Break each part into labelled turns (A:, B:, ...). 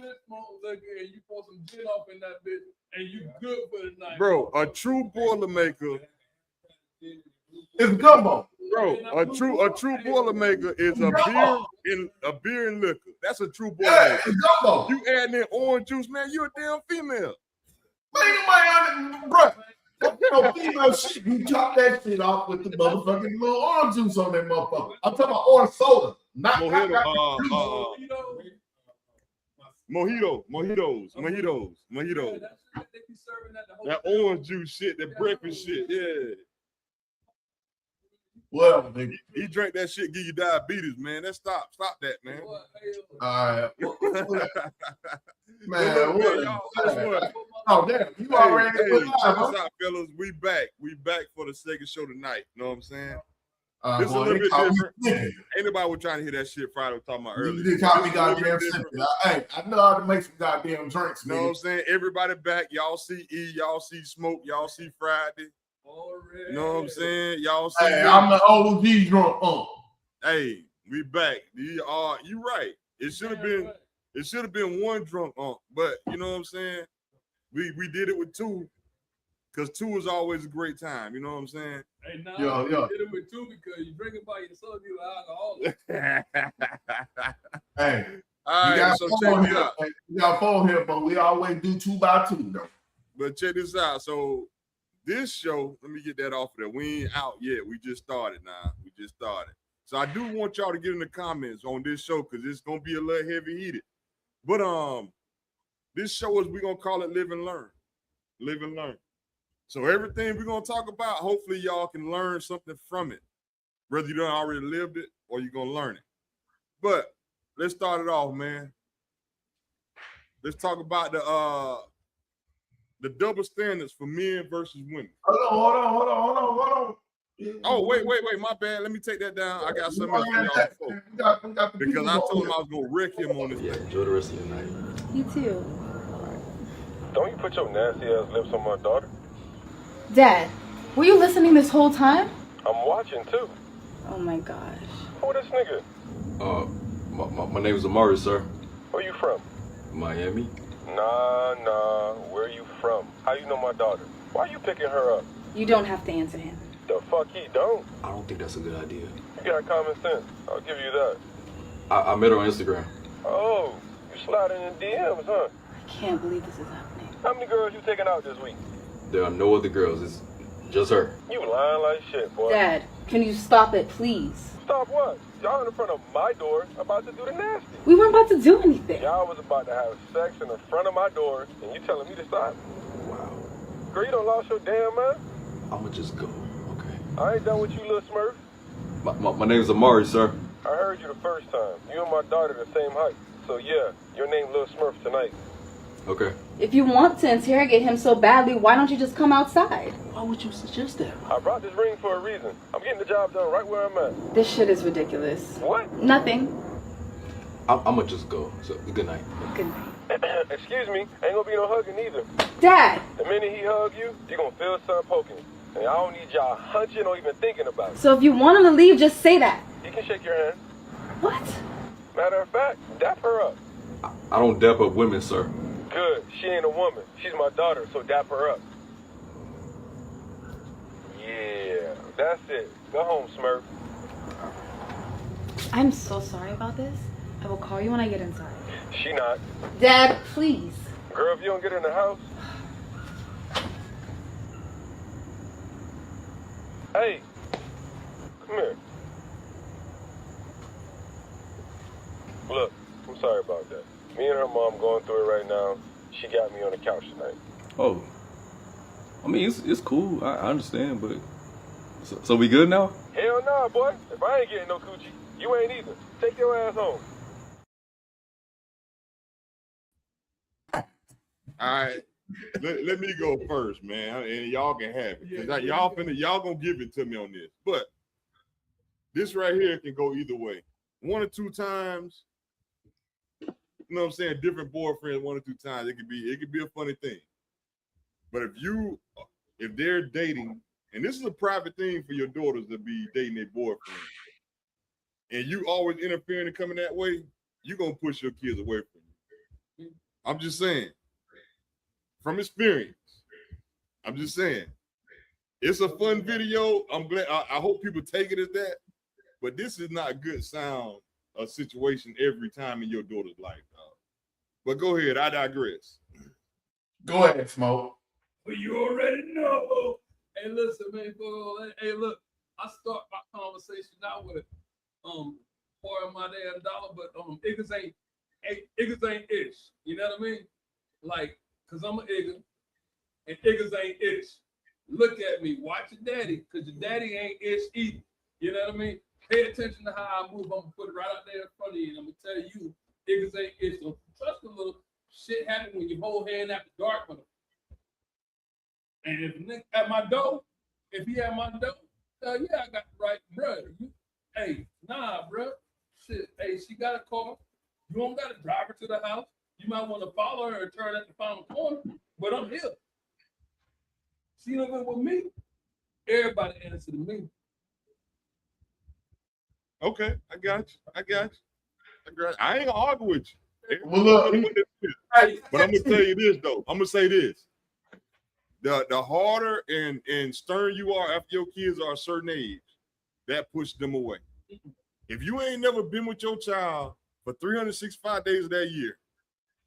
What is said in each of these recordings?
A: split smoke liquor and you pour some gin off in that bitch and you good for the night.
B: Bro, a true Boilermaker.
C: It's gumbo.
B: Bro, a true Boilermaker is a beer and liquor. That's a true Boilermaker.
C: Yeah, it's gumbo.
B: You add in orange juice, man, you a damn female.
C: Man, bro. No female shit. You chop that shit off with the motherfucking little orange juice on that motherfucker. I'm talking about orange soda. Not
B: mojitos. That orange juice shit, that breakfast shit, yeah.
C: Well, nigga.
B: He drank that shit, give you diabetes, man. That stop that, man.
C: All right. Man,
B: oh damn, you already check us out, fellas. We back for the second show tonight. You know what I'm saying? This is a little bit different. Anybody was trying to hear that shit Friday was talking about earlier.
C: You caught me goddamn simple. Hey, I know how to make some goddamn drinks.
B: You know what I'm saying? Everybody back. Y'all see E, y'all see Smoke, y'all see Friday.
A: Already.
B: You know what I'm saying? Y'all see.
C: Hey, I'm the OG drunk.
B: Hey, we back. You right. It should have been one drunk but you know what I'm saying? We did it with two. Because two is always a great time, you know what I'm saying?
A: Hey, no, you did it with two because you drink it by yourself, you're alcoholic.
C: Hey,
B: all right, so check this out.
C: We got 4 here, but we always do 2 by 2, though.
B: But check this out. So this show, let me get that off of there. We ain't out yet. We just started now. So I do want y'all to get in the comments on this show because it's gonna be a little heavy heated. But this show is we're gonna call it Live and Learn. Live and Learn. So everything we're gonna talk about, hopefully y'all can learn something from it, whether you done already lived it or you're gonna learn it. But let's start it off, man. Let's talk about the double standards for men versus women.
C: Hold on.
B: Oh, wait, my bad. Let me take that down. I got something else for y'all because I told him I was gonna wreck him on this.
D: Yeah, enjoy the rest of your night.
E: You too.
F: Don't you put your nasty ass lips on my daughter?
E: Dad, were you listening this whole time?
F: I'm watching too.
E: Oh my gosh.
F: Who this nigga?
D: My name is Amari, sir.
F: Where you from?
D: Miami.
F: Nah. Where you from? How you know my daughter? Why you picking her up?
E: You don't have to answer him.
F: The fuck he don't?
D: I don't think that's a good idea.
F: You got common sense. I'll give you that.
D: I met her on Instagram.
F: Oh, you sliding in DMs, huh?
E: I can't believe this is happening.
F: How many girls you taking out this week?
D: There are no other girls. It's just her.
F: You lying like shit, boy.
E: Dad, can you stop it, please?
F: Stop what? Y'all in front of my door about to do the nasty.
E: We weren't about to do anything.
F: Y'all was about to have sex in the front of my door, and you telling me to stop?
D: Wow.
F: Girl, you done lost your damn mind?
D: I'ma just go, okay?
F: I ain't done with you, little smurf.
D: My name is Amari, sir.
F: I heard you the first time. You and my daughter the same height. So yeah, your name Lil Smurf tonight.
D: Okay.
E: If you want to interrogate him so badly, why don't you just come outside?
D: Why would you suggest that?
F: I brought this ring for a reason. I'm getting the job done right where I'm at.
E: This shit is ridiculous.
F: What?
E: Nothing.
D: I'ma just go. So good night.
E: Good night.
F: Excuse me, ain't gonna be no hugging either.
E: Dad!
F: The minute he hug you, you're gonna feel something poking. And I don't need y'all hunching or even thinking about it.
E: So if you want him to leave, just say that.
F: He can shake your hand.
E: What?
F: Matter of fact, dap her up.
D: I don't dap up women, sir.
F: Good. She ain't a woman. She's my daughter, so dap her up. Yeah, that's it. Go home, Smurf.
E: I'm so sorry about this. I will call you when I get inside.
F: She not.
E: Dad, please.
F: Girl, if you don't get in the house. Hey, come here. Look, I'm sorry about that. Me and her mom going through it right now. She got me on the couch tonight.
D: Oh. I mean, it's cool. I understand, but... So we good now?
F: Hell nah, boy. If I ain't getting no coochie, you ain't either. Take your ass home.
B: All right. Let me go first, man, and y'all can have it. Cause y'all gonna give it to me on this. But this right here can go either way. 1 or 2 times, you know what I'm saying, different boyfriends 1 or 2 times, it could be a funny thing. But if they're dating, and this is a private thing for your daughters to be dating their boyfriend, and you always interfering and coming that way, you're gonna push your kids away from you. I'm just saying, from experience, I'm just saying, it's a fun video. I'm glad. I hope people take it as that. But this is not a good sound a situation every time in your daughter's life, dog. But go ahead. I digress.
C: Go ahead, Smoke.
A: But you already know. Hey, listen, man. Hey, look. I start my conversation out with part of my damn dollar, but niggas ain't ish. You know what I mean? Like, cause I'm an nigga, and niggas ain't ish. Look at me, watch your daddy, cause your daddy ain't ish either. You know what I mean? Pay attention to how I move. I'm gonna put it right out there in front of you, and I'm gonna tell you, niggas ain't ish. So trust a little shit happen when you hold hand after dark with them. And if nigga at my door, if he at my door, yeah, I got the right, bro. Hey, nah, bro. Shit, hey, she got a car. You don't gotta drive her to the house. You might want to follow her and turn at the final corner, but I'm here. She living with me. Everybody answer to me.
B: Okay, I got you. I ain't gonna argue with you.
C: Well, look,
B: But I'm gonna tell you this though. I'm gonna say this. The harder and stern you are after your kids are a certain age, that pushes them away. If you ain't never been with your child for 365 days of that year,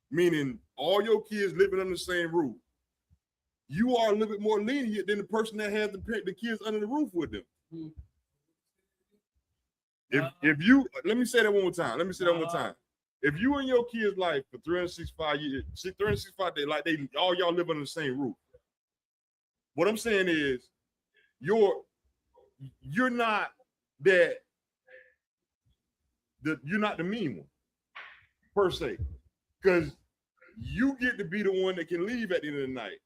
B: meaning all your kids living under the same roof, you are a little bit more lenient than the person that has the kids under the roof with them. If you, let me say that one more time. If you in your kid's life for 365 years, 365 days, like all y'all live under the same roof. What I'm saying is, you're not you're not the mean one per se, because you get to be the one that can leave at the end of the night.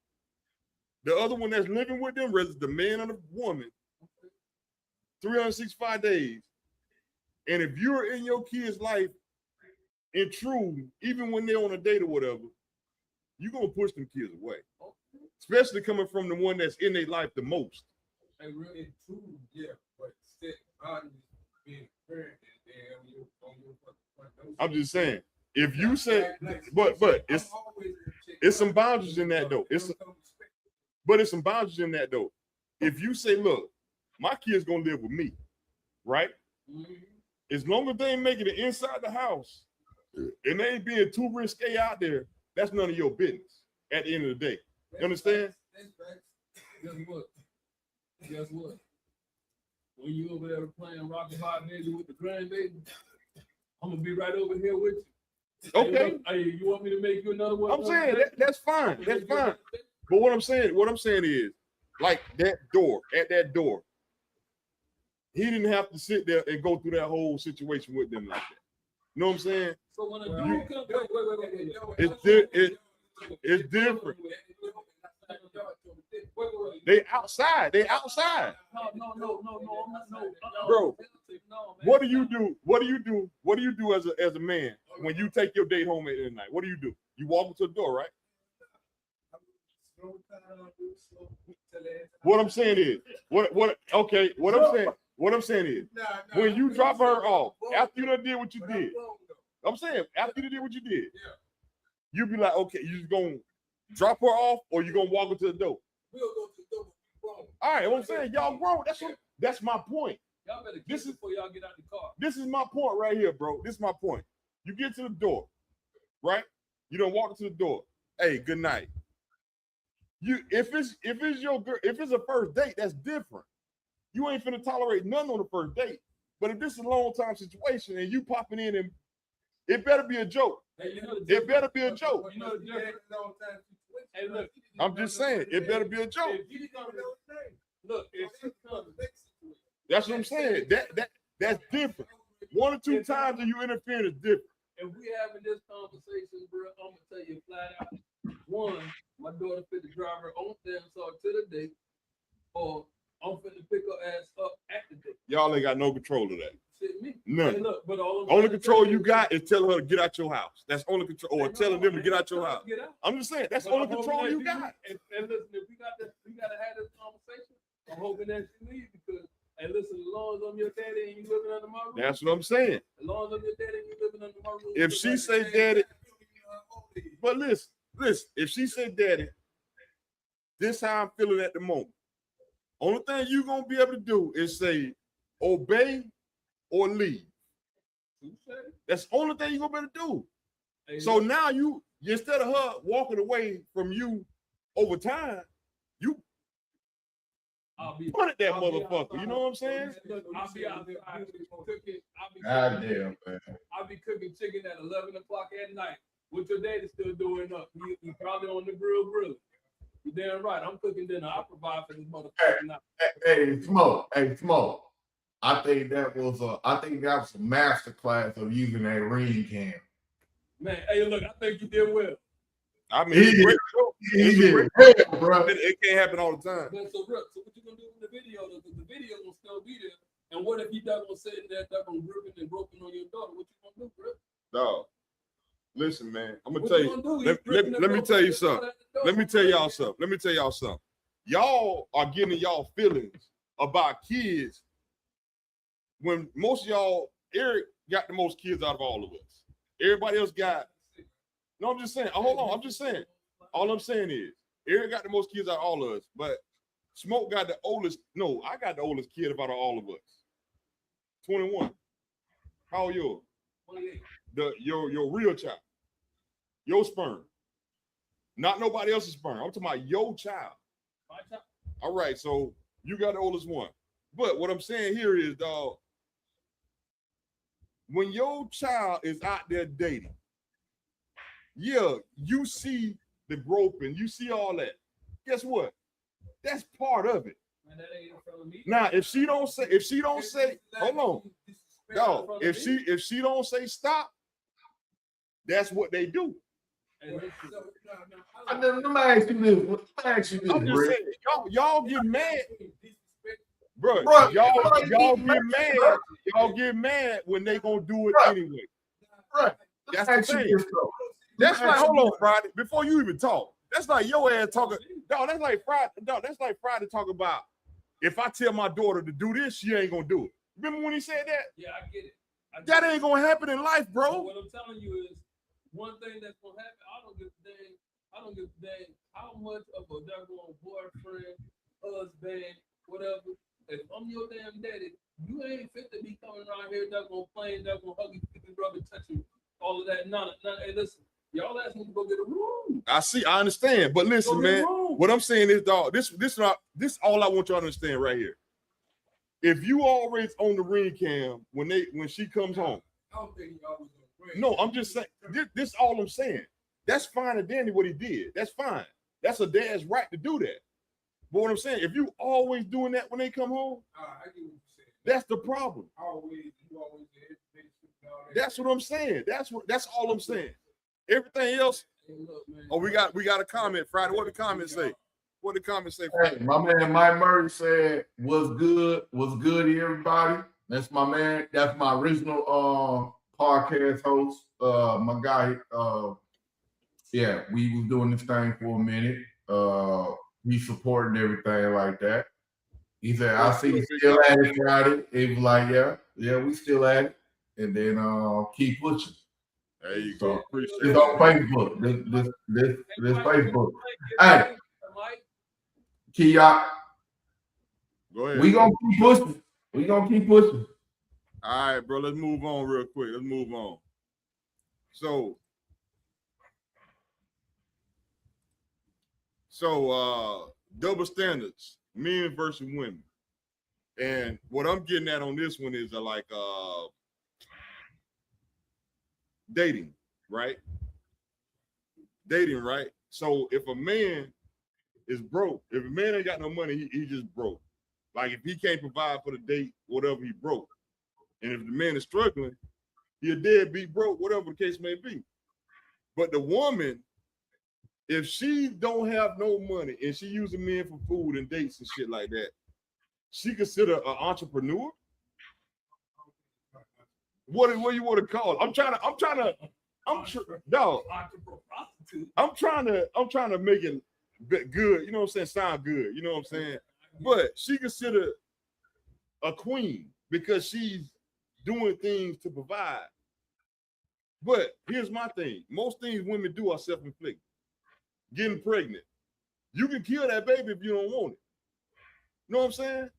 B: The other one that's living with them, whether it's the man or the woman, 365 days. And if you're in your kid's life and true, even when they're on a date or whatever, you're gonna push them kids away. Especially coming from the one that's in their life the most.
A: And really true, yeah, but still, being a parent,
B: I'm just saying, if you say, but it's some boundaries in that though. It's some boundaries in that though. If you say, look, my kid's gonna live with me, right? Mm-hmm. As long as they ain't making it inside the house and they ain't being too risque out there, that's none of your business at the end of the day. You understand?
A: Guess what? When you over there playing Rocky Hot Baby with the grandbaby, I'm gonna be right over here with you.
B: Okay.
A: Hey, you want me to make you another one?
B: I'm saying that's fine. That's fine. But what I'm saying is, like at that door, he didn't have to sit there and go through that whole situation with them like that. You know what I'm saying?
A: So when a dude comes,
B: it's different. They outside. No. Bro, what do you do? What do you do as a man when you take your date home at the night? What do? You walk into the door, right? What I'm saying is, what I'm saying is, when you drop her off after you done did what you did, I'm saying after you did what you did, you be like, okay, you just gonna drop her off or you gonna walk into the door?
A: We'll go to the door.
B: All right, what I'm saying, y'all grown. That's my point.
A: Y'all better kiss before y'all get out the car.
B: This is my point right here, bro. This is my point. You get to the door, right? You don't walk to the door. Hey, good night. If it's your girl, if it's a first date, that's different. You ain't finna tolerate nothing on the first date. But if this is a long time situation and you popping in, and it better be a joke.
A: Hey,
B: it better be a joke.
A: You know, hey, look,
B: I'm just saying, it better be a joke.
A: Look,
B: that's what I'm saying. That's different. 1 or 2 times that you interfere is different.
A: If we having this conversation, bro, I'm gonna tell you flat out. One, my daughter fit the driver on damn so to the date, or I'm finna pick her ass up at the date.
B: Y'all ain't got no control of that.
A: Shit, me.
B: None.
A: Hey, look, but
B: only control you got is telling her to get out your house. That's only control, or telling them to get out your house. I'm just saying that's only control you got.
A: And listen, if we gotta have this conversation. I'm hoping that she leaves because, hey, listen, as long as I'm your daddy and you living under my roof.
B: That's what I'm saying.
A: As long as I'm your daddy and you living under my roof.
B: If she say daddy, But listen. If she said, "Daddy, this how I'm feeling at the moment," only thing you gonna be able to do is say, "Obey or leave." That's the only thing you gonna be able to do.
A: Hey,
B: So now you instead of her walking away from you over time, you punted that motherfucker. You know what I'm saying?
A: Look, I'll be outside cooking.
C: God damn, man.
A: I'll be cooking chicken at 11 o'clock at night. What your daddy still doing up? You probably on the grill. You damn right. I'm cooking dinner. I provide for this motherfucker now.
C: Hey, Smoke. I think that was a master class of using that ring cam.
A: Man, hey, look, I think you did well.
B: I mean,
C: He did.
B: It can't happen all the time.
A: But so what you gonna do with the video? Because the video gonna still be there. And what if he done gonna sit in there, done gonna gripping and groping on your daughter? What you gonna do, bro?
B: Dog. Listen, man. I'm gonna
A: What
B: tell
A: you
B: you.
A: gonna do?
B: Let me tell you something. Let me tell y'all something. Y'all are getting y'all feelings about kids when most of y'all, Eric got the most kids out of all of us. Everybody else got. No, I'm just saying. Hold on. I'm just saying. All I'm saying is Eric got the most kids out of all of us, but Smoke got the oldest. No, I got the oldest kid out of all of us. 21. How old you?
A: 28.
B: Your real child. Your sperm. Not nobody else's sperm. I'm talking about your child.
A: My child.
B: All right, so you got the oldest one. But what I'm saying here is, dog, when your child is out there dating, yeah, you see the groping, you see all that. Guess what? That's part of it.
A: Man, that ain't in front of me.
B: Now, if she don't say, hold on, dog, if she don't say stop, that's what they do.
C: Let me ask you this.
B: I'm just
C: Rick.
B: saying, y'all get mad. Bro,
C: Bro,
B: y'all get mad when they gonna do it anyway.
C: Right.
B: That's the thing. That's like, hold on, Friday. Before you even talk, that's like your ass talking. Dog, that's like Friday talking about if I tell my daughter to do this, she ain't gonna do it. Remember when he said that?
A: Yeah, I get it.
B: That ain't gonna happen in life,
A: So
B: bro.
A: what I'm telling you is one thing that's gonna happen. I don't give a dang how much of a daggone boyfriend, husband, whatever. If I'm your damn daddy, you ain't fit to be coming around here daggone playing, daggone hugging, kicking, rubbing, touching, all of that. None. Hey, listen, y'all ask me to go get a room.
B: I understand, but listen, man. What I'm saying is, dog, this all I want y'all to understand right here. If you always on the ring cam when she comes home.
A: I don't think y'all was gonna
B: No, I'm just saying. This all I'm saying. That's fine and dandy what he did. That's fine. That's a dad's right to do that. But what I'm saying, if you always doing that when they come home,
A: I get what you're saying.
B: that's the problem.
A: You always
B: That's what I'm saying. That's all I'm saying. Everything else.
A: Hey, look, man.
B: Oh, we got a comment, Friday. What the comment say? What the comment say?
C: Hey, my man Mike Murray said, "What's good, everybody?" That's my man. That's my original podcast host. My guy. Yeah, we was doing this thing for a minute. He's supporting everything like that. He said, "I see you still at it Friday." He was like, "Yeah, we still at it," and then keep pushing.
B: There you
C: So,
B: go. Appreciate
C: it's
B: it.
C: on Facebook. This Facebook. Hey, Kia,
B: Go ahead.
C: we gonna keep pushing.
B: All right, bro. Let's move on real quick. Let's move on. So double standards, men versus women. And what I'm getting at on this one is dating, right? Dating, right? So if a man is broke, if a man ain't got no money, he just broke. Like if he can't provide for the date, whatever, he broke. And if the man is struggling, he a deadbeat broke, whatever the case may be. But the woman, if she don't have no money and she using men for food and dates and shit like that, she consider an entrepreneur. What you want to call it? I'm trying to make it good. You know what I'm saying? Sound good. You know what I'm saying? But she considered a queen because she's doing things to provide. But here's my thing. Most things women do are self-inflicted. Getting pregnant. You can kill that baby if you don't want it. You know what I'm saying?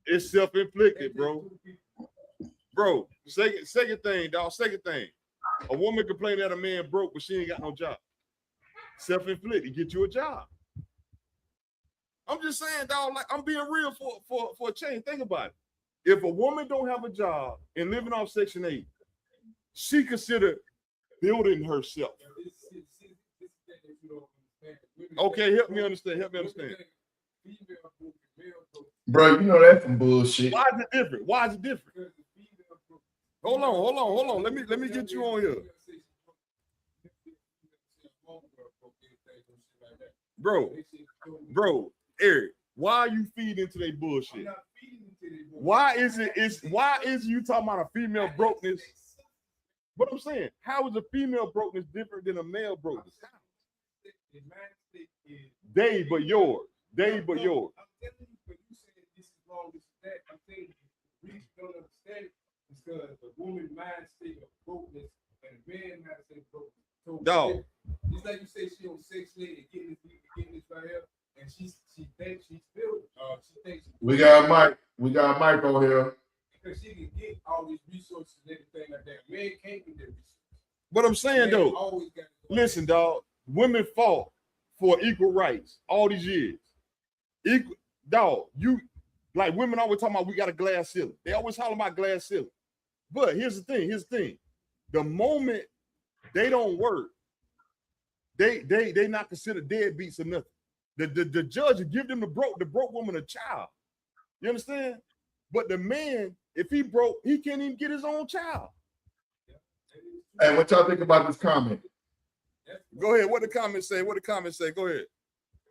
B: It's self-inflicted, bro. Bro, second thing, dog. Second thing. A woman complain that a man broke, but she ain't got no job. Self-inflicted. Get you a job. I'm just saying, dog, like I'm being real for a change. Think about it. If a woman don't have a job and living off Section 8, she considered building herself. Okay, help me understand.
C: Bro, you know that's some bullshit.
B: Why is it different? Hold on. Let me get you on here. Bro, Eric, why are you feeding into their bullshit? Why is you talking about a female brokenness? What I'm saying, how is a female brokenness different than a male brokenness? They but yours.
G: I'm telling you, but you saying this is wrong, this is that. I'm saying you don't understand it because the woman mind state of brokenness and the man mind state of brokenness. So
B: dog.
G: It's like you say she on Section 8 and getting this right here, and she thinks she's building. She thinks
C: we got Mike. We got Mike on here.
G: Because she can get all these resources and everything like that. Man can't get their resources.
B: But I'm saying though, listen, dog, women fought for equal rights all these years. Equal, dog, you like women always talking about we got a glass ceiling. They always holler about glass ceiling. But here's the thing. The moment they don't work, they not considered deadbeats or nothing. The judge will give them the broke woman a child. You understand? But the man, if he broke, he can't even get his own child.
C: Hey, what y'all think about this comment?
B: Go ahead. What the comments say? Go ahead.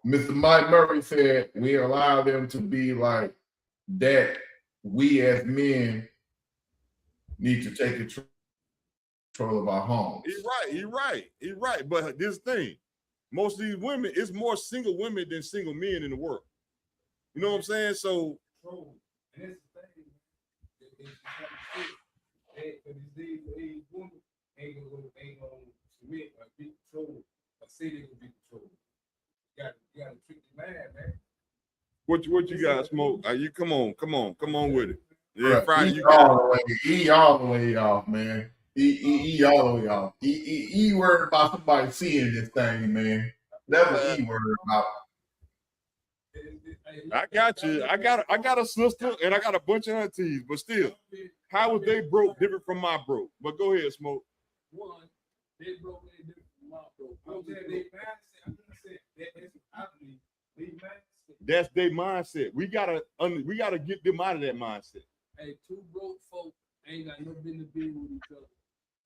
C: Mr. Mike Murray said we allow them to be like that. We as men need to take control of our homes.
B: He's right. But this thing, most of these women, it's more single women than single men in the world. You know what I'm saying? So
G: and that's the thing. These women ain't gonna submit or be controlled or say they're gonna be controlled. You gotta treat the man.
B: What you got, Smoke? You come on with it. Yeah,
C: right.
B: Friday.
C: He all the way off, man. He all the way off. He worried about somebody seeing this thing, man. That's what he worried about.
B: I got you. I got a sister and I got a bunch of aunties, but still, how was they broke different from my broke? But go ahead, Smoke.
G: One, they broke they different from my broke. I'm saying they mindset.
B: That's their mindset. We gotta get them out of that mindset.
G: Hey, two broke folk ain't got no business being with each other.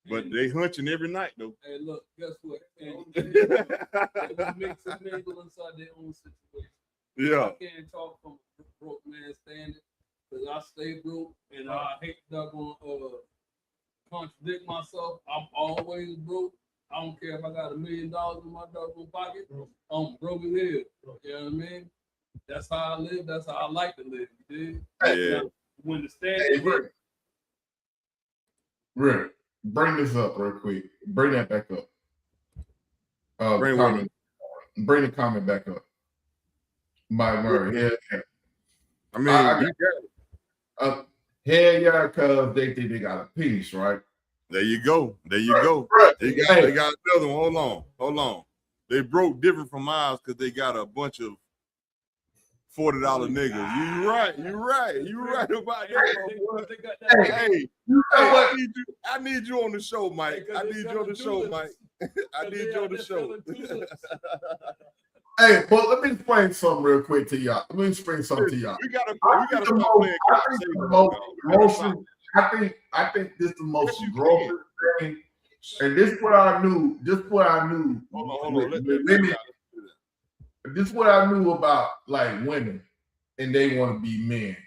B: But they hunching every night though.
G: Hey, look, guess what? They make some mingle inside their own situation.
B: Yeah.
G: I can't talk from a broke man standard because I stay broke and I hate that gonna contradict myself. I'm always broke. I don't care if I got $1 million in my doggone pocket. I'm broke as hell. You know what I mean? That's how I live. That's how I like to live. You
B: yeah.
G: Now, when the standard
C: Rick, bring this up real quick. Bring that back up. Bring the comment back up. Mike Murray. Yeah.
B: I mean,
C: hell yeah, because they think they got a piece, right?
B: There you go.
C: Right.
B: They got another one. Hold on. They broke different from ours because they got a bunch of $40 niggas. You right about that. Hey, I need you on the show, Mike. I need you on the show.
C: Hey, but let me explain something real quick to y'all. We gotta start playing. I think this is the most gross thing, and this is what I knew.
B: Hold on.
C: This is what I knew about like women, and they want to be men.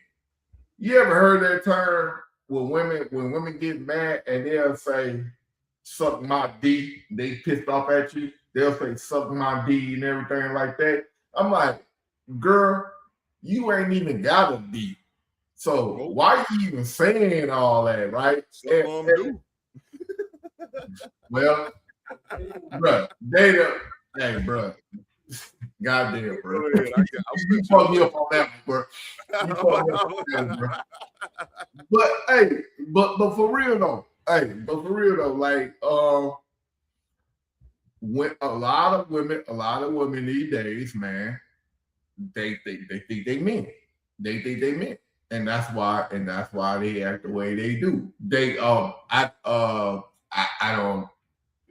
C: You ever heard that term when women get mad and they'll say, "Suck my D." They pissed off at you. They'll say, "Suck my D" and everything like that. I'm like, girl, you ain't even got a D. So why you even saying all that, right?
B: Some of them do.
C: Well, bro, data. Hey, bro. Goddamn, bro.
B: Go ahead.
C: You fucked me up on that one, bro. You fucked me up on that one, bro. But hey, but for real though, like when a lot of women these days, man, they think they mean it. They think they mean it. And that's why they act the way they do. They I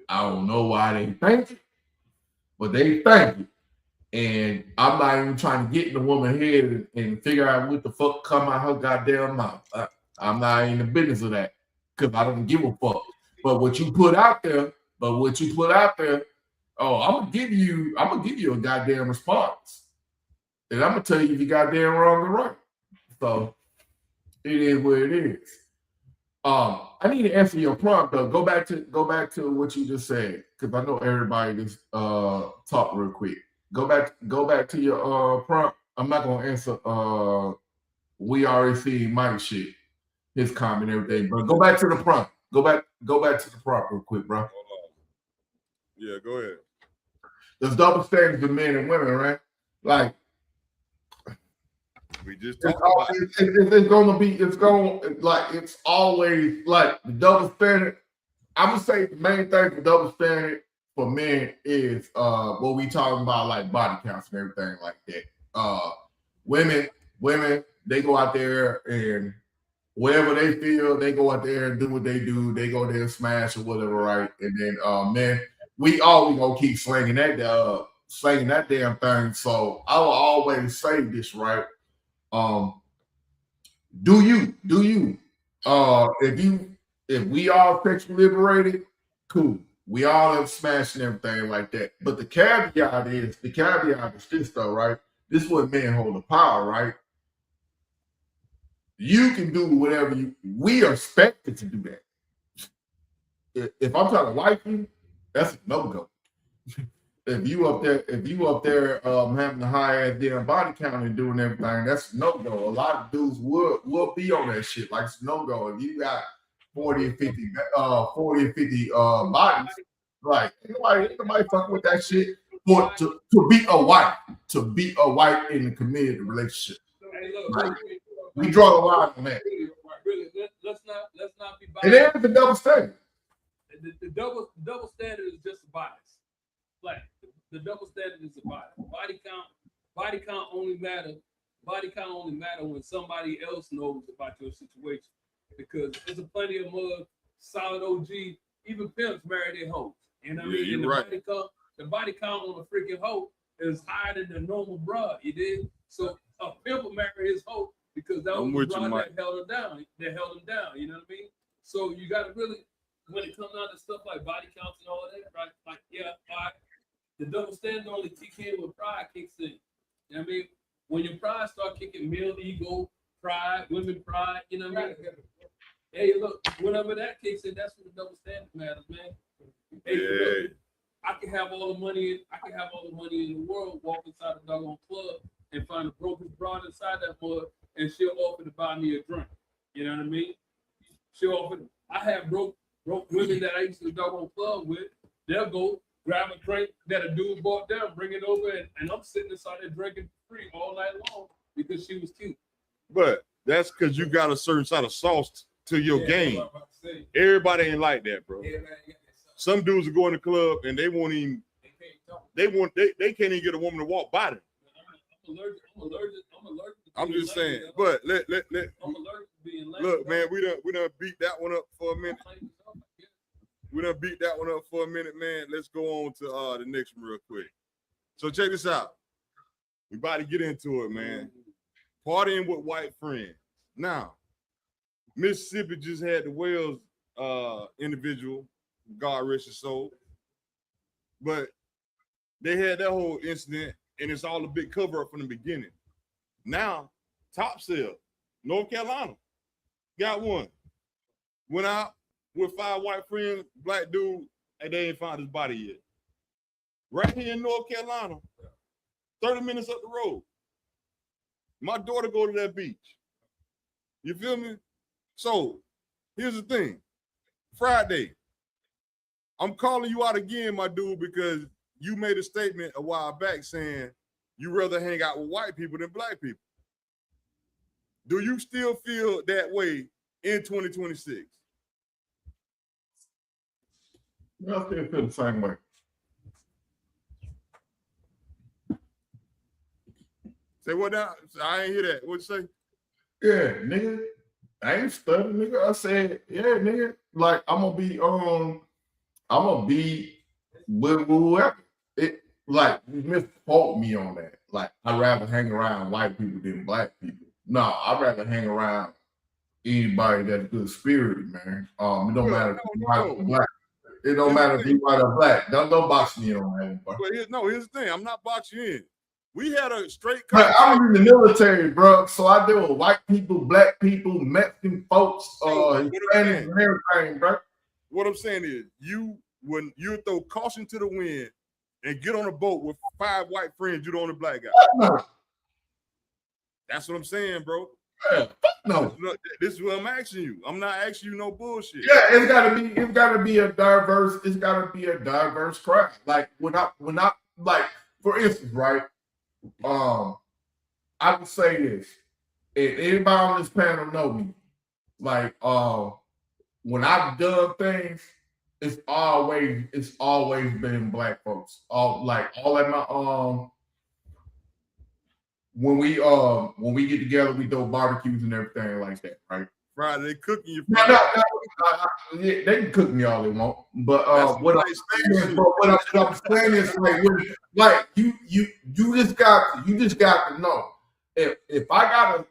C: don't know why they think it, but they think it. And I'm not even trying to get in the woman's head and figure out what the fuck come out her goddamn mouth. I'm not in the business of that because I don't give a fuck. But what you put out there, oh, I'm gonna give you a goddamn response. And I'm gonna tell you if you goddamn wrong or right. So it is what it is. I need to answer your prompt though. Go back to what you just said because I know everybody just talk real quick. Go back to your prompt. I'm not gonna answer we already see Mike shit, his comment and everything, but go back to the prompt. Go back to the prompt real quick, bro.
B: Yeah, go ahead.
C: There's double standards of men and women, right? Like
B: we just
C: it's always like the double standard. I'm gonna say the main thing for double standard for men is what we talking about, like body counts and everything like that. Women, they go out there and wherever they feel, they go out there and do what they do. They go there and smash or whatever, right? And then men, we gonna keep slinging that damn thing. So I will always say this, right? Do you? If we all sexually liberated, cool. We all have smashed and everything like that. But the caveat is this though, right? This is what men hold the power, right? You can do whatever we are expected to do that. If I'm trying to like you, that's a no-go. If you up there having a high ass damn body count and doing everything, that's no go. A lot of dudes will be on that shit. Like it's no go. If you got 40 or 50 bodies, like ain't nobody fucking with that shit. For to be a wife in a committed relationship.
G: Hey, look,
C: like, we draw the line on that.
G: Really, let's not be biased.
C: And there's the double standard.
G: The double standard is just a bias. Like the double standard is a bias. Body count only matter when somebody else knows about your situation. Because there's a plenty of solid OG, even pimps marry their hoes. You know what I mean? And
B: right.
G: The body count on a freaking hoe is higher than the normal broad. You did? So a pimp will marry his hoe because that was the broad that held him down. They held him down. You know what I mean? So you got to really, when it comes down to stuff like body counts and all that, right? Like, yeah, the double standard only kicks in when pride kicks in. You know what I mean? When your pride start kicking, male ego, pride, women pride, you know what I mean? Hey, look, whenever that kicks in, that's when the double standard matters, man. Hey, look, I can have all the money in the world, walk inside a doggone club and find a broken broad inside that mud, and she'll offer to buy me a drink. You know what I mean? She'll offer. I have broke women that I used to doggone club with. They'll go grab a drink that a dude bought them, bring it over, and I'm sitting inside there drinking free all night long because she was cute.
B: But that's because you got a certain side of sauce to your game. Everybody ain't like that, bro. Some dudes will go in the club and they won't even. They can't even get a woman to walk by them.
G: I'm allergic.
B: I'm just saying, but let
G: I'm allergic to being late.
B: Look, man, we done beat that one up for a minute. Man. Let's go on to the next one real quick. So check this out. We about to get into it, man. Partying with white friends. Now, Mississippi just had the Wells individual, God rest his soul. But they had that whole incident, and it's all a big cover up from the beginning. Now, Topsail, North Carolina, got one. Went out with 5 white friends, black dude, and they ain't found his body yet. Right here in North Carolina, 30 minutes up the road. My daughter go to that beach. You feel me? So, here's the thing. Friday, I'm calling you out again, my dude, because you made a statement a while back saying you rather hang out with white people than black people. Do you still feel that way in 2026?
C: I still feel the same way.
B: Say what now? I ain't hear that. What'd you say?
C: Yeah, nigga. I ain't studying, nigga. I said, yeah, nigga. Like I'm gonna be with whoever. It like you misquote me on that. Like I'd rather hang around white people than black people. No, I'd rather hang around anybody that's good spirited, man. It don't matter if you white or black. It don't matter if you white or black. Don't box me on that, bro.
B: But here's the thing. I'm not boxing you in. We had a straight
C: conversation. I'm in the military, bro. So I deal with white people, black people, Mexican folks, Hispanics, and everything, bro.
B: What I'm saying is, when you throw caution to the wind and get on a boat with 5 white friends, you the only black guy.
C: No.
B: That's what I'm saying, bro.
C: Yeah, no.
B: This is what I'm asking you. I'm not asking you no bullshit.
C: Yeah, it's gotta be a diverse crowd. Like when I like, for instance, right? I would say this. If anybody on this panel know me, like when I've done things, it's always been black folks. All at my when we get together, we do barbecues and everything like that, right?
B: Friday, they cooking you.
C: Yeah, they can cook me all they want, but what I'm saying is like you just got to know if I'm having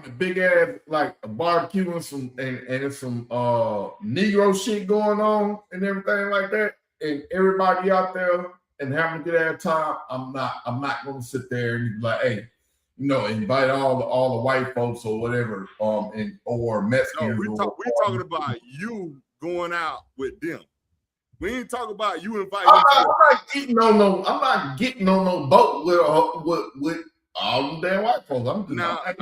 C: a big ass like a barbecue and some Negro shit going on and everything like that, and everybody out there and having a good ass time, I'm not gonna sit there and be like, hey, invite all the white folks or whatever, or Mexicans.
B: No, we talking about you going out with them. We ain't talking about you inviting.
C: I'm not getting on no boat with all them damn white folks.
B: I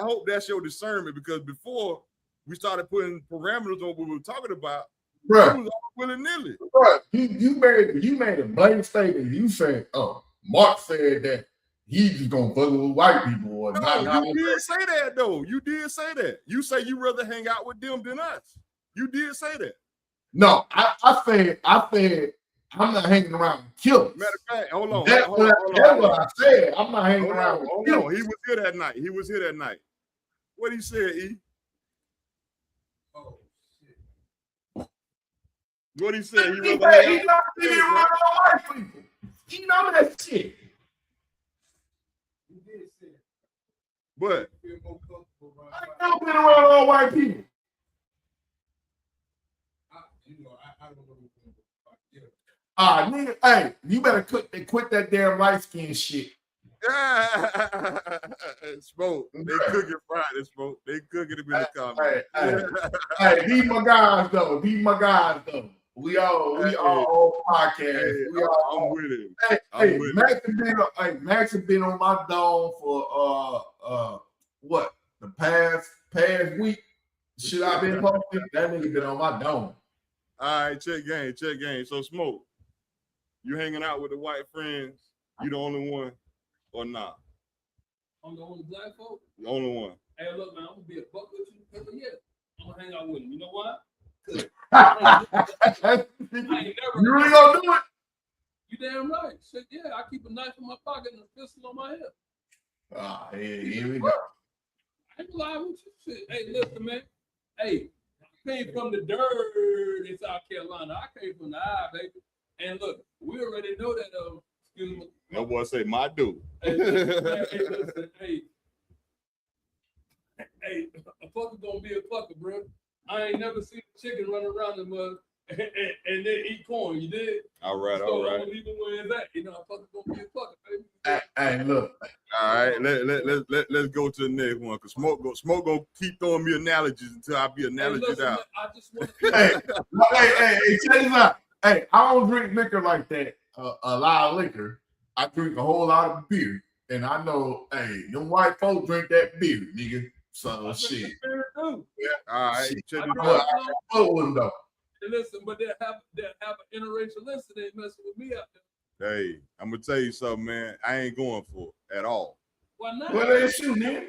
B: hope that's your discernment, because before we started putting parameters on what we were talking about,
C: right?
B: It was all willy-nilly.
C: Right. You made a blatant statement. You said, Mark said that he's just gonna fuck with white people or not.
B: You did say that though. You did say that. You say you rather hang out with them than us. You did say that.
C: No, I said I'm not hanging around with killers.
B: Matter of fact, hold on.
C: That's what I said. I'm not hanging around with killers.
B: He was here that night. What he said, E?
G: Oh shit.
B: What he said?
C: He know white people. He know that shit.
G: You did say it.
B: But
G: Feel more comfortable around
C: I ain't never been around all white people.
G: I don't know.
C: Nigga, hey, you better quit that damn light skin shit.
B: Smoke. They cooking Friday, Smoke. They cooking it in the comments.
C: Hey, these my guys though. We all on podcast.
B: I'm with it.
C: Max has been on my dome for what, the past week. Shit I've been posting. That nigga been on my dome.
B: All right, check game. So Smoke, you hanging out with the white friends? You the only one or not?
G: I'm the only black folk.
B: The only one.
G: Hey, look, man, I'm gonna be a buck with you. Hell yeah, I'm gonna hang out with him. You know why?
C: You really gonna do it?
G: You damn right. Shit, yeah, I keep a knife in my pocket and a pistol on my hip.
C: Here we go.
G: I ain't lying with you. Shit. Hey, listen, man. Hey, I came from the dirt in South Carolina. I came from the eye, baby. And look, we already know that. Excuse me.
B: That boy say my dude.
G: Hey, listen, hey, a fucker gonna be a fucker, bro. I ain't never seen a chicken run around the mud and then eat corn. You did?
B: All right.
G: Even where it's at, a fucker gonna be a fucker, baby.
C: Hey, look.
B: All right, let's go to the next one, because Smoke gonna keep throwing me analogies until I be analogied out.
G: I just want
C: hey, check this out. Hey, I don't drink liquor like that. A lot of liquor. I drink a whole lot of beer, and I know, hey, them white folks drink that beer, nigga. So shit.
G: too.
B: All right,
C: Shit.
B: check
G: I
B: this
G: drive
B: out.
C: I fuck with him though.
G: And listen, but they'll have an interracial incident messing with me out there.
B: Hey, I'm gonna tell you something, man. I ain't going for it at all.
G: Why not?
C: Well, they shooting him.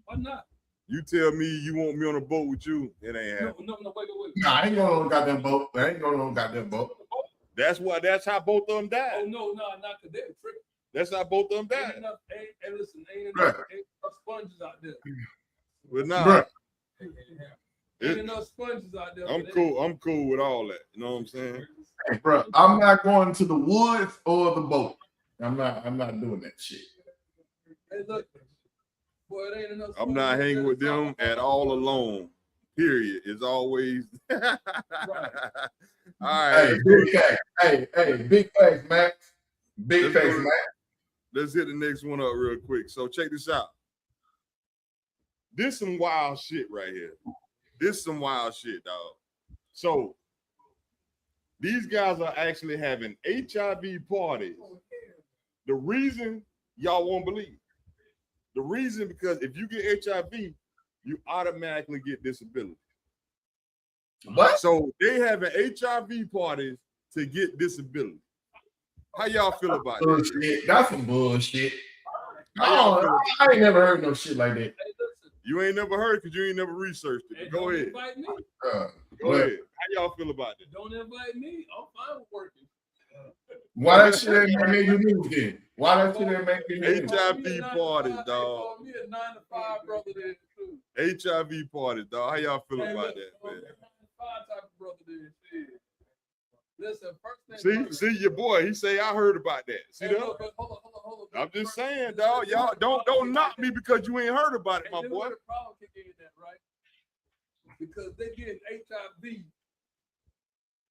G: Why not?
B: You tell me you want me on a boat with you, it ain't happening.
G: No, wait.
C: Nah, I ain't going on goddamn boat. I ain't going on goddamn boat.
B: That's how both of them died.
G: Oh no, not because they're tripping.
B: That's how both of them
G: Ain't
B: died.
G: enough, listen, ain't
C: Bruh.
G: enough sponges out there.
B: But nah,
C: Bruh.
G: Ain't enough sponges out there.
B: I'm cool. I'm cool with all that. You know what I'm saying?
C: Hey, bro, I'm not going to the woods or the boat. I'm not doing that shit.
G: Hey, look, boy, it ain't enough.
B: I'm not hanging with them at all alone. Period. It's always all right.
C: Hey, big facts. Hey, big facts, Max. Big facts, Max.
B: Let's hit the next one up real quick. So check this out. This some wild shit right here. This some wild shit, dog. So these guys are actually having HIV parties. The reason y'all won't believe. The reason because if you get HIV, you automatically get disability.
C: What?
B: So they having HIV parties to get disability. How y'all feel about that?
C: Bullshit. That's some bullshit.
B: How y'all feel?
C: I ain't never heard no shit like that.
G: Hey, listen,
B: You ain't never heard because you ain't never researched it.
G: hey,
B: Go
G: don't
B: ahead.
G: invite me.
B: Go ahead. How y'all feel about that?
G: Don't invite me. I'm fine with working.
C: Why that shit ain't made you move then? Why that shit ain't make you move?
B: HIV parties, dog.
G: Call me a 9 to 5 brother there too.
B: HIV parties, dog. How y'all feel
G: Hey,
B: about
G: look,
B: that,
G: I'm a
B: man?
G: 9 to 5 type of brother there. Shit. Listen, first thing.
B: See your boy. He say I heard about that. See
G: Hey,
B: that?
G: look, but hold on.
B: I'm just saying, dog. Y'all don't knock me because you ain't heard about it, my
G: And
B: boy.
G: the problem kick in that, right? Because they get HIV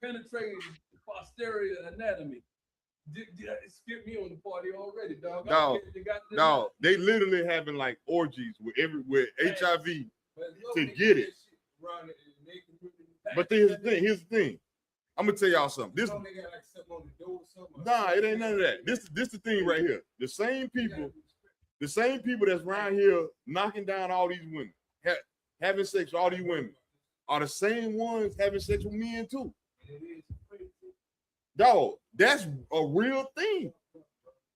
G: penetrating the posterior anatomy. Skip me on the party already, dog.
B: Dog, they literally having like orgies with HIV to get it. But here's the thing. I'm gonna tell y'all something. Nah, it ain't none of that. This the thing right here. The same people that's around here knocking down all these women, having sex with all these women, are the same ones having sex with men too. Dog, that's a real thing.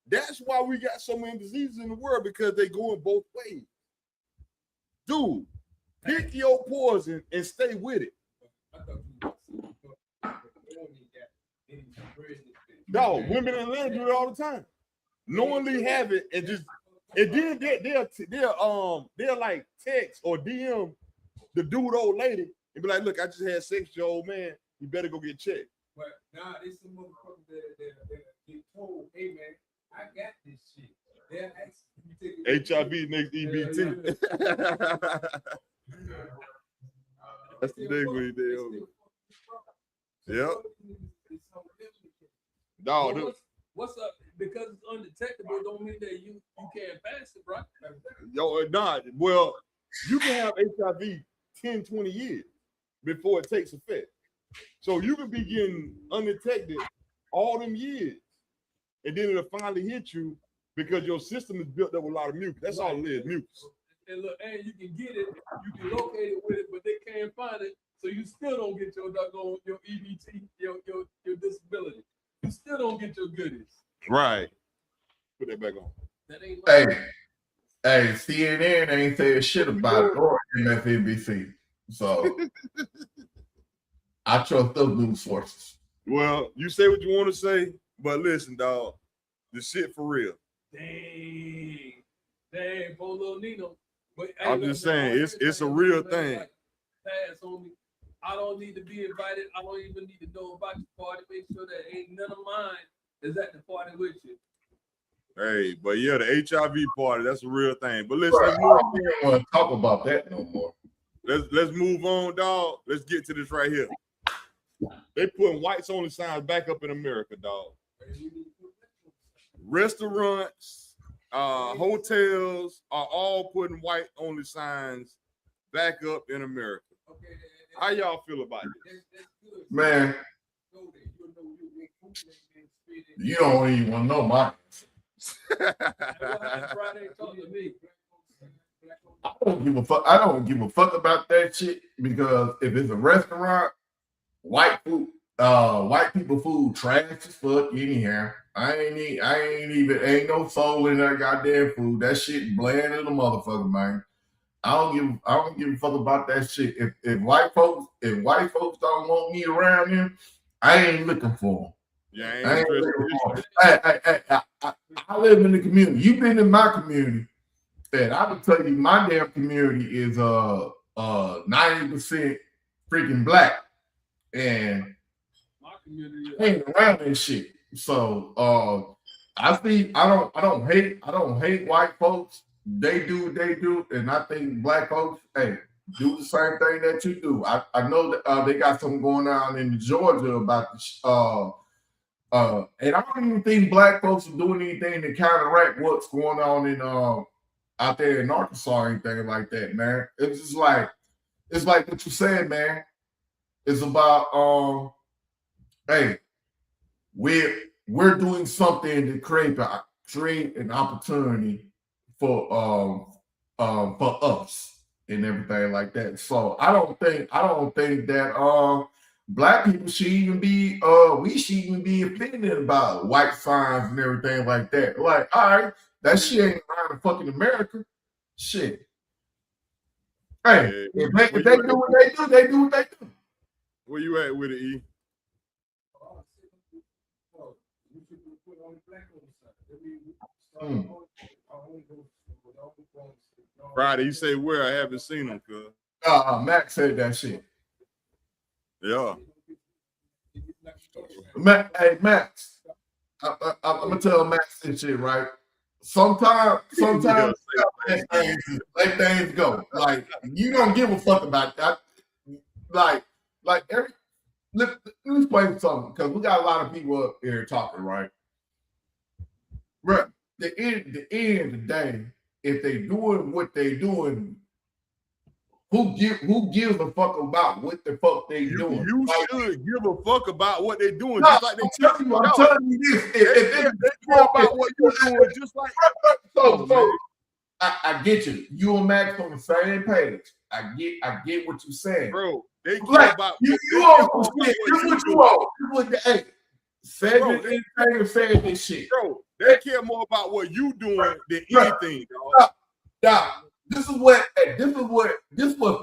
B: That's why we got so many diseases in the world, because they go in both ways. Dude, pick your poison and stay with it. Dog, women in Atlanta do it all the time. Knowingly have it and then they'll like text or DM the dude old lady and be like, look, I just had sex with your old man. You better go get checked.
H: But now there's some motherfuckers that get told, hey man, I got this shit. They're
B: HIV next EBT. That's the big one there. Yep. Dog,
G: what's up? Because it's undetectable, don't mean that you can't pass it, right?
B: yo, not well, you can have HIV 10, 20 years before it takes effect. So you can be getting undetected all them years, and then it'll finally hit you because your system is built up with a lot of mucus. That's all it is, mucus.
G: And look, and you can get it, you can locate it with it, but they can't find it, so you still don't get your doggone your EBT, your disability. You still don't get your goodies.
B: Right. Put that back on.
G: That ain't
C: Hey, CNN ain't saying shit about it or MSNBC. So I trust those news sources.
B: Well, you say what you want to say, but listen, dog, the shit for real.
G: Dang, poor little Nino. But
B: I'm just saying, it's a real thing.
G: Pass on me. I don't need to be invited. I don't even need to know about your party. Make sure that ain't none of mine is at the party with you.
B: Hey, but yeah, the HIV party, that's a real thing. But listen,
C: Bro,
B: let's
C: I
B: move,
C: don't even want to talk about that no more.
B: let's move on, dog. Let's get to this right here. They putting whites only signs back up in America, dog. Restaurants, hotels are all putting white only signs back up in America. How y'all feel about this?
C: Man, you don't even want to know mine.
G: Friday talking to me.
C: I don't give a fuck. I don't give a fuck about that shit because if it's a restaurant, white people food trash as fuck anyhow. Ain't no soul in that goddamn food. That shit bland as a motherfucker, man. I don't give a fuck about that shit. If white folks don't want me around them, I ain't looking for them.
B: Yeah,
C: I ain't looking for them. I live in the community. You've been in my community, and I would tell you my damn community is 90% freaking black, and
G: My community.
C: I ain't around that shit. So I don't hate white folks. They do what they do, and I think black folks, hey, do the same thing that you do. I know that they got something going on in Georgia about this, and I don't even think black folks are doing anything to counteract what's going on in out there in Arkansas or anything like that, man. It's like what you said, man. It's about hey, we're doing something to create an opportunity for us and everything like that. So I don't think that black people should even be we should even be offended about white signs and everything like that. Like, all right, that shit ain't around in fucking America. Shit. Hey, if they do what they do, they do what they do.
B: Where you at with it, E? Friday, you say where? I haven't seen him, cuz.
C: Max said that shit.
B: Yeah.
C: Hey, Max, I'm gonna tell Max this shit, right? Sometimes let things go. Like, you don't give a fuck about that. Like let me explain something, because we got a lot of people up here talking, right? Right. The end of the day, if they doing what they doing, who gives a fuck about what the fuck they doing?
B: You should give a fuck about what they're doing.
C: No,
B: Just like
C: I'm telling you this. If
B: they care about what you're doing, just like
C: so I get you. You and Max on the same page. I get what you're saying,
B: bro. They care
C: like,
B: about
C: you on some shit. This what you on. Hey, saying this shit,
B: bro. They care more about what you doing than anything, dog.
C: Now, this is what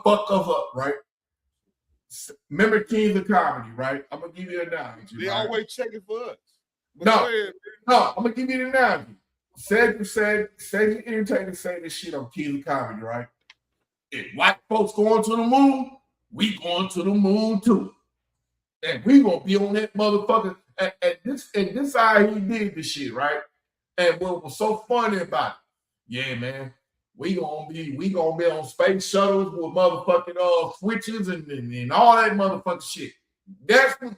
C: fucked us up, right? Remember Kings of Comedy, right? I'm gonna give you an analogy.
B: They always checking for us.
C: No, I'm gonna give you an analogy. Said you entertained say this shit on Kings of Comedy, right? If white folks going to the moon, we going to the moon too. And we gonna be on that motherfucker. And this how he did this shit, right? And what was so funny about it, yeah, man, we gonna be on space shuttles with motherfucking switches and all that motherfucking shit. That's what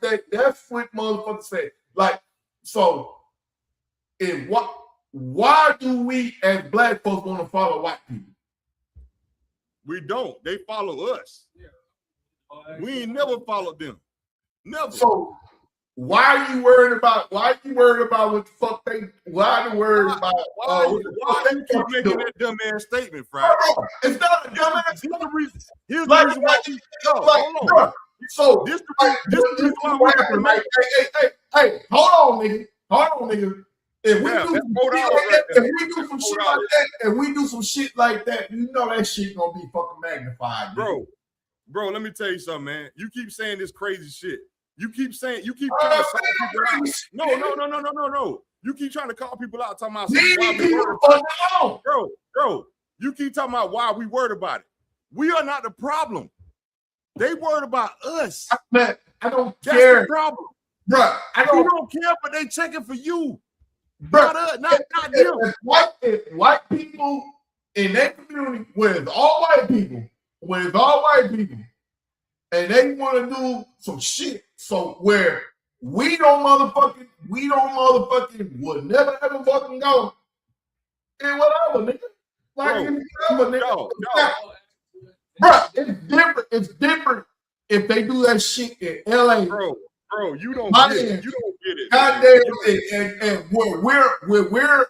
C: motherfuckers say. Like, so why do we as black folks want to follow white people?
B: We don't. They follow us. We ain't never followed them. Never.
C: So why are you worried about what the fuck they? Why are you worried about?
B: Why you keep making that dumbass statement, Friday?
C: It's not a dumbass.
B: Here's the reason why. Hold on.
C: So
B: this is why we have to make.
C: Hey, hold on, nigga. If we do some shit like that, if we do some shit like that, you know that shit gonna be fucking magnified,
B: bro. Let me tell you something, man. You keep saying this crazy shit. You keep trying to call people out. No. You keep trying to call people out talking about why we worried about it. Bro. You keep talking about why we worried about it. We are not the problem. They worried about us.
C: Man, I don't
B: That's
C: care.
B: the problem.
C: Bro,
B: You don't care, but they checking for you. Not us, not them.
C: If white people in that community, where it's all white people, and they want to do some shit, so where we don't motherfucking would never ever fucking go, and whatever, nigga. Like, nigga. Bro, it's different if they do that shit in LA.
B: Bro, you don't get it. You don't get it.
C: Goddamn, and where we're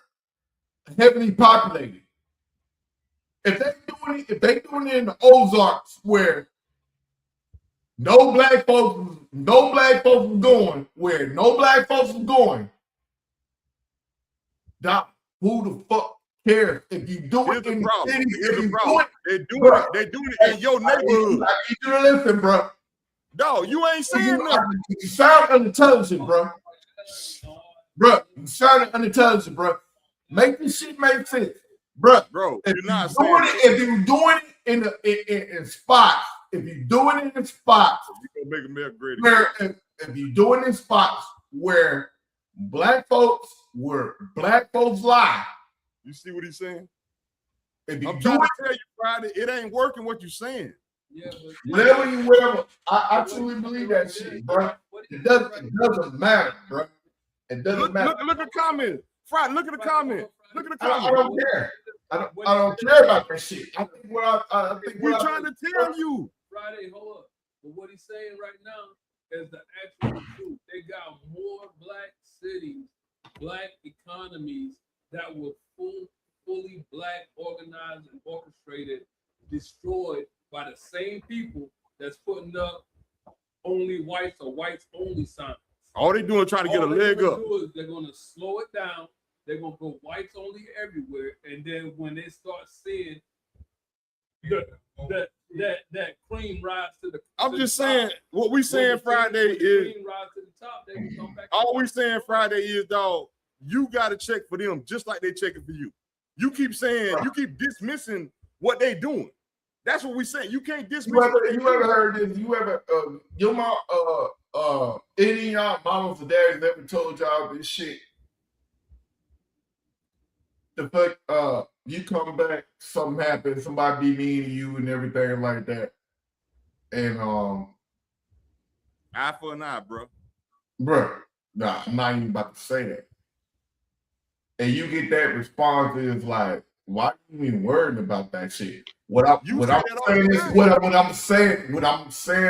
C: heavily populated. If they do doing it in the Ozarks where no black folks was going, where no black folks was going, Doc, who the fuck cares if you do
B: Here's
C: it
B: the
C: in
B: problem.
C: the city?
B: Here's
C: If
B: the
C: you
B: problem.
C: do
B: They're doing it in your neighborhood.
C: I need you to listen, bro.
B: Dog, you ain't saying nothing.
C: You sound unintelligent, bro. Bro, you sound unintelligent, bro. Make this shit make sense, bro.
B: Bro,
C: If
B: you're not
C: you're doing
B: saying
C: it, if you're doing it in spots, if you're doing it in spots,
B: you're gonna make America great again.
C: where if you're doing it in spots where black folks lie,
B: You see what he's saying?
C: if you
B: I'm
C: do
B: trying
C: it,
B: to tell you, Friday, it ain't working what you're saying.
G: Yeah,
C: whatever, I truly believe that shit, bro. It doesn't matter, bro. It doesn't matter.
B: Look at the comment. Friday, look at the comment. Look at the
C: I
B: comment.
C: don't care. I don't care about that shit. I think
B: We're trying to tell you.
G: Friday, hold up. But what he's saying right now is the actual truth. They got more black cities, black economies that were fully black, organized and orchestrated, destroyed by the same people that's putting up only whites or whites only signs.
B: All they doing trying to get a leg up.
G: They're gonna slow it down. They're gonna go whites only everywhere, and then when they start seeing that cream rise to the,
B: I'm just saying, what we saying Friday is,
G: cream rise to the top, they can come back.
B: all we saying Friday is, dog, you got to check for them just like they checking for you. You keep saying, you keep dismissing what they doing. That's what we saying. You can't dismiss.
C: You ever heard this? You ever your mom any of y'all mamas or daddies ever told y'all this shit? The fuck you come back, something happens, somebody be mean to you and everything like that. And
B: eye for an eye, bro.
C: bro, nah, I'm not even about to say that. And you get that response is like, why are you even worrying about that shit? What I'm saying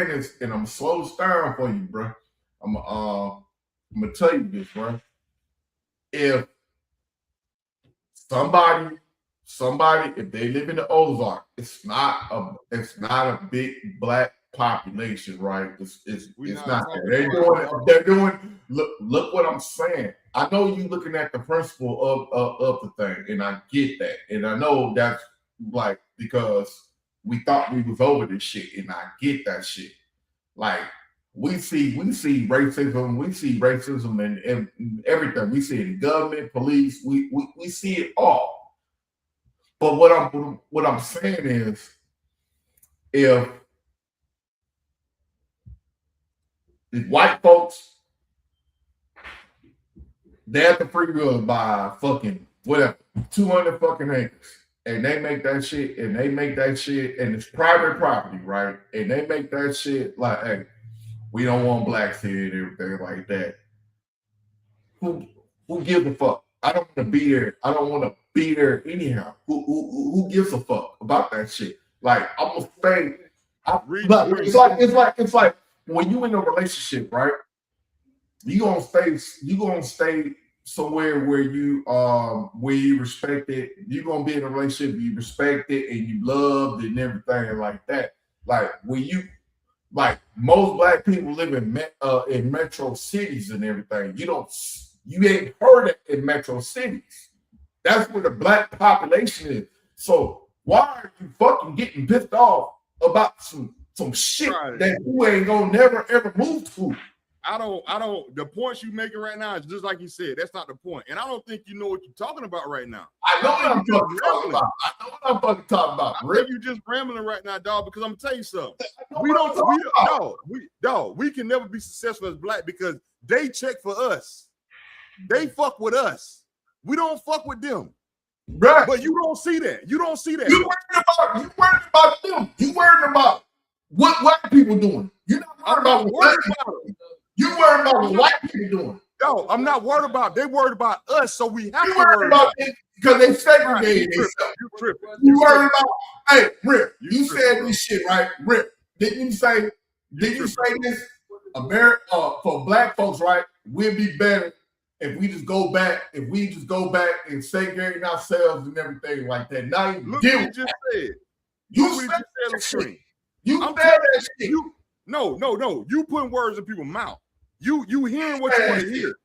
C: is, and I'm slow down for you, bro. I'm gonna tell you this, bro. If somebody, if they live in the Ozark, it's not a big black population, right? It's not. They're doing. Look what I'm saying. I know you looking at the principle of the thing, and I get that, and I know that's like because we thought we was over this shit, and I get that shit. Like we see racism, and everything. We see it in government, police. We see it all. But what I'm saying is, if white folks, they have the free will by fucking whatever 200 fucking acres, and they make that shit, and it's private property, right? And they make that shit like, hey, we don't want blacks here and everything like that. Who gives a fuck? I don't want to be there. I don't want to be there anyhow. Who gives a fuck about that shit? Like I'm gonna say, it's like when you in a relationship, right? You gonna stay somewhere where you respect it. You're gonna be in a relationship, you respect it and you loved and everything like that. Like when you most black people live in metro cities and everything. You ain't heard it in metro cities. That's where the black population is. So why are you fucking getting pissed off about some shit that you ain't gonna never ever move to?
B: I don't. The points you making right now is just like you said. That's not the point, and I don't think you know what you're talking about right now.
C: I know what I'm fucking talking about.
B: I think you just rambling right now, dog. Because I'm gonna tell you something. We can never be successful as black because they check for us. They fuck with us. We don't fuck with them.
C: Right.
B: But you don't see that. You don't see that.
C: You worried about them. You worried about what white people doing. You're not worried about what you worried about what white people doing.
B: No, I'm not worried about. They worried about us, so we have to
C: worry about it because they segregated themselves. You worried about? Hey, Rip, you said this shit right, Rip. Didn't you say this? America for black folks, right? We'll be better if we just go back. If we just go back and segregate ourselves and everything like that. Not even
B: look what you just said.
C: You
B: what
C: said
B: you said on the screen.
C: You
B: I'm
C: said
B: telling
C: that shit.
B: you. No. You putting words in people's mouth. You hearing what you want to hear.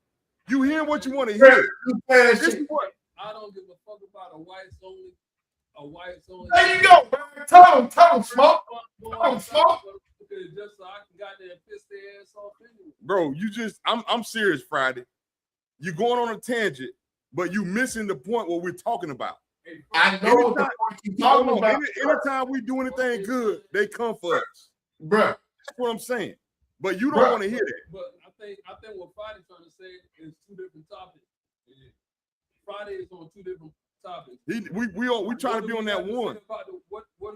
B: You hearing what you want to hear.
C: You said
B: This
C: shit.
B: is what.
G: I don't give a fuck about a whites only. A whites only.
C: There you go, man. Tell them, smoke. Tell them, smoke.
G: Just so I can goddamn piss their ass off anyway.
B: Bro, I'm serious, Friday. You going on a tangent, but you missing the point what we're talking about.
C: I know what the fuck you talking about.
B: Anytime we do anything good, they come for us.
C: Bruh.
B: That's what I'm saying. But you don't want to hear that.
G: But I think what Friday's trying to say is two different topics. Friday is on two different topics.
B: We trying to be on that one.
G: What do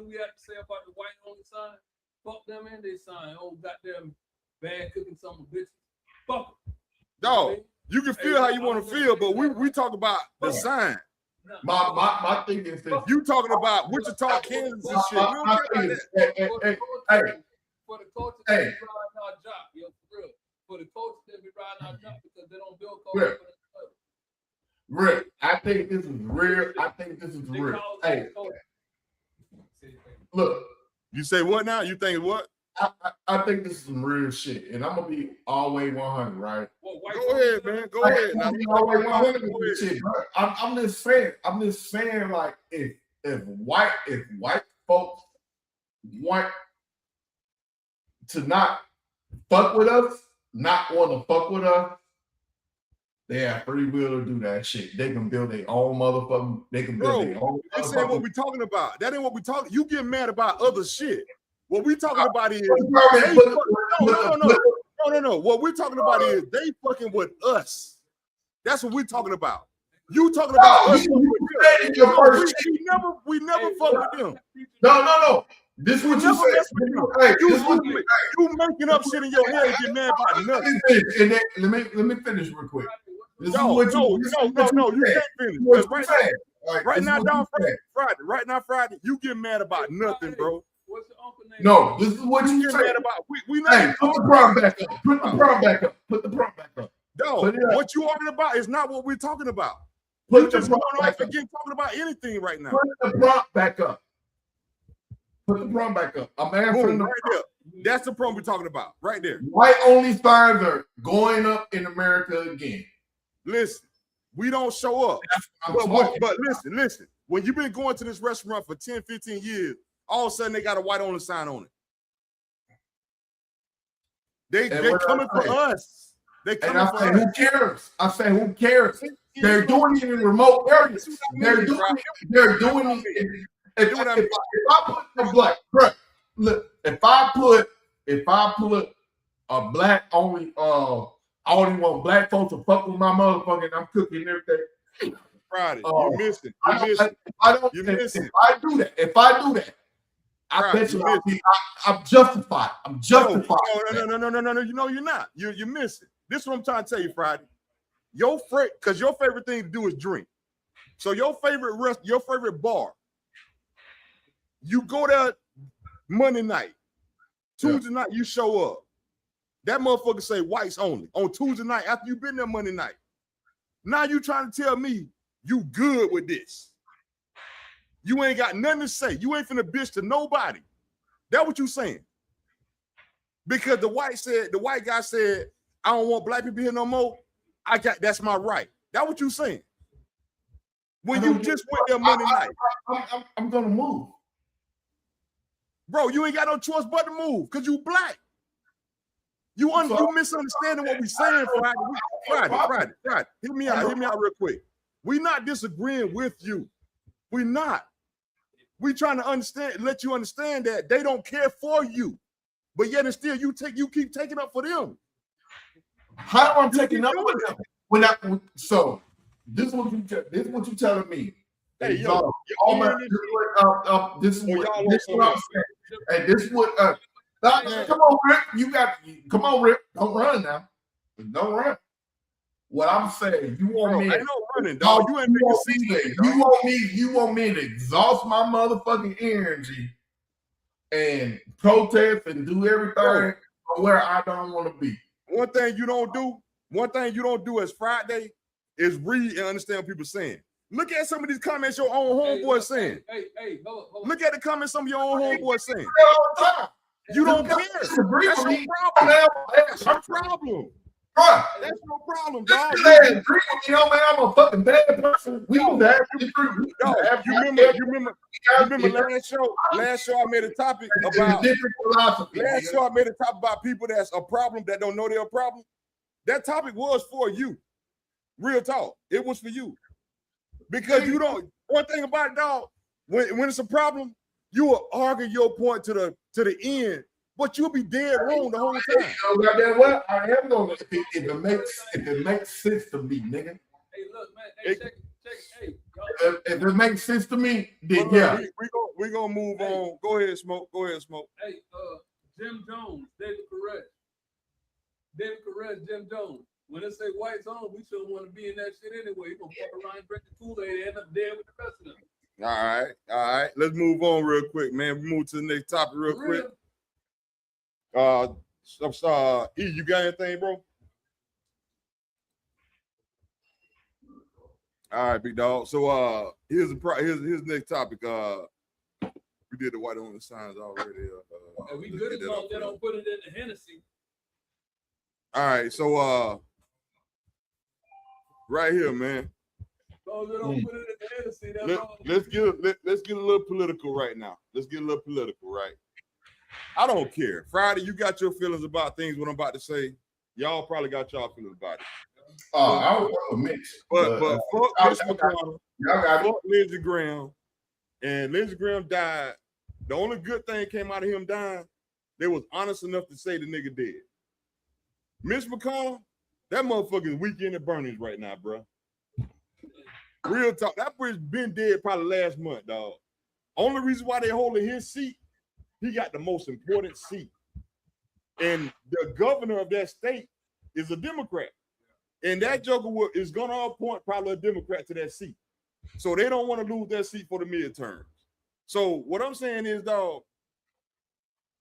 G: we have to say about the white only sign? Fuck them and they sign. Oh, goddamn bad cooking some bitches. Fuck them.
B: Dog, you can feel how you want to feel, but we talk about the sign.
C: My thing is this.
B: You talking about Wichita, Kansas and shit. We don't care about
C: that.
G: For the culture, they be riding our job, yo, for real. For the culture, they be riding our job because they don't build culture for themselves.
C: Rick, I think this is real. Hey, look.
B: You say what now? You think what?
C: I think this is some real shit, and I'm gonna be all way 100, right?
B: Go ahead, man. Go ahead. Now,
C: all way 100 with this shit, bro. I'm just saying, like, if white folks want to not fuck with us, not want to fuck with us, they have free will to do that shit. They can build their own motherfucking. They can build their own.
B: That's ain't what we talking about. That ain't what we talking. You get mad about other shit. What we talking about is no. What we're talking about is they fucking with us. That's what we're talking about. You talking about us? We never fuck with them.
C: No. This is what you said.
B: You making up shit in your head and get mad about nothing.
C: And then, let me finish real quick. You can't finish.
B: Right now, Friday, you get mad about nothing, bro.
G: What's your uncle name?
C: No, this is what you
B: get
C: said.
B: mad about. We not.
C: Hey, put the prompt back up. Put the prompt back up.
B: No, what you arguing about is not what we're talking about.
C: Put
B: you just going off again talking about anything right now.
C: Put the prompt back up. Put the prompt back up. I'm answering
B: right there. That's the prompt we're talking about, right there.
C: White only signs are going up in America again.
B: Listen, we don't show up. But listen. When you've been going to this restaurant for 10, 15 years, all of a sudden they got a white only sign on it. They coming for us. They coming for us.
C: Who cares? I say, who cares? They're doing it in remote areas. They're doing it. If I put a black, look, if I put a black only, I only want black folks to fuck with my motherfucking. I'm cooking everything.
B: Friday, you're missing.
C: If I do that, I bet you I'm justified. I'm justified.
B: No. You know you're not. You're missing. This is what I'm trying to tell you, Friday. Because your favorite thing to do is drink. So your favorite bar. You go there Monday night. Tuesday night, you show up. That motherfucker say whites only on Tuesday night after you been there Monday night. Now you trying to tell me you good with this. You ain't got nothing to say. You ain't finna bitch to nobody. That what you saying. Because the white guy said, I don't want black people here no more. That's my right. That what you saying. When you just went there Monday night.
C: I'm gonna move.
B: Bro, you ain't got no choice but to move because you black. You misunderstanding what we saying, Friday. Hear me out real quick. We not disagreeing with you. We not. We trying to let you understand that they don't care for you. But yet and still you keep taking up for them.
C: How am I taking up for them? So this is what you telling me.
B: Hey,
C: this is what I'm saying. And this is what come on, Rick. Don't run now. Don't run. What I'm saying, you want me?
B: Ain't no running, dog.
C: You want me to exhaust my motherfucking energy and protest and do everything where I don't want to be.
B: One thing you don't do as Friday is read and understand what people saying. Look at some of these comments your own homeboy saying.
G: Hey, hold on.
B: Look at the comments some of your own homeboy saying.
C: All the time.
B: You don't care. That's your problem. That's your problem.
C: Bruh,
B: That's no problem,
C: this
B: dog.
C: man agree with me, man. I'm a fucking bad person. We was having
B: You remember last show I made a topic about
C: different philosophy.
B: last show I made a topic about people that's a problem that don't know they're a problem. That topic was for you. Real talk. It was for you. Because you don't, one thing about it, dog, when it's a problem, you will argue your point to the end, but you'll be dead wrong the whole time.
C: Well, I am gonna if it makes sense to me, nigga.
G: Hey, look, man. Hey, check. Hey,
C: If it makes sense to me, then
B: Look,
C: yeah.
B: we gonna move on. Go ahead, Smoke.
G: Hey, Jim Jones, David Carrez, Jim Jones. When they say whites on, we shouldn't want to be in that shit anyway. You gonna fuck around and drink the Kool-Aid and end up dead with the rest of them.
B: All right. Let's move on real quick, man. We move to the next topic real quick. E, you got anything, bro? All right, big dog. So here's next topic. We did the white on the signs already.
G: And we good as long as they don't put it in the Hennessy.
B: All right, so right here, man.
G: As long as they don't put it in the Hennessy, that's all.
B: Let's get a little political right now. Right? I don't care. Friday, you got your feelings about things. What I'm about to say, y'all probably got y'all feelings about it.
C: I was mixed.
B: But fuck Mitch McConnell, fuck Lindsey Graham, and Lindsey Graham died. The only good thing came out of him dying, they was honest enough to say the nigga dead. Mitch McConnell, that motherfucker is weekend at Bernie's right now, bro. Real talk. That bitch been dead probably last month, dog. Only reason why they holding his seat, he got the most important seat. And the governor of that state is a Democrat. And that joker is going to appoint probably a Democrat to that seat. So they don't want to lose that seat for the midterms. So what I'm saying is, dog,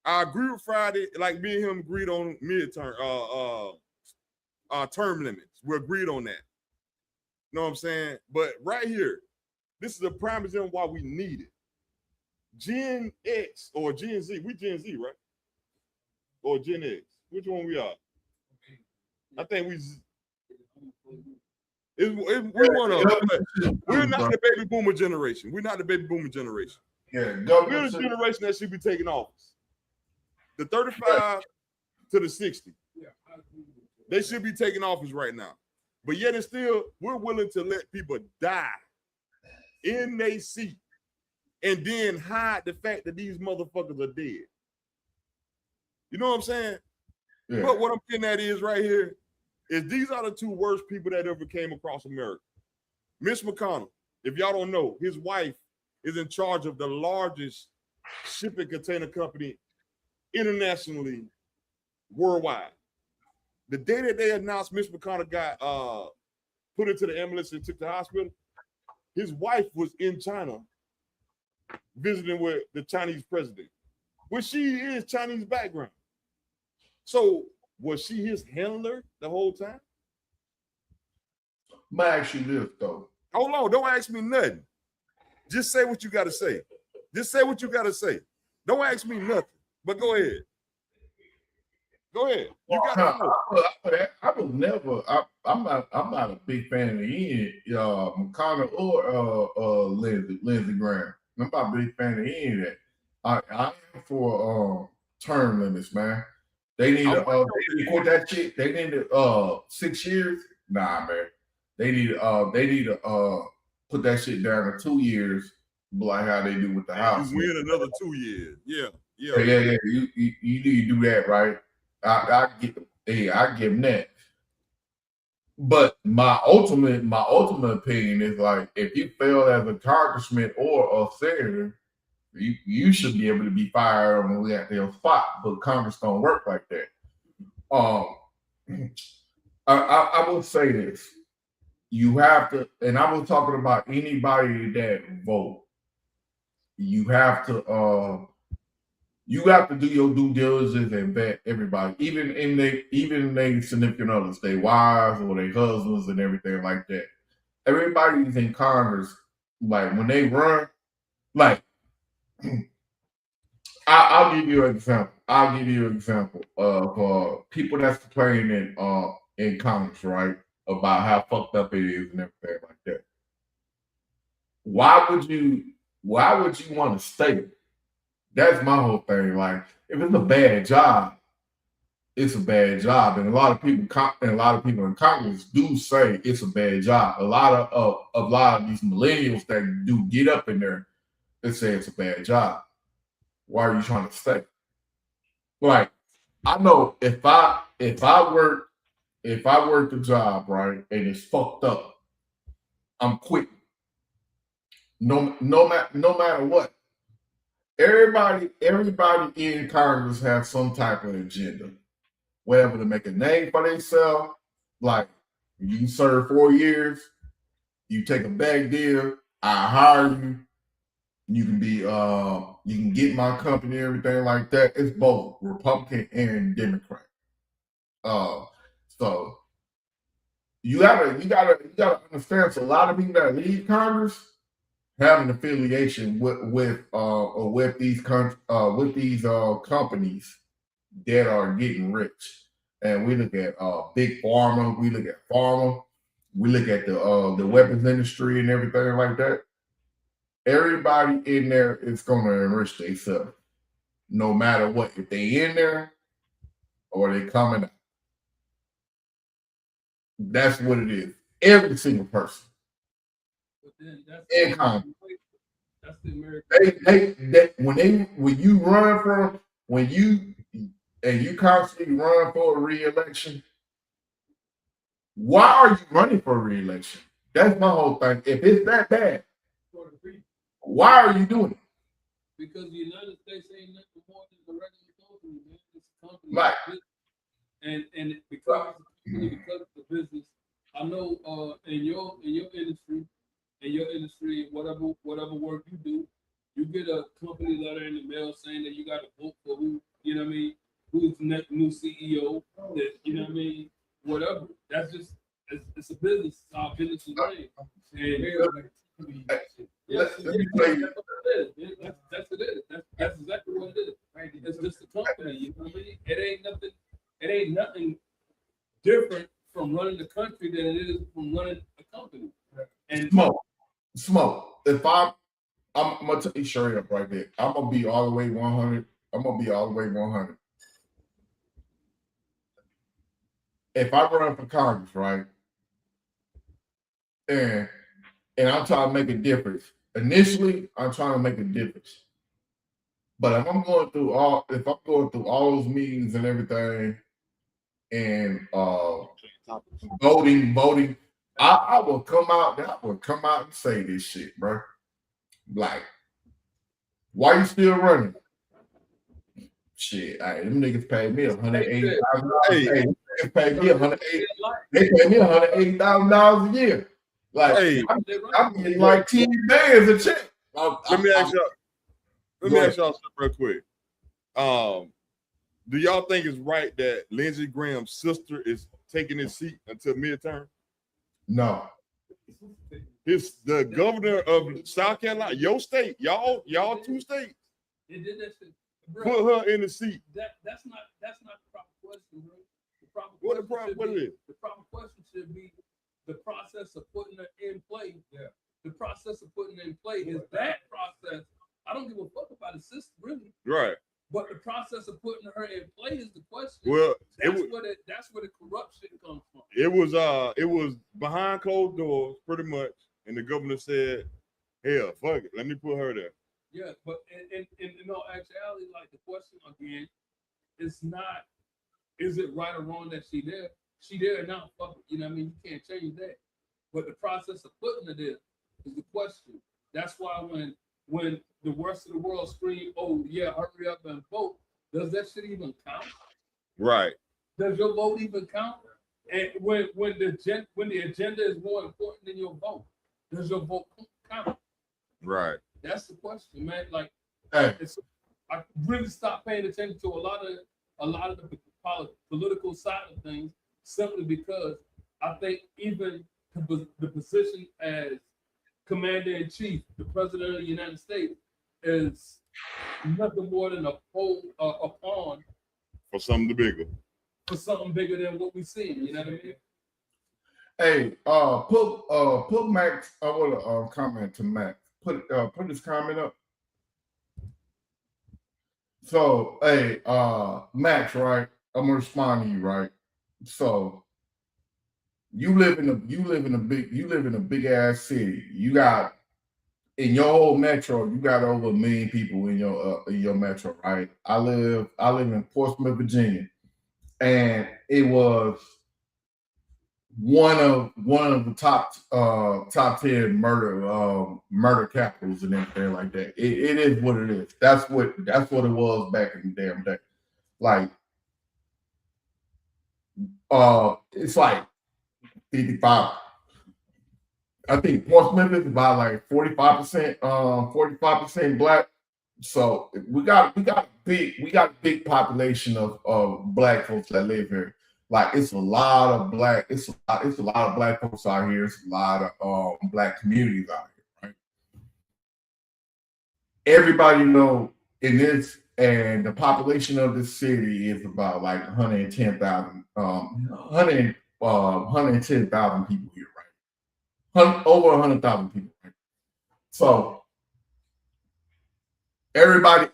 B: I agree with Friday, like me and him agreed on midterm, term limits. We agreed on that. You know what I'm saying? But right here, this is a prime example why we need it. Gen X or Gen Z, we Gen Z, right? Or Gen X, which one we are? I think we're not the baby boomer generation. We're not the baby boomer generation.
C: Yeah,
B: we're the generation that should be taking office. The 35 to the 60. They should be taking office right now. But yet and still, we're willing to let people die in their seat and then hide the fact that these motherfuckers are dead. You know what I'm saying? Yeah. But what I'm getting at is right here is these are the two worst people that ever came across America. Mitch McConnell, if y'all don't know, his wife is in charge of the largest shipping container company internationally, worldwide. The day that they announced Mitch McConnell got put into the ambulance and took to the hospital, his wife was in China visiting with the Chinese president, which she is Chinese background. So was she his handler the whole time?
C: My ask you this though.
B: Hold on, don't ask me nothing. Just say what you got to say. Don't ask me nothing. But go ahead. You got to
C: I was never. I'm not a big fan of any McConnell or Lindsey Graham. I'm not a big fan of any of that. I am for term limits, man. They need to quit that shit. They need 6 years. Nah, man. They need to put that shit down to 2 years, like how they do with the House.
B: You win another 2 years. Yeah.
C: You need to do that, right? I give them that. But my ultimate opinion is like, if you fail as a congressman or a senator, you should be able to be fired on the goddamn spot. But Congress don't work like that. I will say this: you have to, and I was talking about anybody that vote. You have to do your due diligence and vet everybody, even they significant others, their wives or their husbands and everything like that. everybody's in Congress, like when they run, like I'll give you an example. I'll give you an example of people that's complaining in Congress, right, about how fucked up it is and everything like that. Why would you want to stay? That's my whole thing. Like, if it's a bad job, it's a bad job, and a lot of people in Congress do say it's a bad job. A lot of these millennials that do get up in there, they say it's a bad job. Why are you trying to stay? Like, I know if I work the job, right, and it's fucked up, I'm quitting. No matter what. Everybody in Congress has some type of agenda. Whether to make a name for themselves, like you serve 4 years, you take a bad deal, I hire you, you can get my company, everything like that. It's both Republican and Democrat. So you gotta understand. So a lot of people that leave Congress have an affiliation with these companies that are getting rich. And we look at big pharma, we look at pharma, we look at the weapons industry and everything like that. Everybody in there is gonna enrich themselves, no matter what. If they in there or they coming out. That's what it is. Every single person.
G: But then
C: In Congress.
G: that's the American.
C: When you constantly run for a re-election, why are you running for a re-election? That's my whole thing. If it's that bad, why are you doing it?
G: Because the United States ain't nothing more than a regular company, man. It's a company.
C: Right.
G: And because it's a business, I know in your industry, whatever work you do, you get a company letter in the mail saying that you got to vote for who, you know what I mean, who's the next new CEO, that, you know what I mean, whatever. That's just, it's a business. It's our business is running. And yes,
C: Let me tell you.
G: that's what it is. That's exactly what it is. It's just a company, you know what I mean? It ain't nothing different from running the country than it is from running a company. And
C: Smoke. If I'm gonna tell you straight up right there, I'm gonna be all the way 100. I'm gonna be all the way 100. If I run for Congress, right, and I'm trying to make a difference. Initially, I'm trying to make a difference. But if I'm going through all those meetings and everything, and voting, I will come out. I will come out and say this shit, bro. Like, why you still running? Shit, them niggas paid me $180,000. Hey, they paid me $180,000 a year. Like,
B: Hey,
C: I'm getting like 10 bands a check.
B: Let me ask y'all something real quick. Do y'all think it's right that Lindsey Graham's sister is taking his seat until midterm?
C: No.
B: The governor of South Carolina, your state, y'all 2 states.
G: They did that shit. Bro,
B: Put her in the seat.
G: That's not the proper question, bro. The proper
B: What
G: question
B: it is?
G: The proper question should be the process of putting her in play.
H: Yeah.
G: The process of putting her in play is that process. I don't give a fuck about the system, really.
B: Right.
G: But the process of putting her in play is the question.
B: Well,
G: that's where the corruption comes from.
B: It was behind closed doors, pretty much, and the governor said, "Hell, fuck it, let me put her there."
G: Yeah, but in all actuality, like the question again, it's not, is it right or wrong that she there? She there now, fuck it. You know what I mean? You can't change that. But the process of putting her there is the question. That's why when the rest of the world scream, "Oh yeah, hurry up and vote," does that shit even count?
B: Right.
G: Does your vote even count? And when the agenda is more important than your vote, does your vote count?
B: Right.
G: That's the question, man. Like,
C: hey.
G: I really stopped paying attention to a lot of the political side of things simply because I think even the position as commander in chief, the president of the United States, is nothing more than a pawn
B: For something bigger.
G: for something bigger than what we see. You know what I mean?
C: Hey, put Max. I want to comment to Max. Put this comment up. So, hey, Max, right? I'm gonna respond to you, right? So, you live in a big ass city. You got in your whole metro, you got over 1 million people in your metro, right? I live in Portsmouth, Virginia, and it was one of the top 10 murder capitals and everything like that. It is what it is. That's what it was back in the damn day. Like it's like 55. I think Portsmouth is about like 45% black. So we got a big population of black folks that live here. Like it's a lot of black folks out here. It's a lot of black communities out here, right? Everybody know in this, and the population of this city is about like 110,000 people here, right? Over 100,000 people, right? So everybody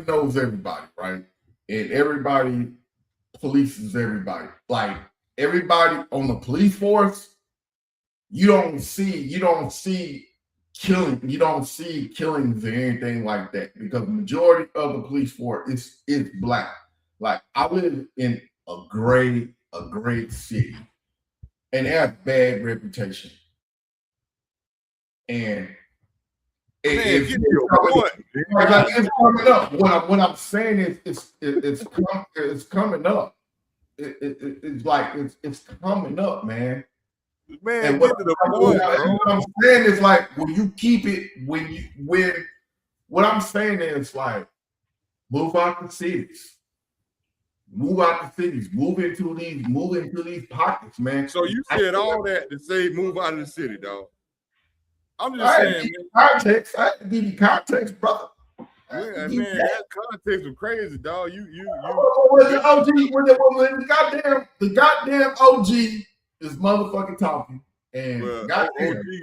C: knows everybody, right? And everybody polices everybody. Like everybody on the police force, you don't see killings or anything like that, because the majority of the police force is black. Like I live in a great city, and they have bad reputation. And it's coming up. What I'm saying is it's coming up. It's like it's coming up, man.
B: Man,
C: And
B: get to the point, bro.
C: what I'm saying is like when you keep it, what I'm saying is like move out the cities. Move into these pockets, man.
B: So you said all that to say move out of the city, dog. I'm just saying,
C: context. I give you context, brother.
B: Yeah, man, that context was crazy, dog. You.
C: The OG, the goddamn OG is motherfucking talking, and
B: OG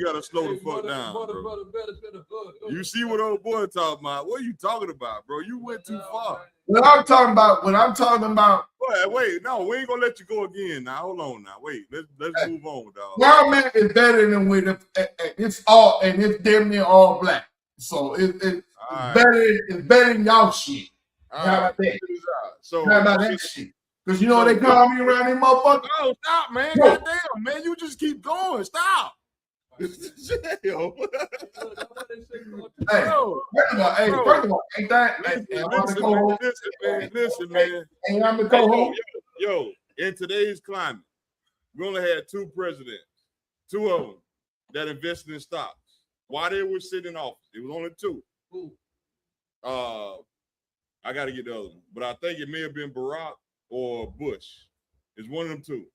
B: gotta slow the fuck down, bro. You see what old boy talking about? What are you talking about, bro? You went too far.
C: What I'm talking about.
B: Wait, no, we ain't gonna let you go again. Now, hold on. Now, wait, let's move on, dog.
C: Where I'm at is better than with it's damn near all black. So it's better than y'all shit. How about that?
B: So
C: how about that shit? Because you know what they call me around these motherfuckers?
B: Oh, stop, man. Goddamn, man. You just keep going. Stop. Yo.
C: First of all, ain't that?
B: Listen, man.
C: And I'm the co-host.
B: Yo, in today's climate, we only had 2 presidents, 2 of them that invested in stocks while they were sitting in office. It was only 2. I got to get the other one, but I think it may have been Barack or Bush. It's one of them 2.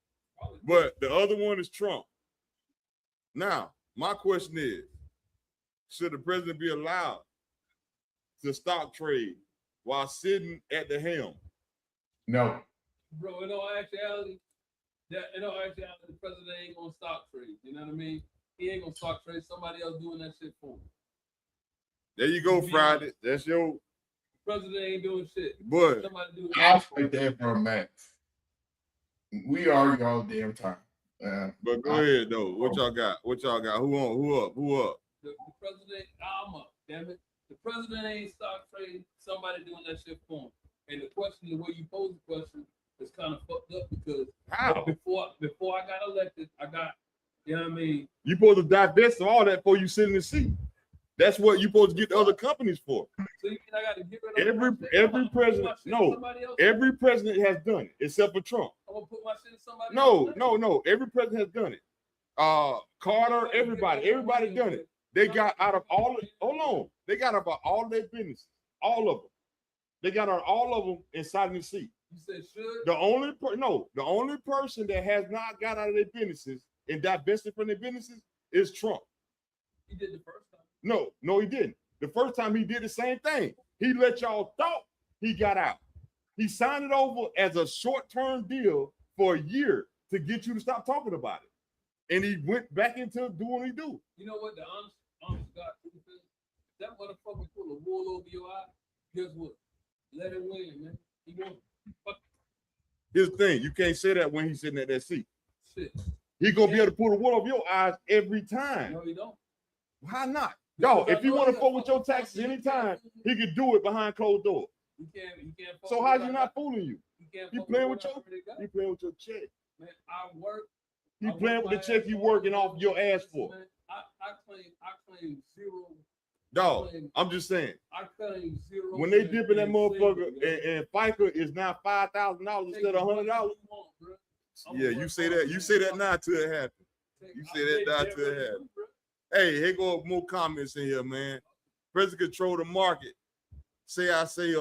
B: But the other one is Trump. Now, my question is, should the president be allowed to stock trade while sitting at the helm?
C: No.
G: Bro, in all actuality, the president ain't gonna stock trade. You know what I mean? He ain't gonna stock trade. Somebody else doing that shit for him.
B: There you go, Friday. That's your
G: president ain't doing shit.
B: But
G: somebody do
C: I'll take that for a max. We argue all the damn time.
B: But go ahead though. What y'all got? Who on? Who up?
G: The president, I'm up. Damn it. The president ain't stock trading. Somebody doing that shit for him. And the question, the way you pose the question, is kind of fucked up because before I got elected, you know what I mean?
B: You supposed to divest of all that before you sit in the seat. That's what you supposed to get the other companies for.
G: So you mean I got to get rid of
B: every president? No, every president has done it except for Trump.
G: I'm gonna put my shit in somebody else.
B: No. Every president has done it. Carter, everybody done it. They got out of all. Hold on, they got out of all their businesses, all of them. They got out all of them inside the seat.
G: You said should?
B: The only person that has not got out of their businesses and divested from their businesses is Trump.
G: He did the first time.
B: No, he didn't. The first time he did the same thing. He let y'all thought he got out. He signed it over as a short-term deal for a year to get you to stop talking about it. And he went back into doing what he do.
G: You know what the honest God truth is? If that motherfucker pull a wool over your eye, guess what? Let him win, man. He won. Fuck
B: Here's the thing, you can't say that when he's sitting at that seat.
G: shit.
B: He gonna be able to pull the wool over your eyes every time.
G: No, he don't.
B: Why not? Dog, if you want to fuck with your taxes anytime, he could do it behind closed doors.
G: You can't.
B: So how's he not fooling you?
G: You can't.
B: He
G: fuck
B: playing
G: what
B: with your,
G: I already got.
B: he playing with your check.
G: Man, I work.
B: He playing with the check you working off your ass for.
G: Man, I claim zero.
B: Dog, I'm just saying.
G: I claim zero.
B: When they dipping that motherfucker and FICA is now $5,000 instead of $100. Yeah, you say that. You say that now till it happens. You say that now till it happens. Hey, here go more comments in here, man. President control the market. Say I say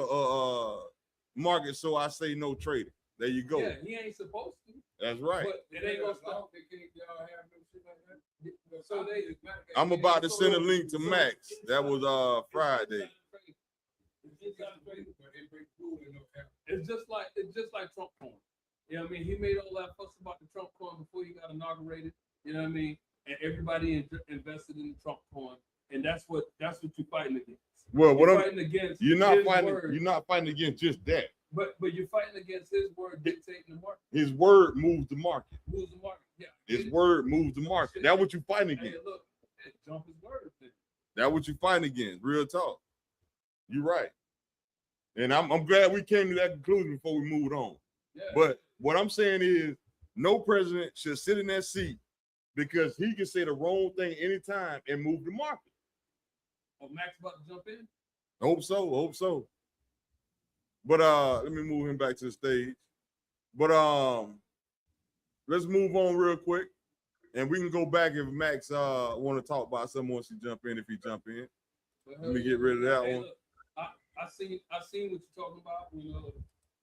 B: market, so I say no trading. There you go.
G: Yeah, he ain't supposed to.
B: That's right.
G: But it ain't gonna stop. So
B: I'm about to send a link to Max. That was Friday.
G: It's just like Trump coin. You know what I mean? He made all that fuss about the Trump coin before he got inaugurated. You know what I mean? And everybody invested in the Trump coin, and that's what you're fighting against.
B: Well, what
G: you're
B: I'm
G: fighting against,
B: you're not fighting.
G: Word,
B: you're not fighting against just that.
G: But you're fighting against his word dictating the market.
B: His word moves the market.
G: Moves the market. Yeah.
B: His word moves the market. That's what you're fighting against.
G: Hey, look, jump his word. Then.
B: That's what you're fighting against. Real talk. You're right. And I'm glad we came to that conclusion before we moved on.
G: Yeah.
B: But what I'm saying is, no president should sit in that seat because he can say the wrong thing anytime and move the market.
G: Oh, Max about to jump in?
B: Hope so. But let me move him back to the stage. But let's move on real quick. And we can go back if Max want to talk about something once he jump in, if he jump in. Let me get rid of that one.
G: Look, I seen what you're talking about, you know,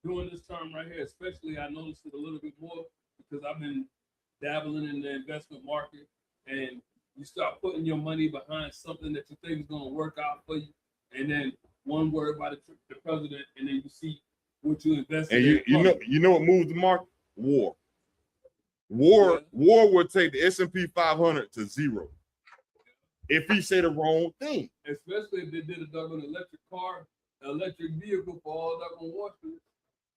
G: during this term right here, especially I noticed it a little bit more because I've been dabbling in the investment market, and you start putting your money behind something that you think is going to work out for you, and then one word by the president, and then you see what you invested in.
B: And you know what moves the market? War. War would take the S&P 500 to zero if he said the wrong thing.
G: Especially if they did a doggone electric vehicle for all doggone Wall Street.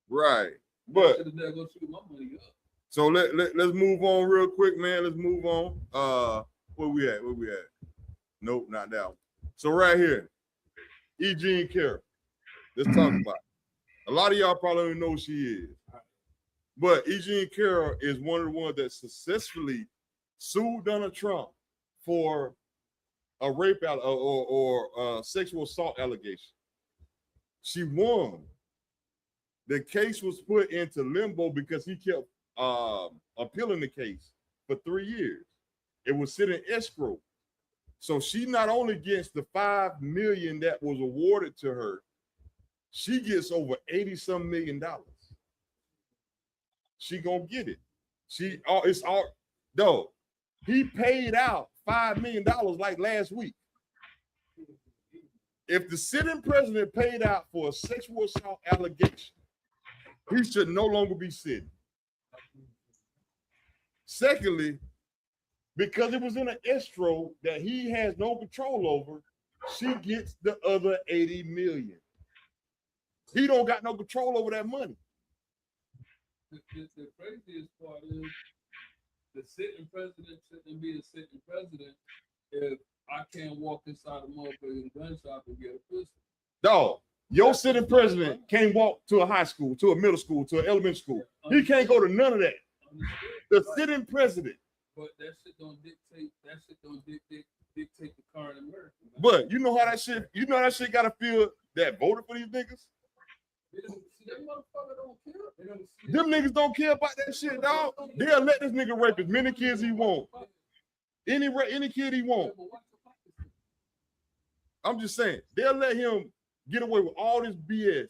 B: Right. But
G: they're gonna shoot my money up.
B: So let's move on real quick, man. Let's move on. Where we at? Nope, not that one. So right here, E. Jean Carroll. Let's talk about it. A lot of y'all probably don't know who she is. But E. Jean Carroll is one of the ones that successfully sued Donald Trump for a rape or sexual assault allegation. She won. The case was put into limbo because he kept appealing the case for 3 years. It was sitting escrow. So she not only gets the $5 million that was awarded to her, she gets over $80-some million. She gonna get it. It's all though. He paid out $5 million like last week. If the sitting president paid out for a sexual assault allegation, he should no longer be sitting. Secondly, because it was in an escrow that he has no control over, she gets the other 80 million. He don't got no control over that money.
G: The craziest part is the sitting president shouldn't be a sitting president if I can't walk inside a motherfucking gun shop and get a pistol.
B: Dog, your sitting president can't walk to a high school, to a middle school, to an elementary school. He can't go to none of that. The sitting president.
G: But that shit don't dictate. That shit don't dictate the current America. Man.
B: But you know how that shit. You know that shit gotta feel that voted for these niggas.
G: That motherfucker don't care.
B: Them niggas don't care about that shit, dog. They'll let this nigga rape as many kids he want. Any kid he want. I'm just saying, they'll let him get away with all this BS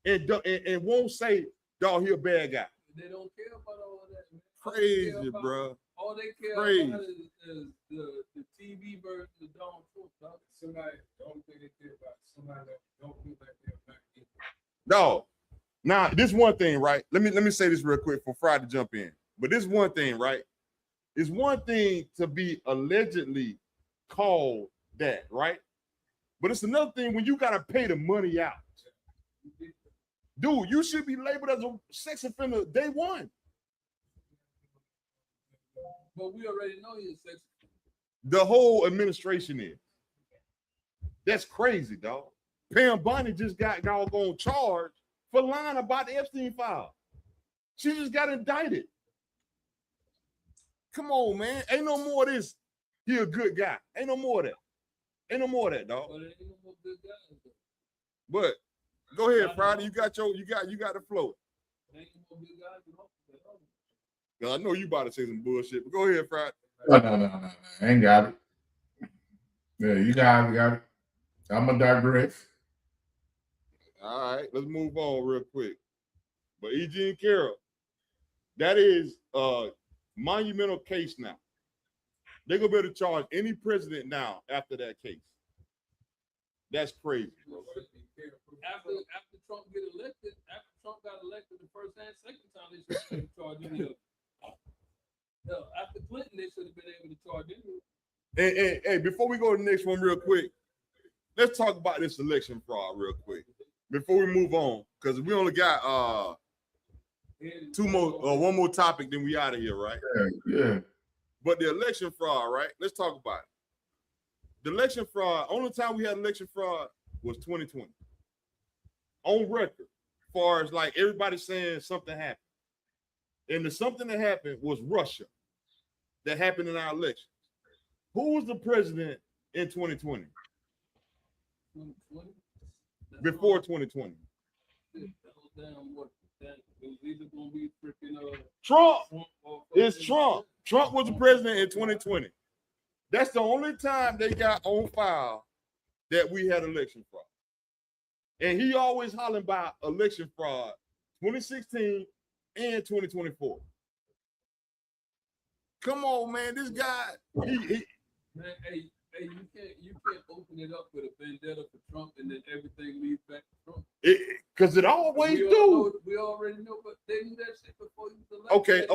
B: and won't say, dog, he a bad guy.
G: They don't care about all of that, man.
B: Crazy, bro.
G: all they care
B: Crazy.
G: about is the TV version of Donald Trump. Dog.
H: Somebody don't think they care about it. Somebody that don't feel like they're not equal.
B: No. Now, this one thing, right? Let me say this real quick for Friday to jump in. But this one thing, right? It's one thing to be allegedly called that, right? But it's another thing when you gotta pay the money out. Dude, you should be labeled as a sex offender day one.
G: But we already know he's a sex offender.
B: The whole administration is. That's crazy, dog. Pam Bondi just got on charge for lying about the Epstein file. She just got indicted. Come on, man. Ain't no more of this. He a good guy. Ain't no more of that. Ain't no more of that, dog.
G: But there ain't no more good guys. Though.
B: But go ahead, Friday. You got the flow.
G: There ain't no more good guys.
B: I know you about to say some bullshit, but go ahead, Friday.
C: No. I ain't got it. Yeah, you got it. I'm gonna digress.
B: All right, let's move on real quick. But E.G. and Carol, that is a monumental case now. They're gonna be able to charge any president now after that case. That's crazy.
G: After Trump get elected, after Trump got elected the first and second time, they should have charged any of it. After Clinton, they should have been able to charge any of it.
B: Hey, before we go to the next one real quick, let's talk about this election fraud real quick. Before we move on, because we only got one more topic, then we out of here, right?
C: Yeah.
B: But the election fraud, right? Let's talk about it. The election fraud, only time we had election fraud was 2020. On record, as far as like everybody saying something happened. And the something that happened was Russia that happened in our elections. Who was the president in 2020?
G: 2020?
B: Before 2020?
G: It was either gonna be freaking
B: Trump.
G: or
B: It's Trump. Trump was the president in 2020. That's the only time they got on file that we had election fraud. And he always hollering about election fraud 2016 and 2024. Come on, man. This guy,
G: Man, hey, you can't open it up with a vendetta for Trump and then everything leads back to Trump.
B: because it always do.
G: We already know, but they knew that shit before he was elected.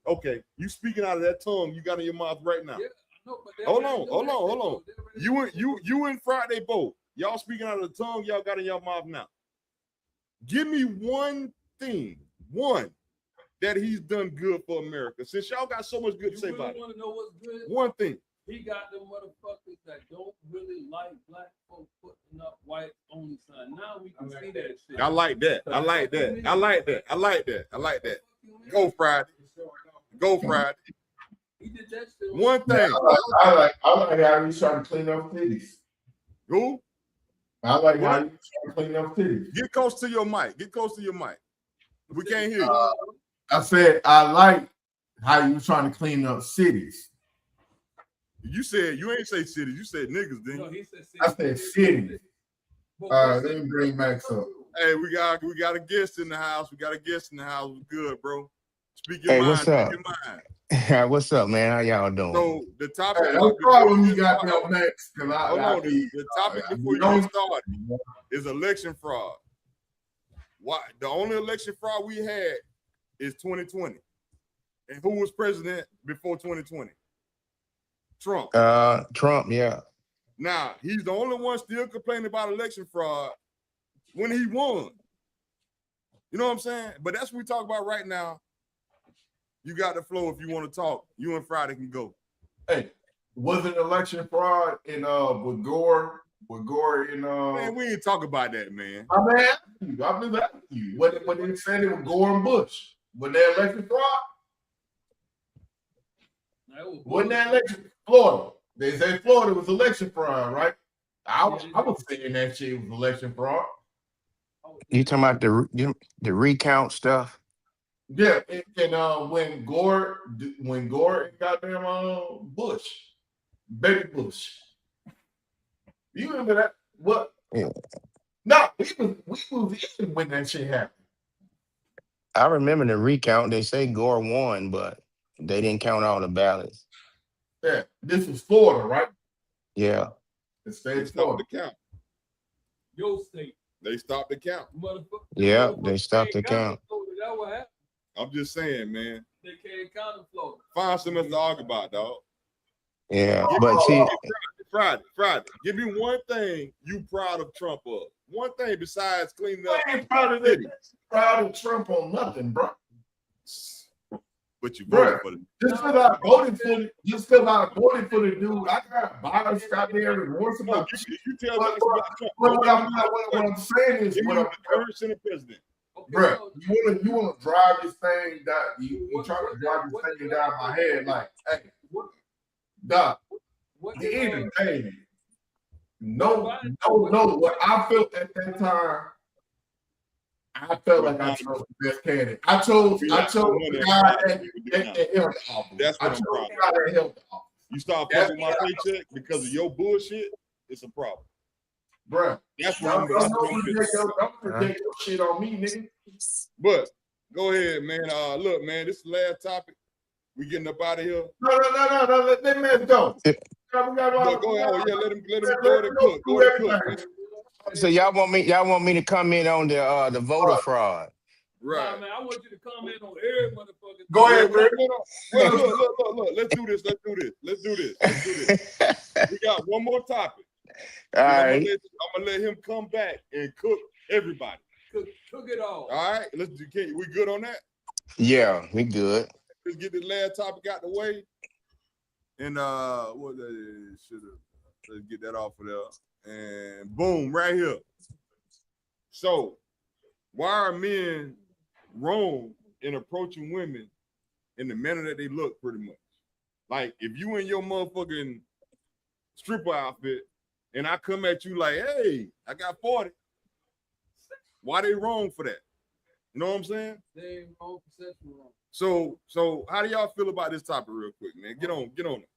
B: Okay. You speaking out of that tongue you got in your mouth right now.
G: Yeah, I know, but
B: Hold on. You and Friday both. Y'all speaking out of the tongue y'all got in your mouth now. Give me one thing, that he's done good for America. Since y'all got so much good to say
G: really
B: about it.
G: Want to know what's good?
B: One thing.
G: He got them motherfuckers that don't really like black folks putting up white only sign. Now we can see that shit.
B: I like that. Go Friday.
G: He did that shit.
B: One thing.
C: I like how he's trying to clean up cities.
B: Who?
C: I like how he's trying to clean up cities.
B: Get close to your mic. We can't hear you.
C: I said I like how you trying to clean up cities.
B: You said you ain't say cities. You said niggas, didn't you?
G: No, he said cities.
C: I said cities. Let me bring Max up.
B: Hey, we got a guest in the house. Good, bro. Speak your
I: Hey,
B: mind.
I: what's up? What's up, man? How y'all doing?
B: So the topic.
C: Hey, no problem. You got that Max.
B: The topic before you get started is election fraud. Why? The only election fraud we had is 2020. And who was president before 2020? Trump.
I: Trump, yeah.
B: Now, he's the only one still complaining about election fraud when he won. You know what I'm saying? But that's what we talk about right now. You got the flow if you want to talk. You and Friday can go.
C: Hey, was it election fraud in with Gore? With Gore in
B: Man, we ain't talk about that, man.
C: I'm asking you. What they said it was Gore and Bush. Was that election fraud? Wasn't that election Florida? They say Florida was election fraud, right? I was saying that shit was election fraud.
I: You talking about the recount stuff?
C: Yeah, and when Gore and goddamn Bush, baby Bush. You remember that? What?
I: Yeah.
C: No, we was in when that shit happened.
I: I remember the recount. They say Gore won, but They didn't count all the ballots.
C: Yeah, this is Florida, right?
I: Yeah.
C: The
B: They
C: state of
B: stopped
C: Florida.
B: the count.
G: Your state,
B: They stopped the count.
G: motherfucker.
I: Yeah,
G: motherfucker
I: they stopped
G: can't
I: the
G: count
I: count.
G: in Florida. That's what happened.
B: I'm just saying, man.
G: They can't count in Florida.
B: Find something to argue about, dog.
I: Yeah, but see,
B: Friday. Give me one thing you proud of Trump of. One thing besides cleaning up.
C: I ain't proud of
B: cities.
C: that. Proud of Trump on nothing, bro.
B: But you
C: Bro,
B: voted for the
C: just because I voted for the dude, I got bias out there and worse about this.
B: you tell me
C: What I'm saying is,
B: give me the current Senate president.
G: Okay,
C: bro,
G: so
C: you wanna drive this thing down, you trying to drive this thing down my head like, hey, Doc,
G: what
C: the
G: did,
C: entertainment. No. What I felt at that time, I felt like I chose the best candidate. I chose the guy that held the office.
B: That's what
C: I chose
B: I'm proud
C: the guy that held the office.
B: You start fucking my paycheck because of your bullshit, it's a problem.
C: Bruh,
B: That's what I'm
C: don't project your shit on me, nigga.
B: But go ahead, man. Look, man, this is the last topic. We getting up out of here.
C: No. Let that man go.
B: Go ahead. Yeah, let him go to cook. Go to cook, man.
I: so y'all want me to comment on the voter fraud.
B: Right.
G: Nah, man, I want you to comment on every motherfucker.
C: Go ahead, Rick.
B: Well, look. Let's do this. We got one more topic.
I: All right.
B: I'm gonna let him come back and cook everybody.
G: Cook it all.
B: All right. We good on that?
I: Yeah, we good.
B: Let's get the last topic out the way. And let's get that off of there. And boom, right here. So why are men wrong in approaching women in the manner that they look, pretty much? Like if you in your motherfucking stripper outfit and I come at you like, hey, I got 40. Why they wrong for that? You know what I'm saying?
G: They ain't wrong, perception wrong.
B: So how do y'all feel about this topic real quick, man? Get on it.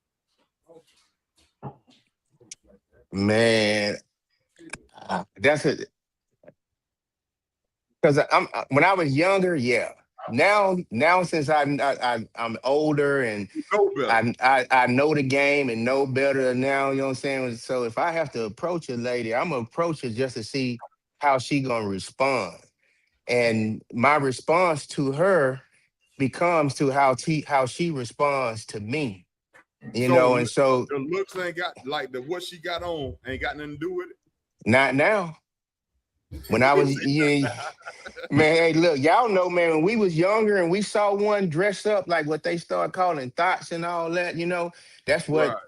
I: Man, that's it. Because when I was younger, yeah. Now since I'm older and I know the game and know better now, you know what I'm saying? So if I have to approach a lady, I'm gonna approach her just to see how she gonna respond. And my response to her becomes to how she responds to me. You know, and so
B: the looks ain't got like what she got on ain't got nothing to do with it.
I: Not now. When I was man, hey, look, y'all know, man, when we was younger and we saw one dress up like what they start calling thoughts and all that, you know, that's what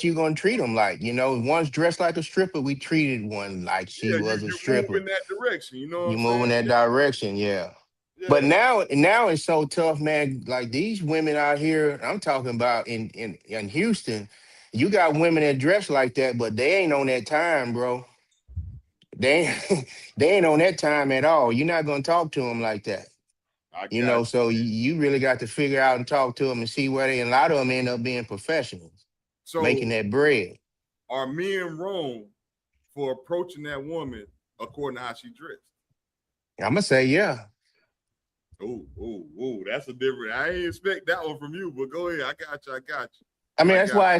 I: you're gonna treat them like. You know, one's dressed like a stripper, we treated one like she was a stripper.
B: You move in that direction, you know.
I: You move in that direction, yeah. But now it's so tough, man. Like these women out here, I'm talking about in Houston, you got women that dress like that, but they ain't on that time, bro. They ain't on that time at all. You're not gonna talk to them like that. You know, so you really got to figure out and talk to them and see where they. And a lot of them end up being professionals, so making that bread.
B: Are men wrong for approaching that woman according to how she dressed?
I: I'm gonna say yeah.
B: Oh, that's a different. I ain't expect that one from you, but go ahead. I got you.
I: I mean, that's why I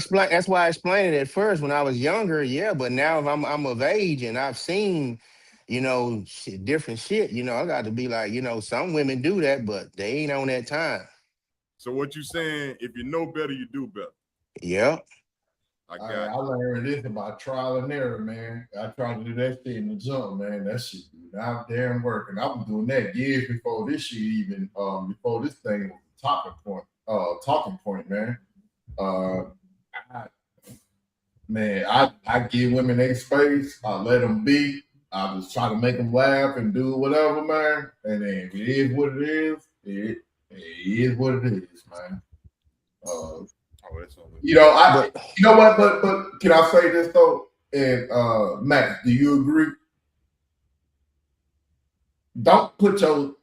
I: explained it at first when I was younger. Yeah, but now if I'm of age and I've seen, you know, different shit. You know, I got to be like, you know, some women do that, but they ain't on that time.
B: So what you saying? If you know better, you do better.
I: Yeah.
C: I learned this about trial and error, man. I tried to do that shit in the jump, man. That shit not damn working. I was doing that years before this shit even before this thing was a talking point, man. I give women their space. I let them be. I just try to make them laugh and do whatever, man. And then it is what it is. It is what it is, man. You know what? But can I say this though? And Max, do you agree? Don't put your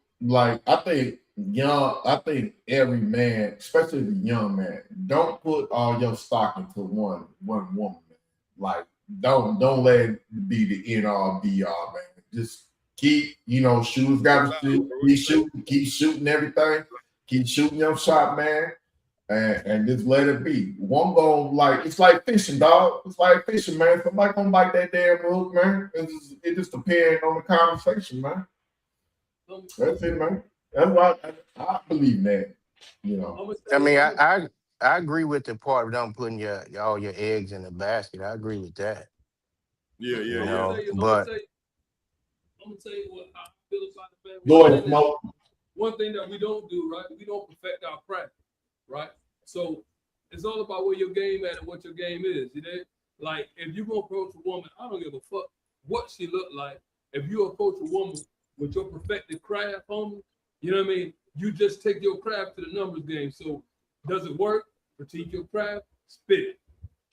C: I think every man, especially the young man, don't put all your stock into one woman. Like don't let it be the end all be all, man. Just keep, shoes got to shoot, keep shooting everything. keep shooting your shot, man, and just let it be. One going like it's like fishing, dog. It's like fishing, man. Somebody gonna bite that damn hook, man. It just depends on the conversation, man. That's it, man. That's why I believe that. You know.
I: I mean, I agree with the part of don't putting all your eggs in the basket. I agree with that.
B: Yeah,
I: You
B: yeah,
I: know,
B: yeah.
I: but
G: I'm gonna tell you what I feel about the man.
C: Go ahead, Smoke.
G: One thing that we don't do, right? We don't perfect our craft, right? So it's all about where your game at and what your game is. You know, like if you gonna approach a woman, I don't give a fuck what she look like. If you approach a woman with your perfected craft, homie, you know what I mean? You just take your craft to the numbers game. So does it work? Critique your craft, spit it.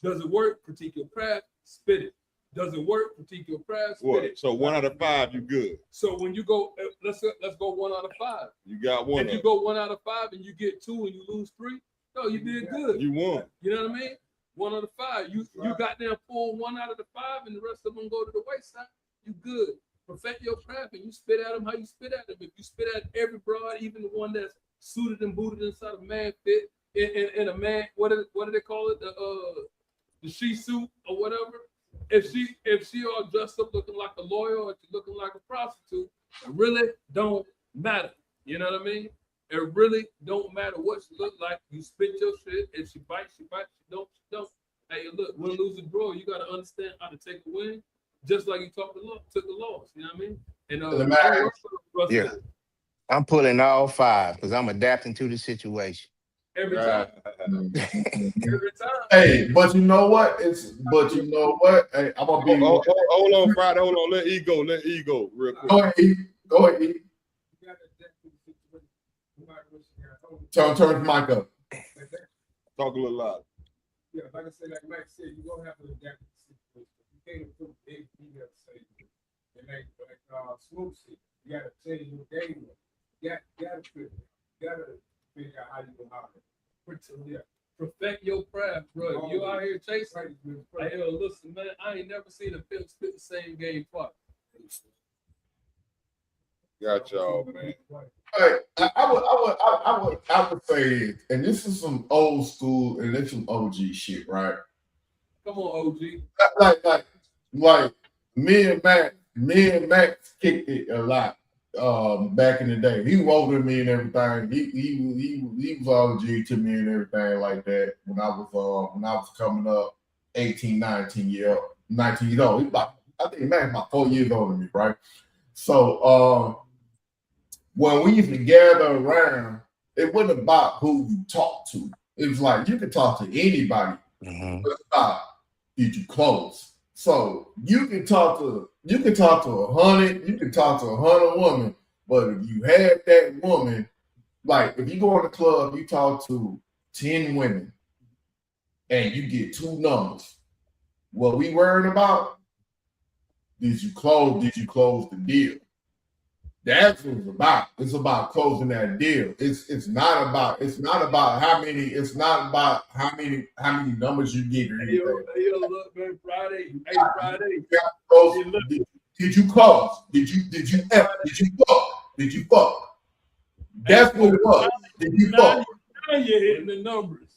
G: Does it work? Critique your craft, spit it. Does it work? Critique your craft, spit
B: What?
G: it.
B: So 1 out of 5, you good.
G: So when you go, let's go 1 out of 5.
B: You got one.
G: If you go 1 out of 5 and you get 2 and you lose 3, no, you did good.
B: You won.
G: You know what I mean? 1 out of 5. You got there pull 1 out of the 5 and the rest of them go to the wayside. You good. Perfect your craft and you spit at them how you spit at them. If you spit at every broad, even the one that's suited and booted inside a man fit in a man, what do they call it? The she suit or whatever. If she all dressed up looking like a lawyer or she looking like a prostitute, it really don't matter. You know what I mean? It really don't matter what she look like. You spit your shit. If she bites, she bites. She don't. Hey, look, win, lose, or draw. You got to understand how to take a win, just like you took a loss. You know what I mean? And
I: yeah, I'm pulling all 5 because I'm adapting to the situation.
G: Every time.
C: Every time. Hey, but you know what? Hey, I'm gonna be.
B: Hold on, Friday. Hold on. Let E go real quick.
C: Go ahead, E. Turn the mic up.
B: Talk a little loud.
H: Yeah, like I said, like Mike said, you're gonna have to adapt to the situation. You can't put big female say, and like Smoke said, you gotta change your game. You gotta figure out how you go out there.
G: Perfect your craft, bro. If you out here chasing, hey, yo, listen, man, I ain't never seen a film spit the same game twice.
B: Got y'all, man.
C: Hey, I would say, and this is some old school and it's some OG shit, right?
G: Come on, OG.
C: Like me and Max kicked it a lot back in the day. He was older than me and everything. He was OG to me and everything like that when I was coming up 18, 19 years old. I think Max about 4 years older than me, right? So when we used to gather around, it wasn't about who you talk to. It was like you could talk to anybody.
I: Mm-hmm.
C: But it's about did you close? So you can talk to 100, you can talk to 100 women, but if you had that woman, like if you go in the club, you talk to 10 women and you get 2 numbers. What we worried about? Did you close the deal? That's what it's about. It's about closing that deal. It's not about how many numbers you get or anything.
G: Hey, look, man, Friday.
C: Did you close? Did you fuck? That's what it was. Did you fuck?
G: Now you're hitting the numbers.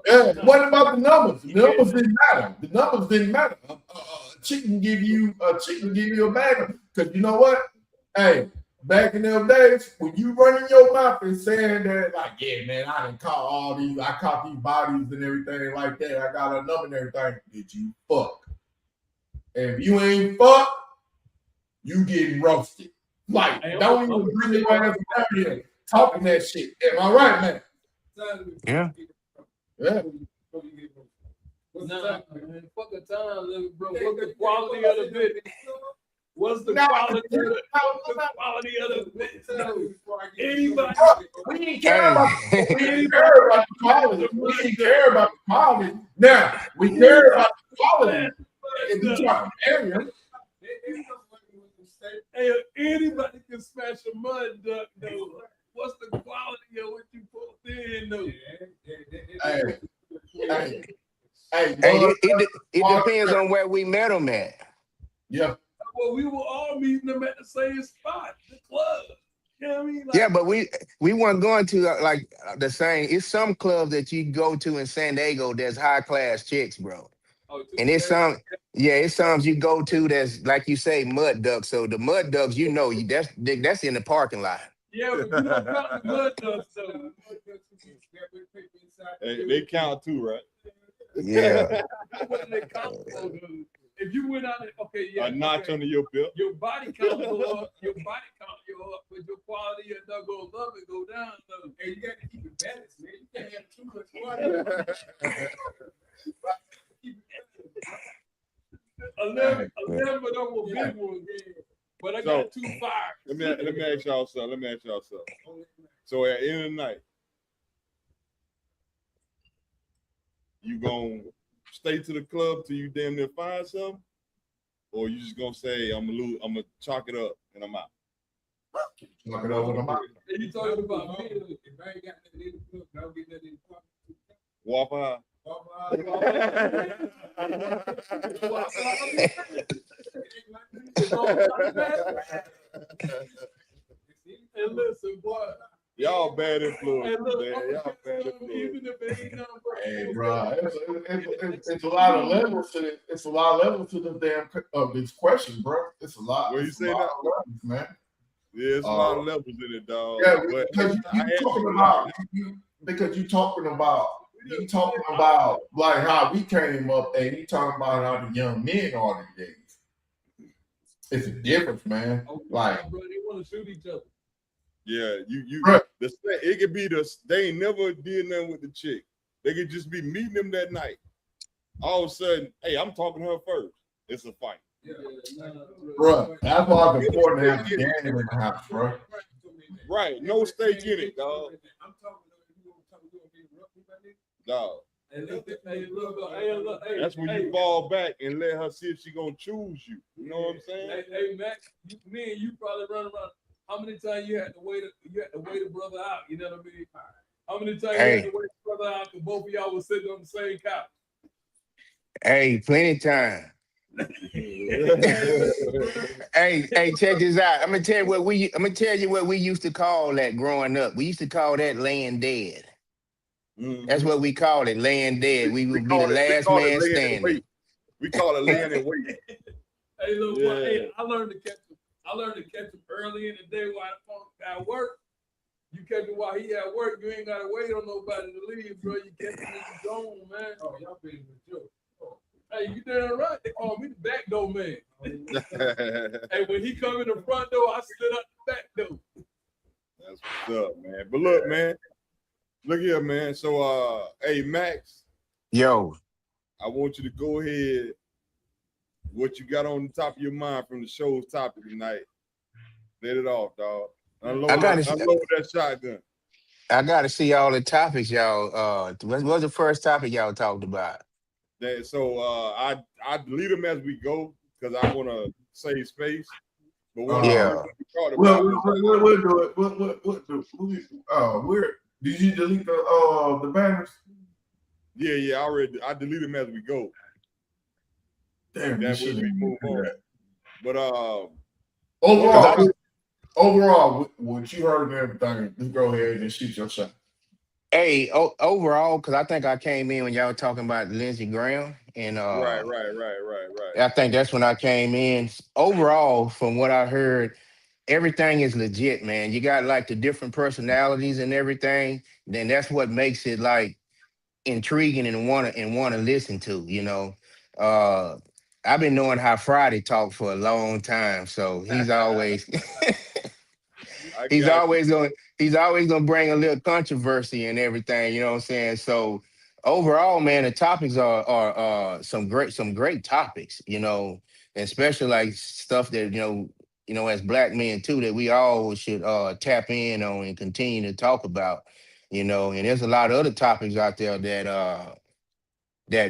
C: Yeah, what about the numbers? The numbers didn't matter. A chick can give you a bag because you know what? Hey, back in them days, when you running your mouth and saying that, like, yeah, man, I done caught these bodies and everything like that. I got a number and everything. Did you fuck? And if you ain't fuck, you getting roasted. Like, don't even bring your ass down here talking that shit. Am I right, man?
I: Yeah.
C: Yeah.
G: Nah, man, fuck the time, bro. What's the quality of the bit? What's the quality of the bit? Anybody?
C: We didn't care about the quality. We didn't care about the quality. Now, we care about the quality. If you talk area.
G: Hey, anybody can smash a mud duck, though. What's the quality of what you put in, though?
C: Hey,
I: it depends on where we met them at.
C: Yeah.
G: Well, we were all meeting them at the same spot, the club. You know what I mean?
I: Yeah, but we weren't going to the same. It's some clubs that you go to in San Diego that's high class chicks, bro.
G: Oh,
I: And it's some, yeah, it's some you go to that's like you say mud ducks. So the mud ducks, that's in the parking lot.
G: yeah, but you don't count the mud ducks though.
B: Hey, they count too, right?
I: Yeah.
G: What they count for, dude. If you went out there, okay, yeah,
B: A notch
G: okay.
B: under your belt.
G: Your body count go up, your body count go up, but your quality of dog go up and go down though.
H: Hey, you got to keep it balanced, man. You can't have too much water.
G: 11 of them were big ones, but I got 2 fires.
B: Let me ask y'all something. So at the end of the night, you gonna stay to the club till you damn near find something, or you just gonna say I'm gonna chalk it up and I'm out?
C: Chalk it up and I'm out.
G: And you talking about me?
H: If I ain't got nothing in the club, I'll get that in the club.
B: Waffle House.
G: And listen, boy.
B: Y'all bad influence,
G: Hey, look,
B: man. Y'all bad influence.
G: even if it ain't nothing but
C: Hey, bro, it's a lot of levels to it. It's a lot of levels to the damn of this question, bro. It's a lot.
B: What you say now?
C: Levels, man.
B: Yeah, it's a lot of levels in it, dog.
C: Yeah,
B: But
C: because you talking about like how we came up, and you talking about how the young men are these days. It's a difference, man. Like,
G: bro, they want to shoot each other.
B: yeah, you
C: Right.
B: it could be they ain't never did nothing with the chick. They could just be meeting them that night. All of a sudden, hey, I'm talking to her first. It's a fight.
G: Yeah,
C: bro, that's why it's important to have the game in the house, bro.
B: Right, no stake in it, dog.
H: I'm talking to you,
B: Dog.
G: Hey, look, hey,
B: That's when you fall back and let her see if she gonna choose you. You know what I'm saying?
G: Hey, Max, me and you probably run around. How many times you had to wait a brother out? You know what I mean? How many times you had to wait a brother out because both of y'all was sitting on the same couch?
I: Hey, plenty of time. Hey, check this out. I'm gonna tell you what we used to call that growing up. We used to call that laying dead.
B: Mm-hmm.
I: That's what we called it, laying dead. We would be the last man standing.
B: We call it laying and wait.
G: Hey, look, boy, hey, I learned to catch him early in the day while at work. You catch him while he at work. You ain't gotta wait on nobody to leave, bro. You catch him in the zone, man.
H: Oh, y'all being with you.
G: Hey, you damn right. They call me the back door man. Hey, when he come in the front door, I slid up the back door.
B: That's what's up, man. But look, man. Look here, man. So, hey, Max.
I: Yo.
B: I want you to go ahead. What you got on the top of your mind from the show's topic tonight? Let it off, dog. Unload that shotgun.
I: I gotta see all the topics y'all. What was the first topic y'all talked about?
B: So I delete them as we go because I want to save space. But
C: we'll do it. Where did you delete the banners?
B: Yeah. I delete them as we go.
C: Damn,
B: that way we move on. But
C: overall, what you heard and everything, just go ahead and shoot your shot.
I: Hey, overall, because I think I came in when y'all were talking about Lindsey Graham, and
B: right.
I: I think that's when I came in. Overall, from what I heard, everything is legit, man. You got like the different personalities and everything. Then that's what makes it like intriguing and want to listen to. You know, I've been knowing how Friday talk for a long time, so he's always. He's always gonna bring a little controversy and everything, you know what I'm saying? So overall, man, the topics are some great topics, you know, especially like stuff that you know, as black men too, that we all should tap in on and continue to talk about, you know. And there's a lot of other topics out there that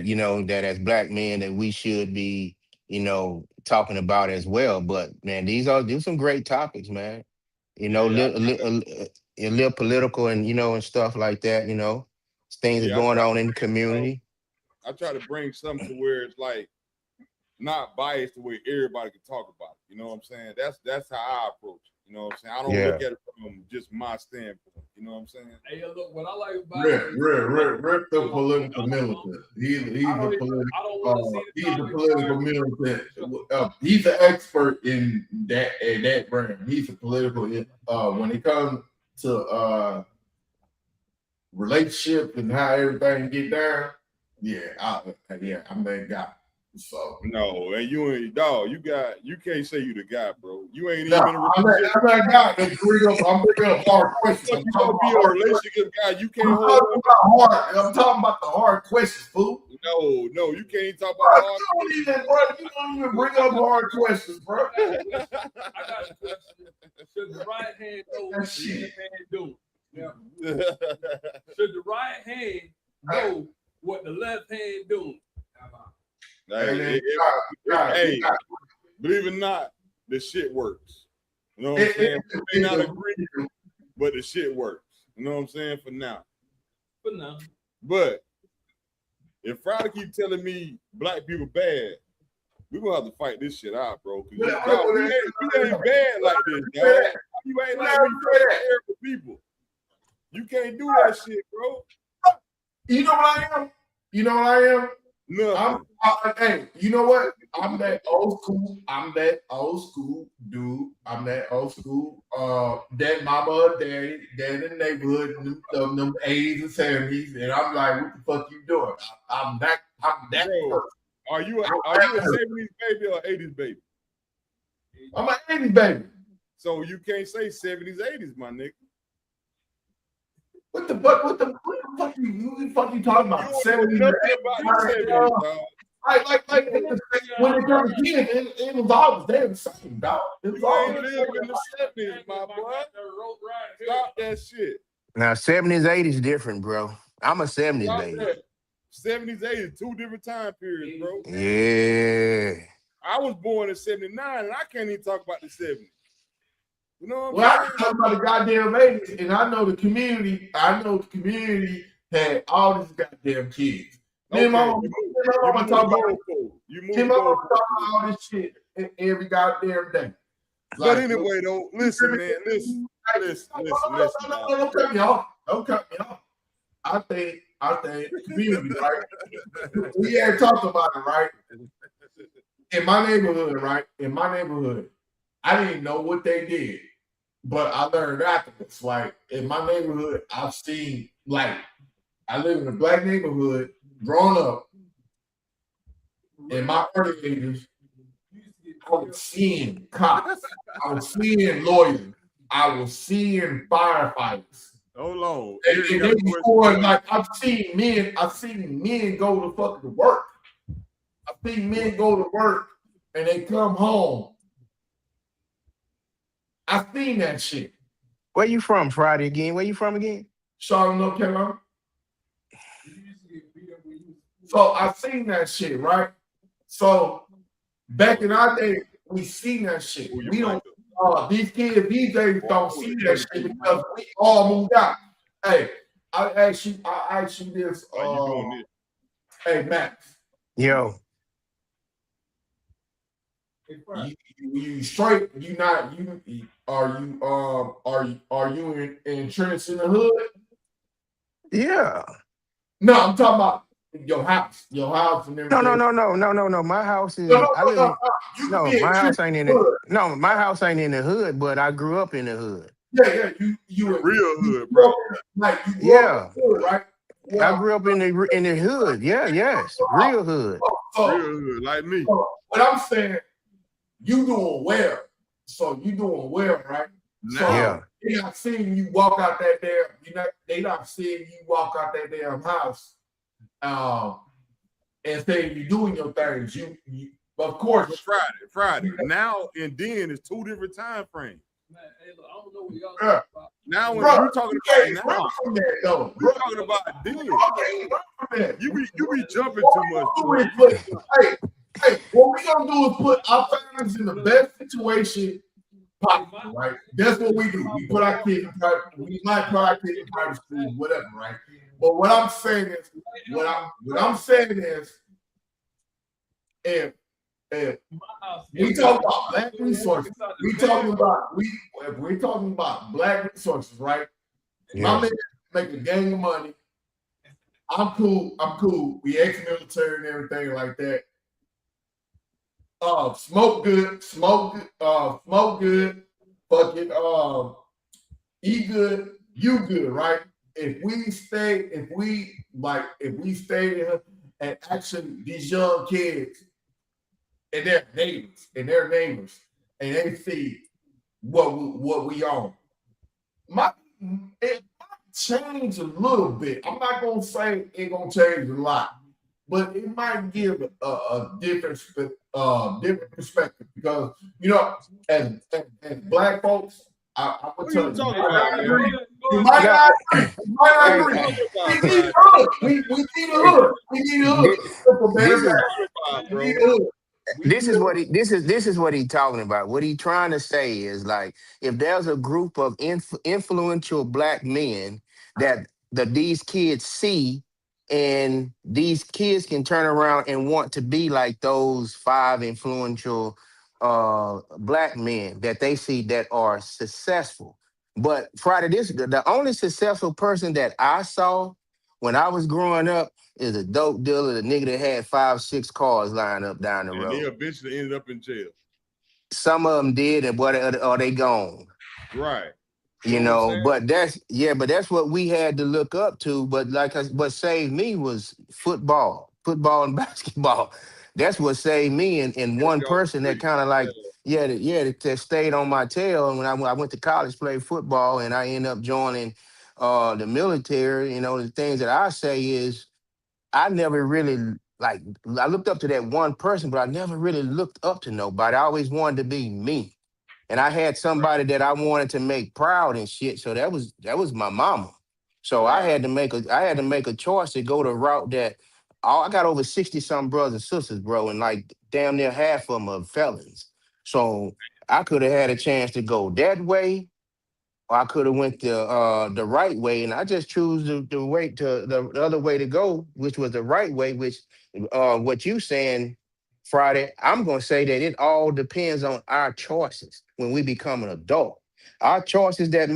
I: you know, that as black men that we should be, you know, talking about as well. But man, these are some great topics, man. You know, a little political and, you know, and stuff like that, you know, things are going on in the community.
B: I try to bring something to where it's like not biased the way everybody can talk about it. You know what I'm saying? That's how I approach it. You know what I'm saying? I don't
I: Yeah.
B: look at it from just my standpoint. You know what I'm saying?
G: Hey, look, what I like about
C: Rip the political militant. He's
G: I
C: a
G: don't
C: political.
G: want to see the
C: He's a
G: topic
C: political militant. He's an expert in that brand. He's a political. When it comes to relationship and how everything get down, I'm that guy. So
B: No, and you ain't dog. You can't say you the guy, bro. You ain't
C: no,
B: even in a
C: I'm
B: relationship.
C: that guy. I'm bringing up hard questions.
B: You gonna be a relationship guy. You can't hold
C: I'm talking about the hard questions, fool.
B: No, you can't talk
C: Bro,
B: about hard.
C: you don't even bring up hard questions, bro.
G: I got a question. Should the right hand know what the left hand doing? Yeah. Should the right hand know what the left hand doing?
B: Hey, believe it or not, the shit works. You know what I'm saying? We may not agree, but the shit works. You know what I'm saying? For now. But if Friday keep telling me black people bad, we're gonna have to fight this shit out, bro. We ain't bad like this, dog. You ain't like we for people. You can't do that shit, bro.
C: You know what I am?
B: No.
C: Hey, you know what? I'm that old school. I'm that old school dude. I'm that old school. That mama, daddy in the neighborhood, them 80s and 70s, and I'm like, what the fuck you doing? I'm that
B: bro,
C: person.
B: Are you a 70s baby or 80s baby?
C: I'm an 80s baby.
B: So you can't say 70s, 80s, my nigga.
C: What the fuck you talking about? 70s, like when it comes to kids, it was always the same, dog. It was always
B: in the 70s, my boy. Stop that shit.
I: Now 70s, 80s different, bro. I'm a 70s baby.
B: 70s, 80s, two different time periods, bro.
I: Yeah.
B: I was born in 79 and I can't even talk about the 70s. You know what
C: I can talk about the goddamn 80s, and I know the community had all these goddamn kids. Then my mama talk about all this shit every goddamn day.
B: But anyway, though, listen, man, listen.
C: Don't cut me off. I think community, right? We had talked about it, right? In my neighborhood, I didn't know what they did, but I learned afterwards. Like in my neighborhood, I've seen, like, I live in a black neighborhood, growing up. In my early ages, I was seeing cops, I was seeing lawyers, I was seeing firefighters.
B: Hold on.
C: And they before, like, I've seen men go to fucking work. I've seen men go to work and they come home. I've seen that shit.
I: Where you from, Friday again? Where you from again?
C: Charlotte, North Carolina. So I've seen that shit, right? So back in our day, we seen that shit. We don't. These kids these days don't see that shit because we all moved out. Hey, I ask you this. Hey, Max.
I: Yo.
C: You straight? You not? You are you entrenched in the hood?
I: Yeah.
C: No, I'm talking about your house and everything.
I: No. My house is. My house ain't in the. No, my house ain't in the hood, but I grew up in the hood.
C: Yeah. You a
B: real hood, bro.
C: Like you grew up in the hood, right?
I: I grew up in the hood. Yeah, yes, real hood.
B: Real hood, like me.
C: But I'm saying, you doing well. So you doing well, right? So
I: yeah.
C: They not seeing you walk out that damn. They not seeing you walk out that damn house. And saying you're doing your things. You of course.
B: Friday. Now and then is two different time frames.
G: Man, hey, look, I don't know what y'all talking about.
B: Now when you're talking about now,
C: we're
B: talking about then. You be jumping too much.
C: Hey, what we gonna do is put our families in the best situation possible, right? That's what we do. We put our kids in private. We might put our kids in private school, whatever, right? But what I'm saying is, if
G: My house.
C: We talk about black resources. We're talking about black resources, right? My
I: Yeah.
C: man make a gang of money. I'm cool. We ex-military and everything like that. Smoke good. Fucking eat good, you good, right? If we stay here and actually these young kids and their neighbors, and they see what we own. It might change a little bit. I'm not gonna say it gonna change a lot, but it might give a different perspective because as black folks, I would
B: What
C: tell
B: are you
C: you,
B: talking about, man?
C: you might
I: No,
C: not agree. You might not
I: hey,
C: agree.
B: What
C: We
B: are
C: need
B: you
C: the hood. We need the hood. We need the hood.
I: thi-
C: For better
I: this is
C: man,
B: talking about,
C: we
B: bro?
C: need the hood.
I: this is what he talking about. What he trying to say is like if there's a group of influential black men that these kids see, and these kids can turn around and want to be like those five influential black men that they see that are successful. But Friday, the only successful person that I saw when I was growing up is a dope dealer, the nigga that had 5, 6 cars lined up down the
B: And they
I: road.
B: eventually ended up in jail.
I: Some of them did, and what are they gone?
B: Right.
I: You
B: You know what I'm
I: know,
B: saying?
I: but that's what we had to look up to. But what saved me was football and basketball. That's what saved me, and
B: Kept
I: one
B: you off the
I: person that
B: street.
I: kind of
B: Yeah.
I: like that stayed on my tail. And when I went to college, played football, and I ended up joining the military. You know, the things that I say is I never really like I looked up to that one person, but I never really looked up to nobody. I always wanted to be me. And I had somebody that I wanted to make proud and shit. So that was my mama. So I
B: Right.
I: had to make a choice to go the route that I got over 60 some brothers and sisters, bro, and like damn near half of them are felons. So I could have had a chance to go that way, or I could have went the right way, and I just choose the way to the other way to go, which was the right way. Which what you saying, Friday? I'm gonna say that it all depends on our choices when we become an adult. Our choices that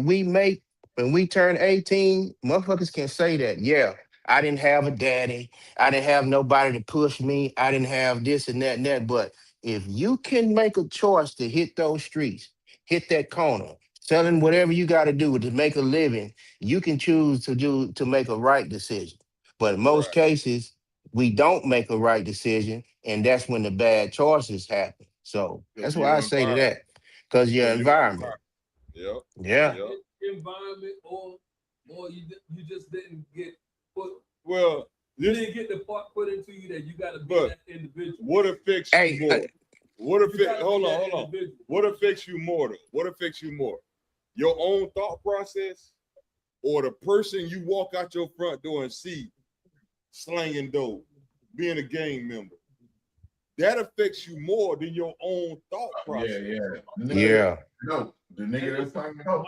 I: we make when we turn 18, motherfuckers can say that. Yeah, I didn't have a daddy, I didn't have nobody to push me, I didn't have this and that and that. But if you can make a choice to hit those streets, hit that corner, selling whatever you got to do to make a living, you can choose to make a right decision. But in most
B: Right.
I: cases, we don't make a right decision, and that's when the bad choices happen. So
B: Because
I: that's
B: of
I: why
B: your
I: I say to
B: environment.
I: that, because your
B: Because of your
I: environment.
B: environment. Yep.
I: Yeah.
B: Yep.
G: Environment, or you just didn't get put.
B: Well,
G: You
B: this,
G: didn't get the part put into you that you got to be
B: but
G: that individual.
B: what affects you
I: Hey,
B: more? What
G: You
B: affects?
G: gotta be
B: Hold on,
G: that
B: hold on.
G: individual.
B: What affects you more? Though? What affects you more? Your own thought process, or the person you walk out your front door and see slanging dope, being a gang member? That affects you more than your own thought process.
C: Yeah. The nigga
I: yeah.
C: no, the nigga that's playing no.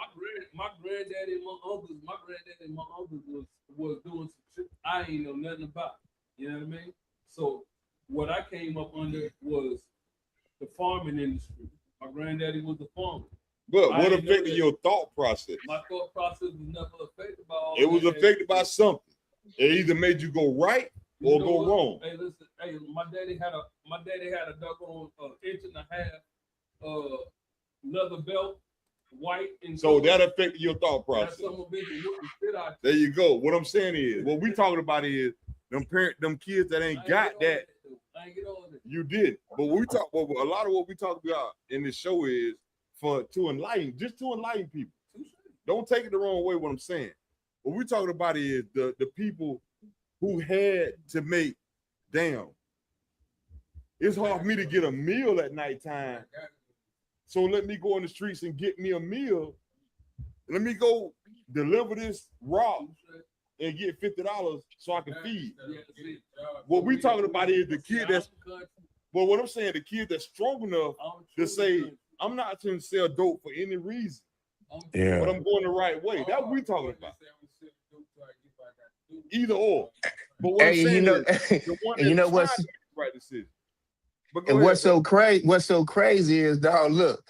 G: My granddaddy and my uncles was doing some shit I ain't know nothing about. You know what I mean? So what I came up under was the farming industry. My granddaddy was a farmer.
B: But
G: I
B: what
G: didn't know
B: affected
G: that.
B: your thought process?
G: My thought process was never affected by all
B: It was
G: that.
B: affected by something. It either made you go right
G: You
B: or
G: know
B: go
G: what?
B: wrong.
G: Hey, listen. Hey, my daddy had a doggone inch and a half leather belt, white and
B: So
G: gold.
B: that affected your thought
G: That
B: process.
G: son of a bitch whooped the shit out
B: There you go. What I'm saying is, what we talking about is them kids that ain't got that.
G: I ain't get all that.
B: You did, but a lot of what we talk about in this show is to enlighten people. Don't take it the wrong way. What I'm saying, what we're talking about is the people who had to make. Damn, it's hard for me to get a meal at nighttime, so let me go in the streets and get me a meal. Let me go deliver this raw and get $50 so I can feed. What we talking about is the kid that's. But what I'm saying, the kid that's strong enough to say, I'm not going to sell dope for any reason,
I: Yeah.
B: but I'm going the right way. That's what we talking about. Either or. But what I'm
I: Hey,
B: saying is, the one
I: and you know
B: that's trying
I: what's
B: to make the right decision. But go
I: And
B: ahead, bro.
I: what's so crazy is, dog, look,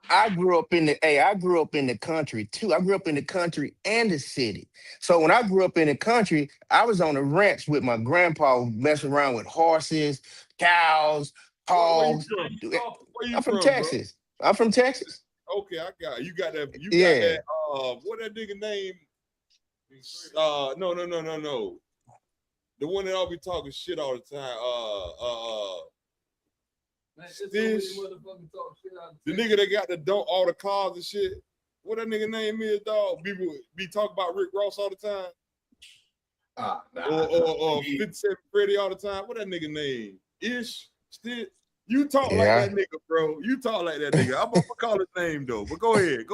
I: I grew up in the country too. I grew up in the country and the city. So when I grew up in the country, I was on the ranch with my grandpa messing around with horses, cows,
B: Where you
I: hogs.
B: from? Where you
I: I'm from
B: from, bro?
I: Texas. I'm from Texas.
B: Okay, I got you. Got that. You got
I: Yeah.
B: that. What that nigga name? No. The one that all be talking shit all the time.
G: Man, it's so many
B: Stish.
G: motherfucking talk shit out of
B: The nigga that got the don't all the cars and shit. What that nigga name is, dog? People be talking about Rick Ross all the time. Or 57 Freddy all the time. What that nigga name? Still. You talk like
I: Yeah.
B: that nigga, bro. You talk like that nigga. I'm gonna call his name though. But go ahead.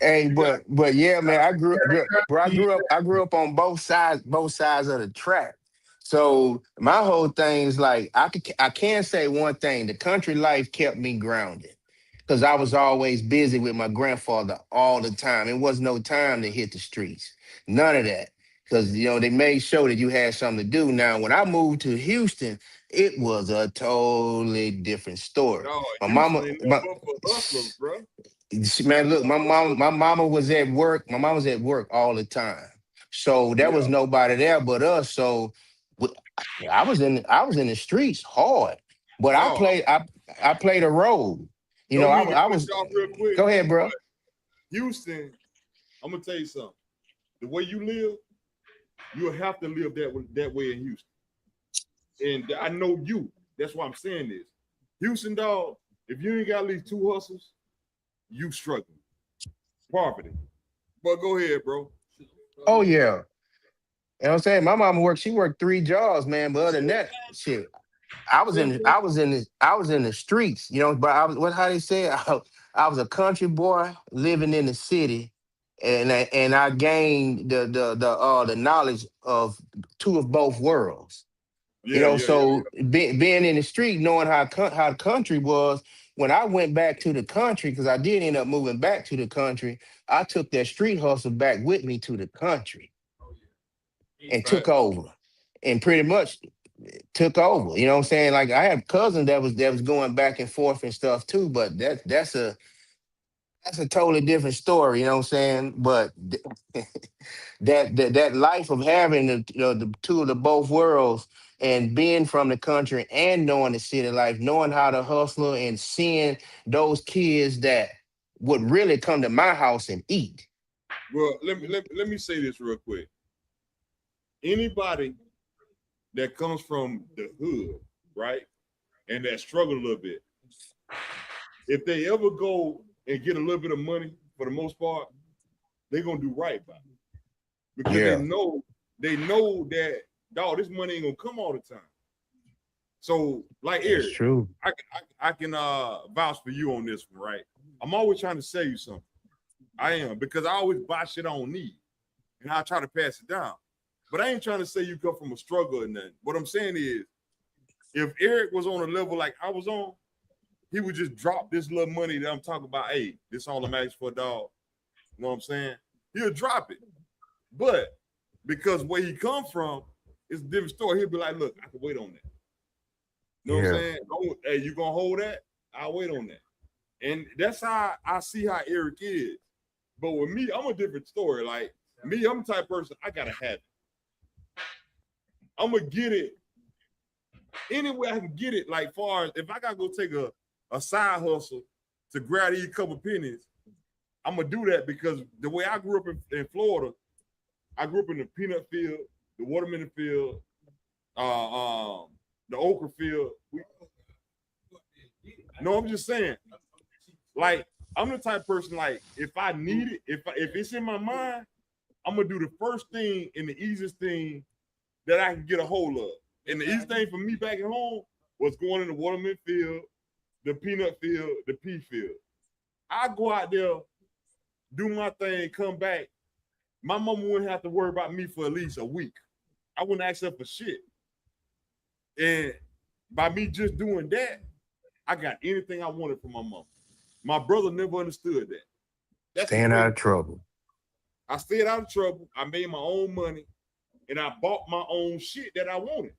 I: Hey,
B: You got
I: but yeah, man, I grew up on both sides of the track. So my whole thing is like I can say one thing: the country life kept me grounded because I was always busy with my grandfather all the time. It was no time to hit the streets, none of that, because they made sure that you had something to do. Now, when I moved to Houston, it was a totally different story.
B: no,
I: My
B: Houston
I: mama,
B: ain't
I: my,
B: nothing but for hustlers, bro.
I: Man,
B: Nothing
I: look,
B: but hustlers.
I: my mama was at work. My mom was at work all the time, so there was
B: Yeah.
I: nobody there but us. So w- I was in the streets hard, but
B: No,
I: I played a role.
B: don't mean to
I: I
B: cut
I: was.
B: you off real quick,
I: Go ahead,
B: but
I: bro.
B: Houston, I'm gonna tell you something. The way you live, you'll have to live that way in Houston. And I know you. That's why I'm saying this. Houston, dog, if you ain't got at least 2 hustles, you struggling. Poverty. But go ahead, bro.
I: Oh yeah, what I'm saying, my mama worked. She worked 3 jobs, man. But other than that, shit,
B: Same thing.
I: I was in the streets. But I was what how they say I was a country boy living in the city, and I gained the knowledge of two of both worlds.
B: Yeah.
I: So being in the street, knowing how the country was, when I went back to the country, because I did end up moving back to the country, I took that street hustle back with me to the country and
B: Right.
I: took over, and pretty much took over. You know what I'm saying? Like I have cousins that was going back and forth and stuff too, but that's a totally different story. You know what I'm saying? But that life of having the two of the both worlds and being from the country and knowing the city life, knowing how to hustle and seeing those kids that would really come to my house and eat.
B: Well, let me say this real quick. Anybody that comes from the hood, right, and that struggle a little bit, if they ever go and get a little bit of money, for the most part, they're gonna do right by it. Because they
I: Yeah,
B: know that dog, this money ain't gonna come all the time. So, like
I: that's
B: Eric,
I: true.
B: I can vouch for you on this one, right? I'm always trying to sell you something. I am, because I always buy shit I don't need, and I try to pass it down. But I ain't trying to say you come from a struggle or nothing. What I'm saying is, if Eric was on a level like I was on, he would just drop this little money that I'm talking about. Hey, this all I'm asking for, a dog. You know what I'm saying? He'll drop it. But because where he come from, it's a different story. He'll be like, look, I can wait on that. You know what I'm
I: Yeah,
B: saying? Hey, you gonna hold that? I'll wait on that. And that's how I see how Eric is. But with me, I'm a different story. Like me, I'm the type of person, I gotta have it. I'm gonna get it any way I can get it. Like far as if I gotta go take a side hustle to grab these couple pennies, I'm gonna do that because the way I grew up in Florida, I grew up in the peanut field, the watermelon field, the okra field. No, I'm just saying, like, I'm the type of person, like, if I need it, if it's in my mind, I'm gonna do the first thing and the easiest thing that I can get a hold of. And the easiest thing for me back at home was going in the watermelon field, the peanut field, the pea field. I go out there, do my thing, come back. My mama wouldn't have to worry about me for at least a week. I wouldn't ask her for shit. And by me just doing that, I got anything I wanted from my mom. My brother never understood that. That's the
I: staying out
B: crazy.
I: of trouble.
B: I stayed out of trouble. I made my own money, and I bought my own shit that I wanted.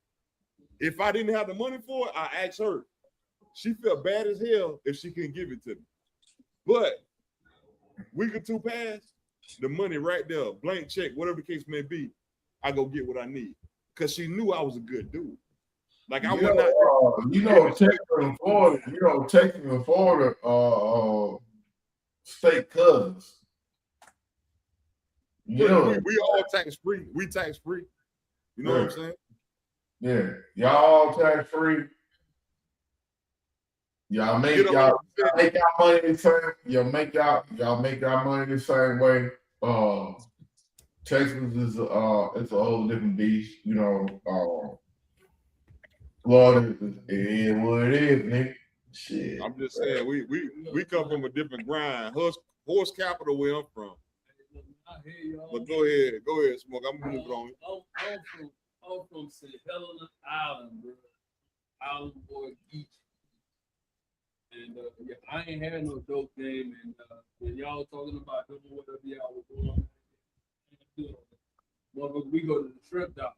B: If I didn't have the money for it, I asked her. She felt bad as hell if she couldn't give it to me. But week or two passed, the money right there, blank check, whatever the case may be, I go get what I need. Because she knew I was a good dude. Like I would not.
C: Texas and Florida, state cousins.
B: We all tax free. We tax free. You know what I'm saying?
C: Yeah, y'all tax free. Y'all make y'all money the same. Y'all make y'all money the same way. Texas is it's a whole different beast. Florida is what it is, nigga. Shit.
B: I'm just saying we come from a different grind. Horse capital where I'm from.
G: I hear y'all.
B: But go ahead, Smoke. I'm moving on.
G: I'm from St. Helena Island, bro. Island boy beach. And yeah, I ain't had no dope game. And when y'all talking about doing whatever y'all was doing, motherfucker, we go to the shrimp dock.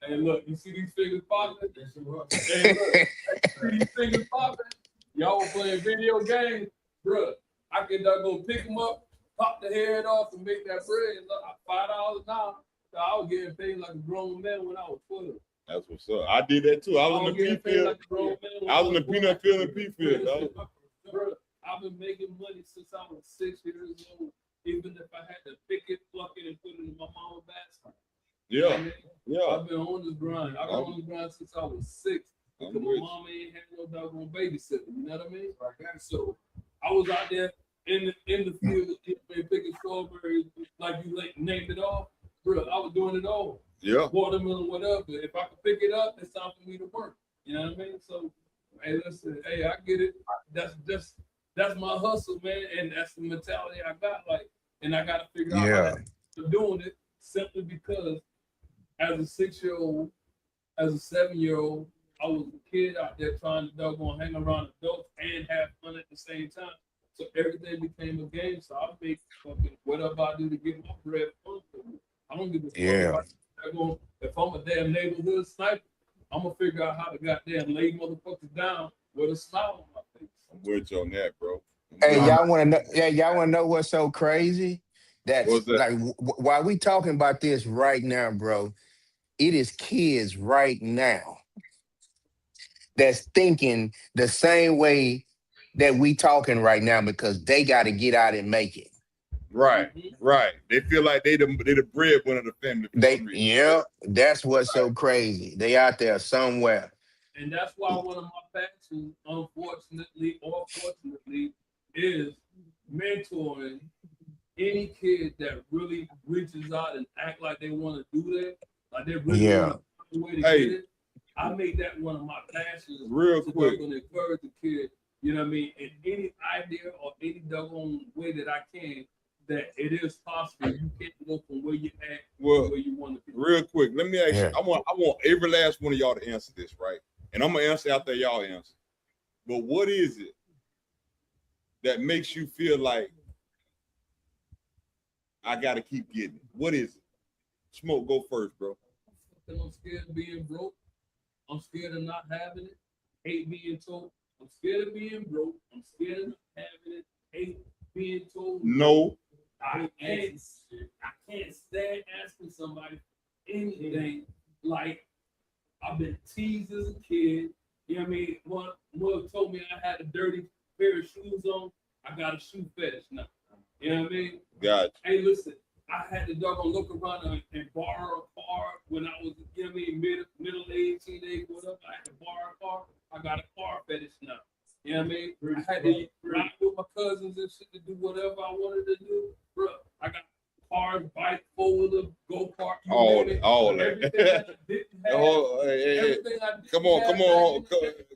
G: Hey, look, you see these fingers popping? Hey, look, see these fingers popping? Y'all were playing video games, bro. I can go pick them up, pop the head off, and make that bread. Look, $5 an hour. So I was getting paid like a grown man when I was 12.
B: That's what's up. I did that too. I was in the pea field. I was in the peanut field and pea field, dog.
G: Bro, I've been making money since I was 6 years old. Even if I had to pick it, pluck it, and put it in my mama's basket.
B: Yeah,
G: I've been on this grind. I've been on this grind since I was 6. Because my mama ain't had no doggone babysitter. You know what I mean? So I was out there in the field picking strawberries, like you named it all. Bro, I was doing it all.
B: Yeah.
G: Watermelon, whatever. If I could pick it up, it's time for me to work. You know what I mean? So, hey, listen, hey, I get it. That's my hustle, man, and that's the mentality I got. Like, and I gotta figure out how to doing it simply because as a 6-year-old, as a 7-year-old, I was a kid out there trying to doggone hang around adults and have fun at the same time. So everything became a game. So I make fucking whatever I do to get my bread fun for me. I don't give a fuck.
I: Yeah.
G: If I'm a damn neighborhood sniper, I'm gonna figure out how to goddamn lay motherfuckers down with a smile on my face.
B: I'm with you on that, bro.
I: Hey, y'all want to know? Yeah, y'all want to know what's so crazy? That's
B: What's that?
I: like while we talking about this right now, bro. It is kids right now that's thinking the same way that we talking right now because they got to get out and make it.
B: Right. They feel like they the breadwinner of the family.
I: That's what's so crazy. They out there somewhere.
G: And that's why one of my passions, unfortunately or fortunately, is mentoring any kid that really reaches out and act like they want to do that, like they really want to find a way to get it. I make that one of my passions.
B: Real quick.
G: To encourage the kid, you know what I mean, in any idea or any doggone way that I can, that it is possible. You can't go from where you at to where you want to be.
B: Real quick, let me ask you. I want every last one of y'all to answer this, right? And I'm gonna answer after y'all answer. But what is it that makes you feel like I gotta keep getting it? What is it? Smoke, go first, bro.
G: I'm scared of being broke. I'm scared of not having it. Hate being told. I'm scared of being broke. I'm scared of not having it. Hate being told.
B: No.
G: I can't stand asking somebody anything. Like, I've been teased as a kid. You know what I mean? One told me I had a dirty pair of shoes on. I got a shoe fetish now. You know what I mean?
B: Gotcha.
G: Hey, listen, I had to doggone look around and borrow a car when I was, you know what I mean, middle age, teenage, whatever. I had to borrow a car. I got a car fetish now. You know what I mean? I had to ride with my cousins and shit to do whatever I wanted to do. Bro, I got cars, bike, four-wheeler, go-kart.
B: All that.
G: Everything that I didn't have. Everything I didn't
B: come on.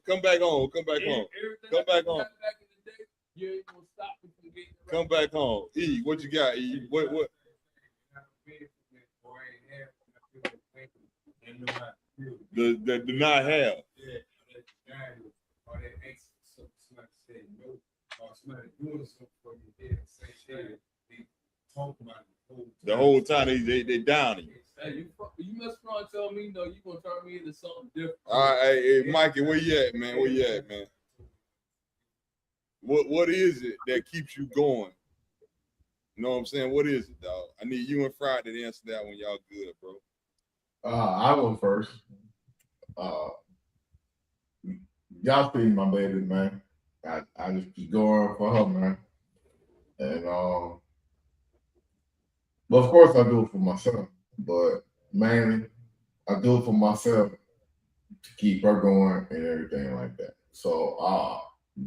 B: Come back home. Come back home. Come back home.
G: Back in the day, you ain't gonna stop me from getting it right.
B: Come back home. E, what you got? E, what? The do not have. The whole time they down you.
G: Hey, you mess around and tell me no, you gonna turn me into something different.
B: All right, hey, Mikey, where you at, man? Where you at, man? What is it that keeps you going? You know what I'm saying? What is it, dog? I need you and Friday to answer that when y'all good, bro.
C: I'll go first. Uh, y'all see my baby, man. I just keep going for her, man. And well, of course I do it for myself, but mainly I do it for myself to keep her going and everything like that. So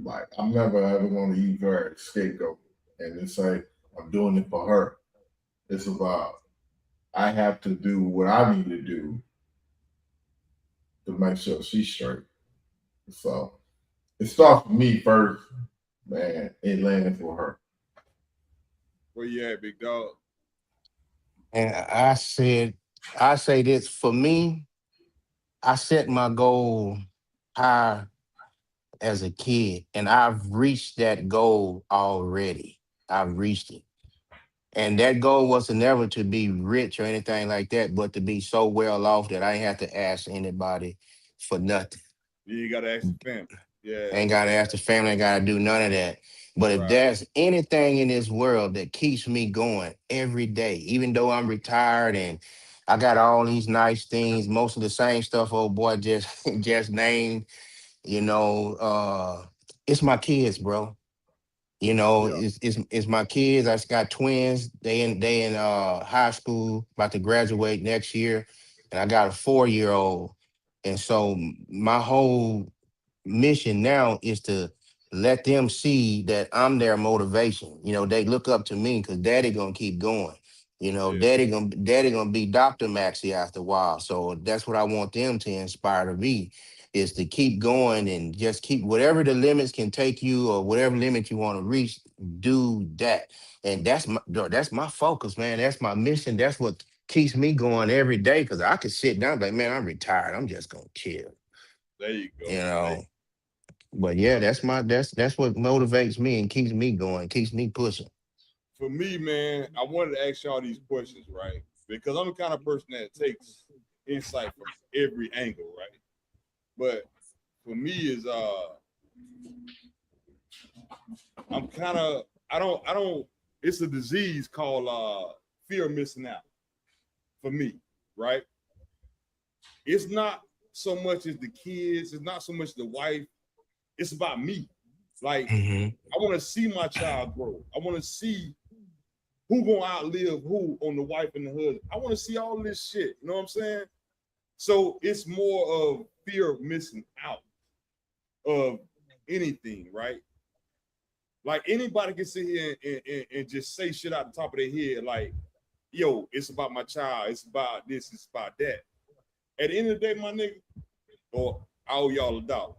C: like I'm never ever gonna use her as scapegoat and then say I'm doing it for her. It's about I have to do what I need to do to make sure she's straight. So it starts with me first, man. It lands for her.
B: Where you at, big dog?
I: And I say this for me, I set my goal high as a kid, and I've reached that goal already. I've reached it. And that goal was never to be rich or anything like that, but to be so well off that I ain't have to ask anybody for nothing.
B: You gotta ask the family. Yeah.
I: Ain't gotta ask the family, ain't gotta do none of that. But if
B: Right.
I: there's anything in this world that keeps me going every day, even though I'm retired and I got all these nice things, most of the same stuff old boy just just named, it's my kids, bro.
B: Yeah.
I: It's my kids. I just got twins. They in high school, about to graduate next year, and I got a 4-year old. And so my whole mission now is to let them see that I'm their motivation. They look up to me because daddy gonna keep going.
B: Yeah.
I: Daddy gonna be Dr. Maxie after a while. So that's what I want them to inspire to be, is to keep going and just keep whatever the limits can take you or whatever limit you want to reach, do that. And that's my focus, man. That's my mission. That's what keeps me going every day, because I could sit down like, man, I'm retired. I'm just gonna chill.
B: There you go.
I: You know. But yeah, that's what motivates me and keeps me going, keeps me pushing.
B: For me, man, I wanted to ask y'all these questions, right? Because I'm the kind of person that takes insight from every angle, right? But for me is I'm kind of I don't it's a disease called fear of missing out for me, right? It's not so much as the kids, it's not so much the wife, it's about me. Like
I: Mhm.
B: I want to see my child grow. I want to see who gonna outlive who on the wife and the husband. I want to see all this shit. You know what I'm saying? So it's more of fear of missing out of anything, right? Like anybody can sit here and just say shit out the top of their head, like, yo, it's about my child, it's about this, it's about that. At the end of the day, my nigga, or I owe y'all a dollar.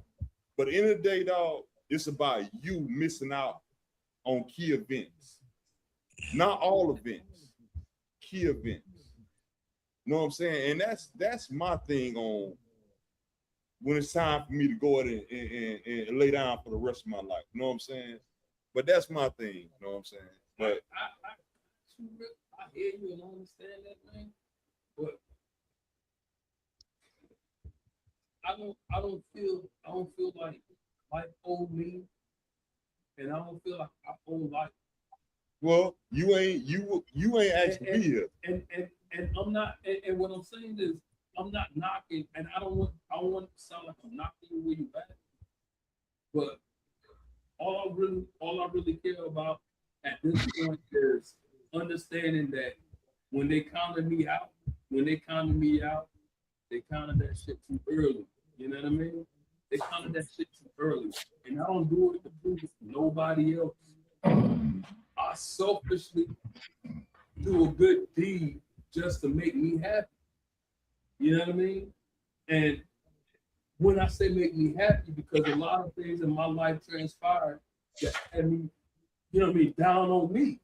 B: But at the end of the day, dog, it's about you missing out on key events. Not all events, key events. You know what I'm saying? And that's my thing on when it's time for me to go ahead and lay down for the rest of my life. You know what I'm saying? But that's my thing. You know what I'm saying? But
G: I hear you and I understand that, man. But I don't feel like life owed me, and I don't feel like I owe life.
B: well, you ain't asked to be here.
G: And I'm not, and what I'm saying is I'm not knocking, and I don't want to sound like I'm knocking you where you at. But all I really care about at this point is understanding that when they counted me out, they counted that shit too early. You know what I mean? They counted that shit too early. And I don't do it to prove it to nobody else. I selfishly do a good deed just to make me happy. You know what I mean? And when I say make me happy, because a lot of things in my life transpired that had me, you know what I mean, down on me,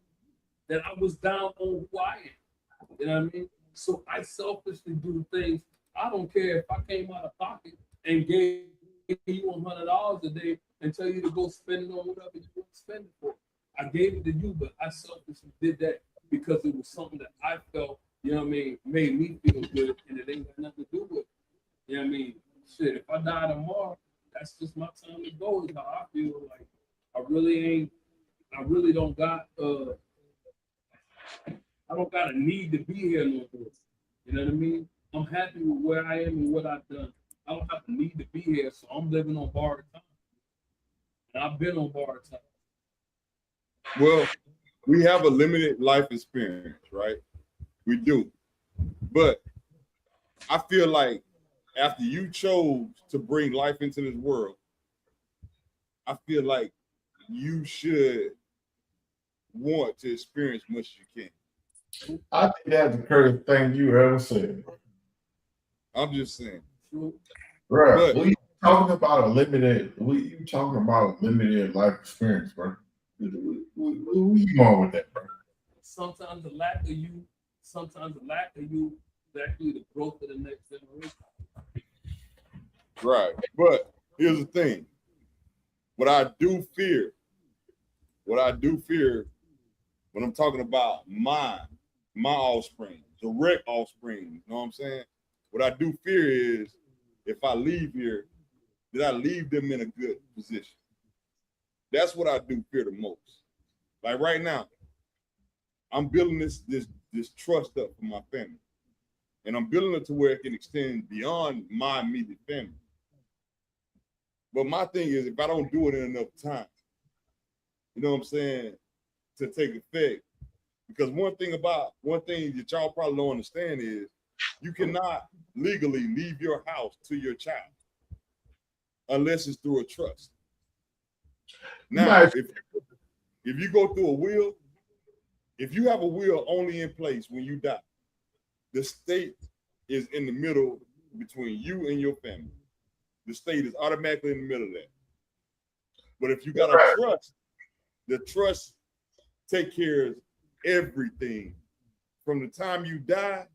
G: that I was down on who I am. You know what I mean? So I selfishly do things. I don't care if I came out of pocket and gave you $100 a day and tell you to go spend it on whatever you want to spend it for. I gave it to you, but I selfishly did that because it was something that I felt, you know what I mean, made me feel good, and it ain't got nothing to do with it. You know what I mean? Shit, if I die tomorrow, that's just my time to go, is how I feel. Like, I really don't got I don't got a need to be here no more. You know what I mean? I'm happy with where I am and what I've done. I don't have to need to be here, so I'm living on borrowed time. And I've been on borrowed time.
B: Well, we have a limited life experience, right? We do. But I feel like after you chose to bring life into this world, I feel like you should want to experience much as you can.
C: I think that's the craziest thing you ever said.
B: I'm just saying.
C: Bro, we talking about a limited life experience, bro. Where you going with that, bro?
G: Sometimes the lack of you is actually the growth of the next generation.
B: Right. But here's the thing. What I do fear when I'm talking about my offspring, direct offspring, you know what I'm saying? What I do fear is if I leave here, did I leave them in a good position? That's what I do fear the most. Like right now, I'm building this trust up for my family. And I'm building it to where it can extend beyond my immediate family. But my thing is, if I don't do it in enough time, you know what I'm saying, to take effect. Because one thing that y'all probably don't understand is you cannot legally leave your house to your child unless it's through a trust. Now, if you go through a will, if you have a will only in place when you die, the state is in the middle between you and your family. The state is automatically in the middle of that. But if you got a trust, the trust take care of everything from the time you die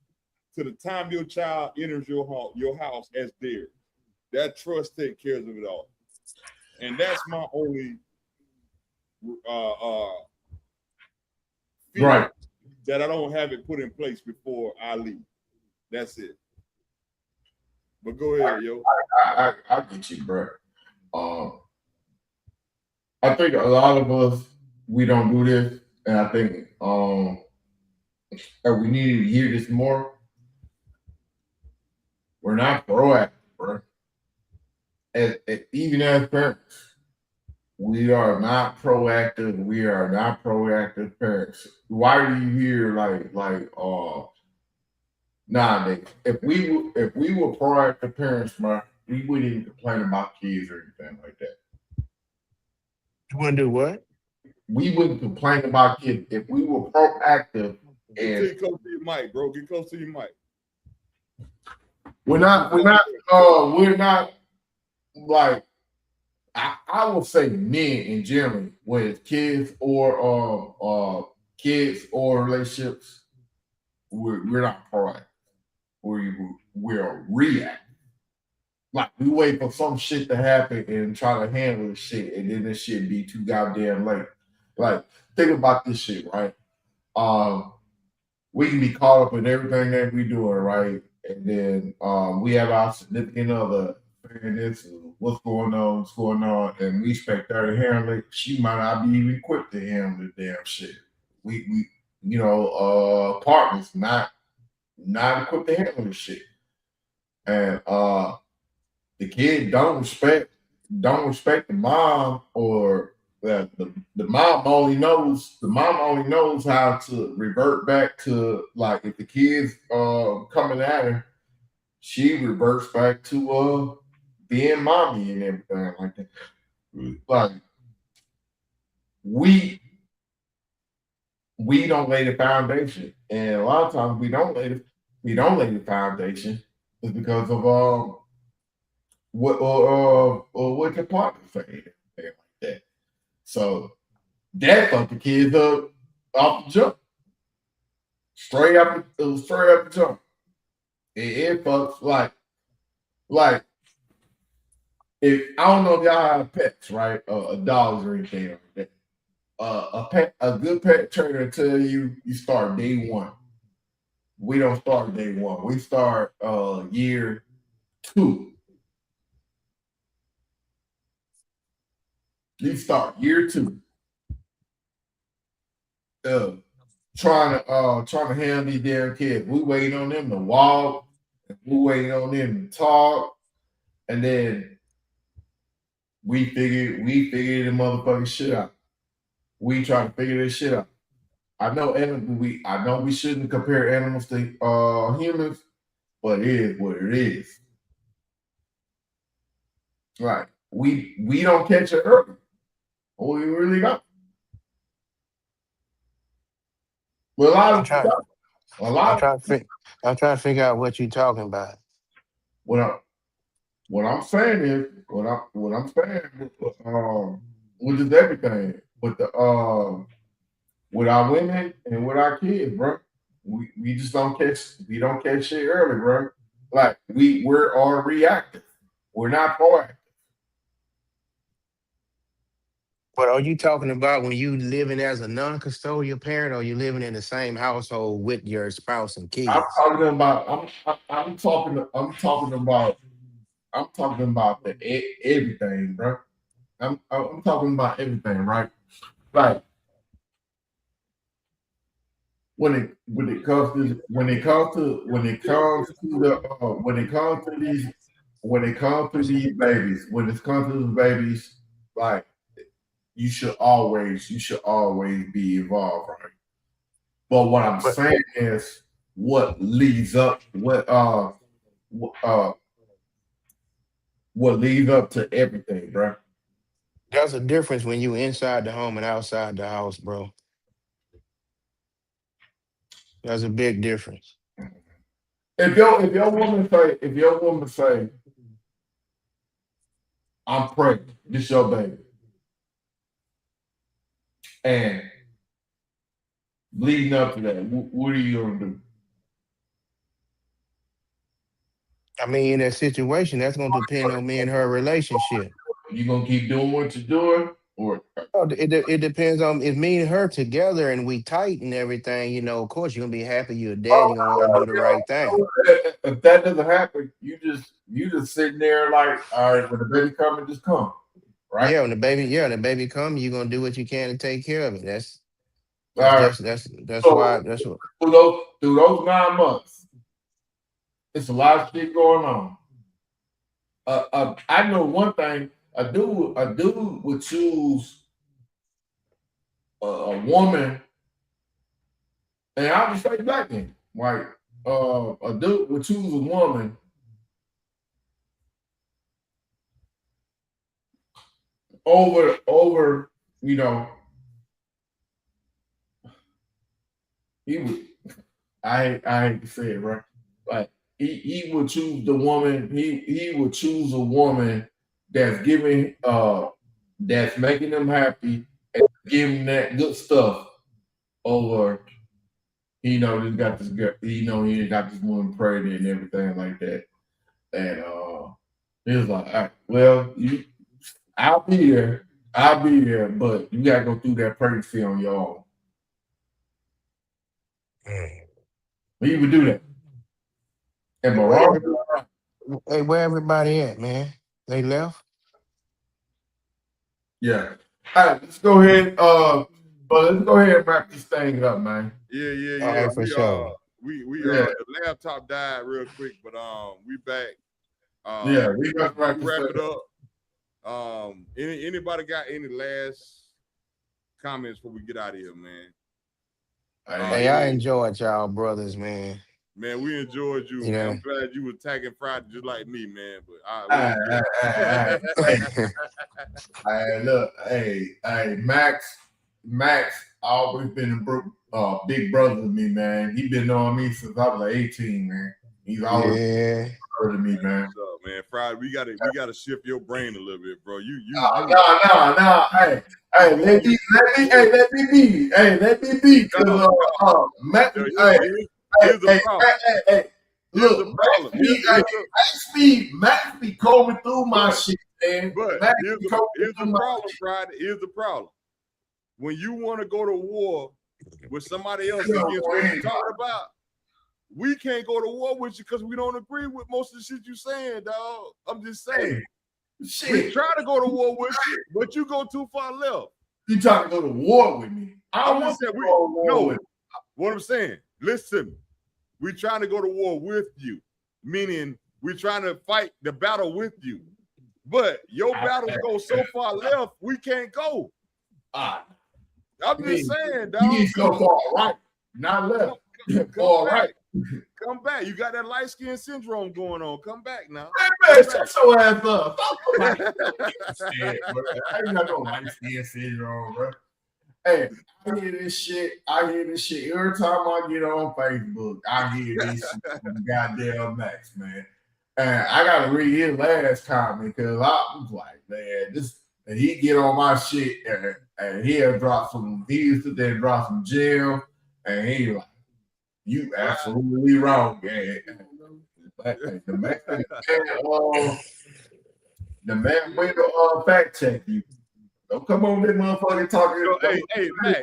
B: to the time your child enters your house as theirs. That trust takes care of it all. And that's my only fear,
C: right,
B: that I don't have it put in place before I leave. That's it. But go ahead, yo.
C: I get you, bro. I think a lot of us, we don't do this, and I think that we need to hear this more. We're not proactive, bro. Even as parents, we are not proactive. We are not proactive parents. Why do you hear nowadays? If we were proactive parents, bro, we wouldn't even complain about kids or anything like that.
I: You want to do what?
C: We wouldn't complain about kids if we were proactive.
B: Get close to your mic, bro. Get close to your mic.
C: We're not like, I would say men in general, with kids or relationships, we're not proactive. We're reactive. Like we wait for some shit to happen and try to handle the shit, and then this shit be too goddamn late. Like, think about this shit, right? We can be caught up in everything that we doing, right? And then we have our significant other saying this, what's going on, and we expect her to handle it. She might not be even equipped to handle the damn shit. We partners not equipped to handle the shit. And the kid don't respect the mom, or the mom only knows how to revert back to, like, if the kid's coming at her, she reverts back to being mommy and everything like that. Like, we don't lay the foundation, and a lot of times we don't lay the foundation is because of what your partner say, like that. So that fucked the kids up off the jump, straight up the jump. It fucks like if I don't know if y'all have pets, right? Dogs or anything like that. A good pet trainer tell you start day one. We don't start day one. We start year 2. You start year 2. Trying to handle these damn kids. We waiting on them to walk. We waiting on them to talk. And then we figured the motherfucking shit out. We try to figure this shit out. I know we shouldn't compare animals to humans, but it is what it is. Right. We don't catch it early. We really don't. Well,
I: I'm trying to figure out what you're talking about.
C: What I'm saying is which is everything. With the with our women and with our kids, bro. We just don't catch shit early, bro. Like we're all reactive. We're not proactive.
I: But are you talking about when you living as a non-custodial parent, or you living in the same household with your spouse and kids?
C: I'm talking about everything, bro. I'm talking about everything, right? Like when it comes to these babies, like you should always be involved, right? But what I'm saying is what leads up to everything, bro.
I: There's a difference when you inside the home and outside the house, bro. There's a big difference.
C: If your woman say, I'm pregnant, this your baby, and leading up to that, what are you gonna do?
I: I mean, in that situation, that's gonna depend on me and her relationship.
C: You gonna keep doing what you're doing, or
I: it depends on if me and her together and we tight and everything. You know, of course, you're gonna be happy you're a dad. You're gonna want to do the right thing.
C: If that doesn't happen, you just sitting there like, all right, when the baby come, just come, right?
I: Yeah, when the baby come, you're gonna do what you can to take care of it. That's
C: so,
I: why
C: through those 9 months, it's a lot of shit going on. I know one thing. A dude would choose a woman, and I'll just say black then, like a dude would choose a woman over, you know, he would. I hate to say it, right? Like he would choose the woman. He would choose a woman that's giving that's making them happy and giving that good stuff over. Just got this girl. He got this woman pregnant and everything like that. And he was like, all right, well, I'll be here, but you gotta go through that pregnancy on your own. He would do that. And
I: where everybody at, man? They left?
C: Yeah. All right, let's go ahead. Let's go ahead and wrap this thing up, man.
B: Yeah.
I: All right, for sure.
B: The laptop died real quick, but we back.
C: We got to wrap
B: it up. Anybody got any last comments before we get out of here, man?
I: Hey, I enjoyed y'all brothers, man.
B: Man, we enjoyed you.
I: Yeah.
B: I'm glad you were attacking Friday just like me, man.
C: But look, Max always been a big brother to me, man. He been knowing me since I was like 18, man. He's always brother to me, man.
B: What's up, man? Friday, we gotta shift your brain a little bit, bro.
C: No. Hey, let me be. Let me be. Max, here's the problem. Max be combing through my shit, man.
B: But here's the problem, Friday. Here's the problem. When you want to go to war with somebody else against what you're talking about, we can't go to war with you because we don't agree with most of the shit you're saying, dog. I'm just saying. We
C: Shit,
B: try to go to war with you, but you go too far left.
C: you trying to go to war with me? I don't
B: I'm
C: want
B: just
C: to
B: saying,
C: go to war with.
B: what I'm saying, listen to me. We're trying to go to war with you, meaning we're trying to fight the battle with you. But your battles go so far left, we can't go. I'm just saying, dog.
C: You need to go far right, not left. Far right.
B: Come back. You got that light skin syndrome going on. Come back now.
C: Man, shut your ass up. Shit, bro. I ain't got no light skin syndrome, bro. Hey, I hear this shit. Every time I get on Facebook. I hear this shit from goddamn Max, man. And I gotta read his last comment because I was like, man, this, and he get on my shit and he'll drop some, he used to then drop some gem, and he like, you absolutely wrong, man. The man will fact check you. Don't come on this motherfucker talking.
B: So, hey, Mac.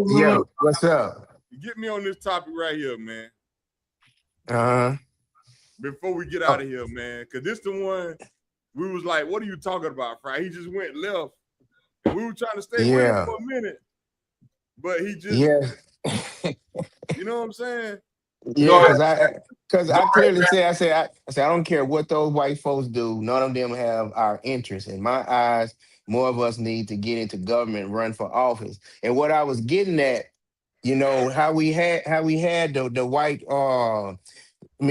I: Yo, what's up?
B: Get me on this topic right here, man. Before we get out of here, man, because this the one we was like, what are you talking about, Fry? He just went left. And we were trying to stay with him for a minute, but he just, you know what I'm saying?
I: Yeah, because I clearly said, I said, I don't care what those white folks do. None of them have our interests. In my eyes, more of us need to get into government, run for office. And what I was getting at, you know, how we had the white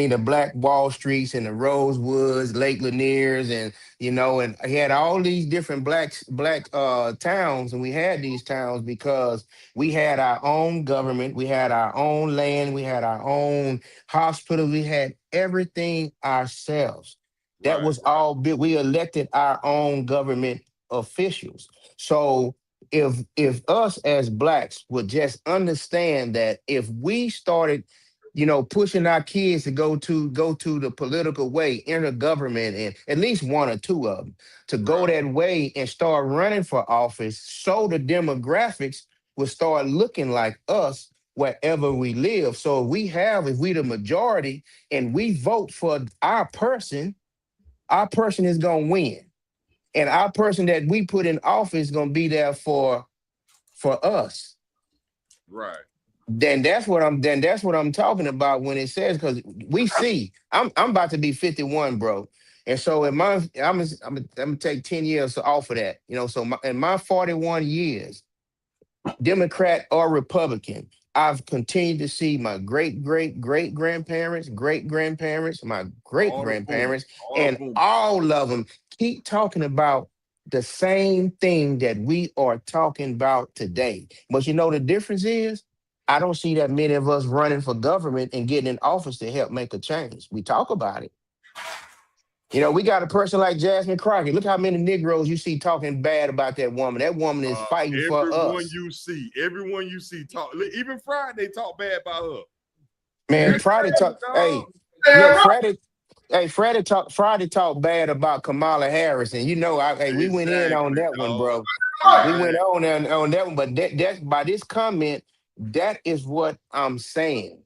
I: the Black Wall Streets and the Rosewoods, Lake Lanier's, and you know, and he had all these different black towns, and we had these towns because we had our own government, we had our own land, we had our own hospital, we had everything ourselves. That was all built. We elected our own government officials. So if us as blacks would just understand that if we started, you know, pushing our kids to go to the political way, enter government, and at least one or two of them to go that way and start running for office, so the demographics will start looking like us wherever we live. So if we the majority and we vote for our person is gonna win, and our person that we put in office is gonna be there for us.
B: Right.
I: Then that's what I'm talking about when it says, because we see I'm about to be 51, bro. And so I'm gonna take 10 years off of that. You know, so in my 41 years, Democrat or Republican, I've continued to see my great grandparents, my great grandparents, and all of them keep talking about the same thing that we are talking about today. But you know, the difference is, I don't see that many of us running for government and getting in office to help make a change. We talk about it. You know, we got a person like Jasmine Crockett. Look how many Negroes you see talking bad about that woman. That woman is fighting for us.
B: Everyone you see talk. Even Friday talk bad about her.
I: Man, Friday talk. Hey, look, Friday talk bad about Kamala Harris, and you know, we went in on that one, bro. We went on that one, but that by this comment, that is what I'm saying.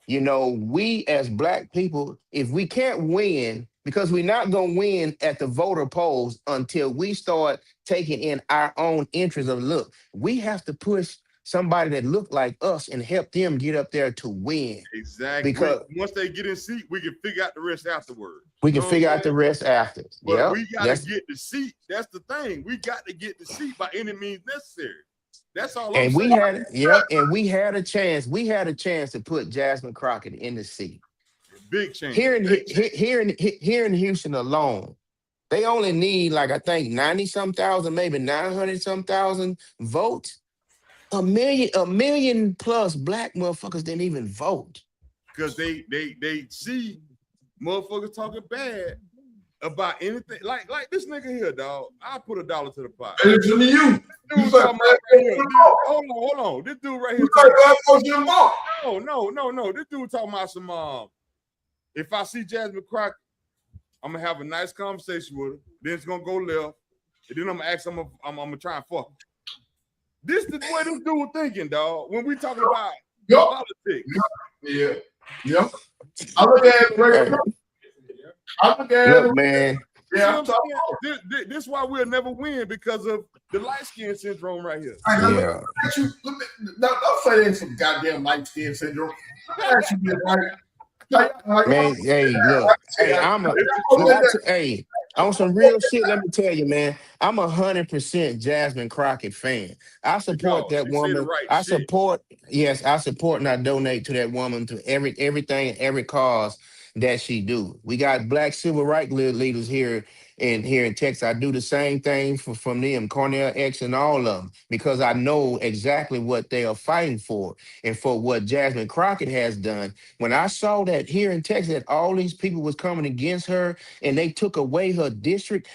I: You know, we as black people, if we can't win, because we're not going to win at the voter polls until we start taking in our own interests of, look, we have to push somebody that look like us and help them get up there to win.
B: Exactly. Because once they get in seat, we can figure out the rest afterwards.
I: We can figure out the rest after.
B: But we got to get the seat. That's the thing. We got to get the seat by any means necessary. That's all I'm saying.
I: And we had a chance. We had a chance to put Jasmine Crockett in the seat.
B: Big chance.
I: Here in Houston alone, they only need, like, I think 90-some thousand, maybe 900-some thousand votes. A million plus black motherfuckers didn't even vote.
B: Because they see motherfuckers talking bad about anything. Like this nigga here, dog. I put $1 to the pot.
C: Listen to you.
B: Hold on. This dude right here. No. This dude talking about some if I see Jasmine Crockett, I'm gonna have a nice conversation with her. Then it's gonna go left. And then I'm gonna ask him, I'm gonna try and fuck her. This is the way this dude thinking, dog. When we talking about politics.
C: Yeah. I look at it right.
I: Look, man.
C: Yeah,
B: You know what I'm saying? This is why we'll never win because of the light skin syndrome right here.
C: Yeah. Don't say there's some goddamn light skin syndrome.
I: Man, hey, look, hey, hey, on some real shit, let me tell you, man, I'm 100% Jasmine Crockett fan. I support that woman. I support and I donate to that woman to everything, every cause that she do. We got black civil rights leaders here in Texas. I do the same thing from them, Cornell X and all of them, because I know exactly what they are fighting for and for what Jasmine Crockett has done. When I saw that here in Texas, that all these people was coming against her and they took away her district,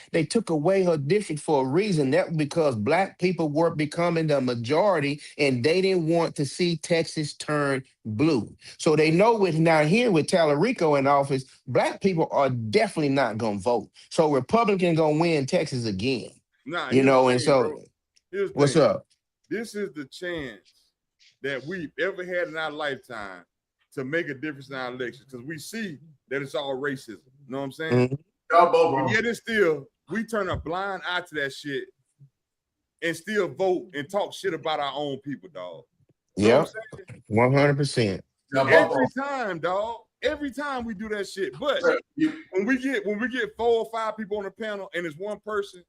I: for a reason. That was because black people were becoming the majority and they didn't want to see Texas turn blue. So they know with now here with Tallarico in office, black people are definitely not going to vote. So Republican going to win Texas again.
B: Nah,
I: you know, and so what's up?
B: This is the chance that we've ever had in our lifetime to make a difference in our elections, because we see that it's all racism. You know what I'm saying? And yet it's still, we turn a blind eye to that shit and still vote and talk shit about our own people, dog.
I: Yeah, 100%.
B: Every time, dog. Every time we do that shit. But when we get 4 or 5 people on the panel and it's one person,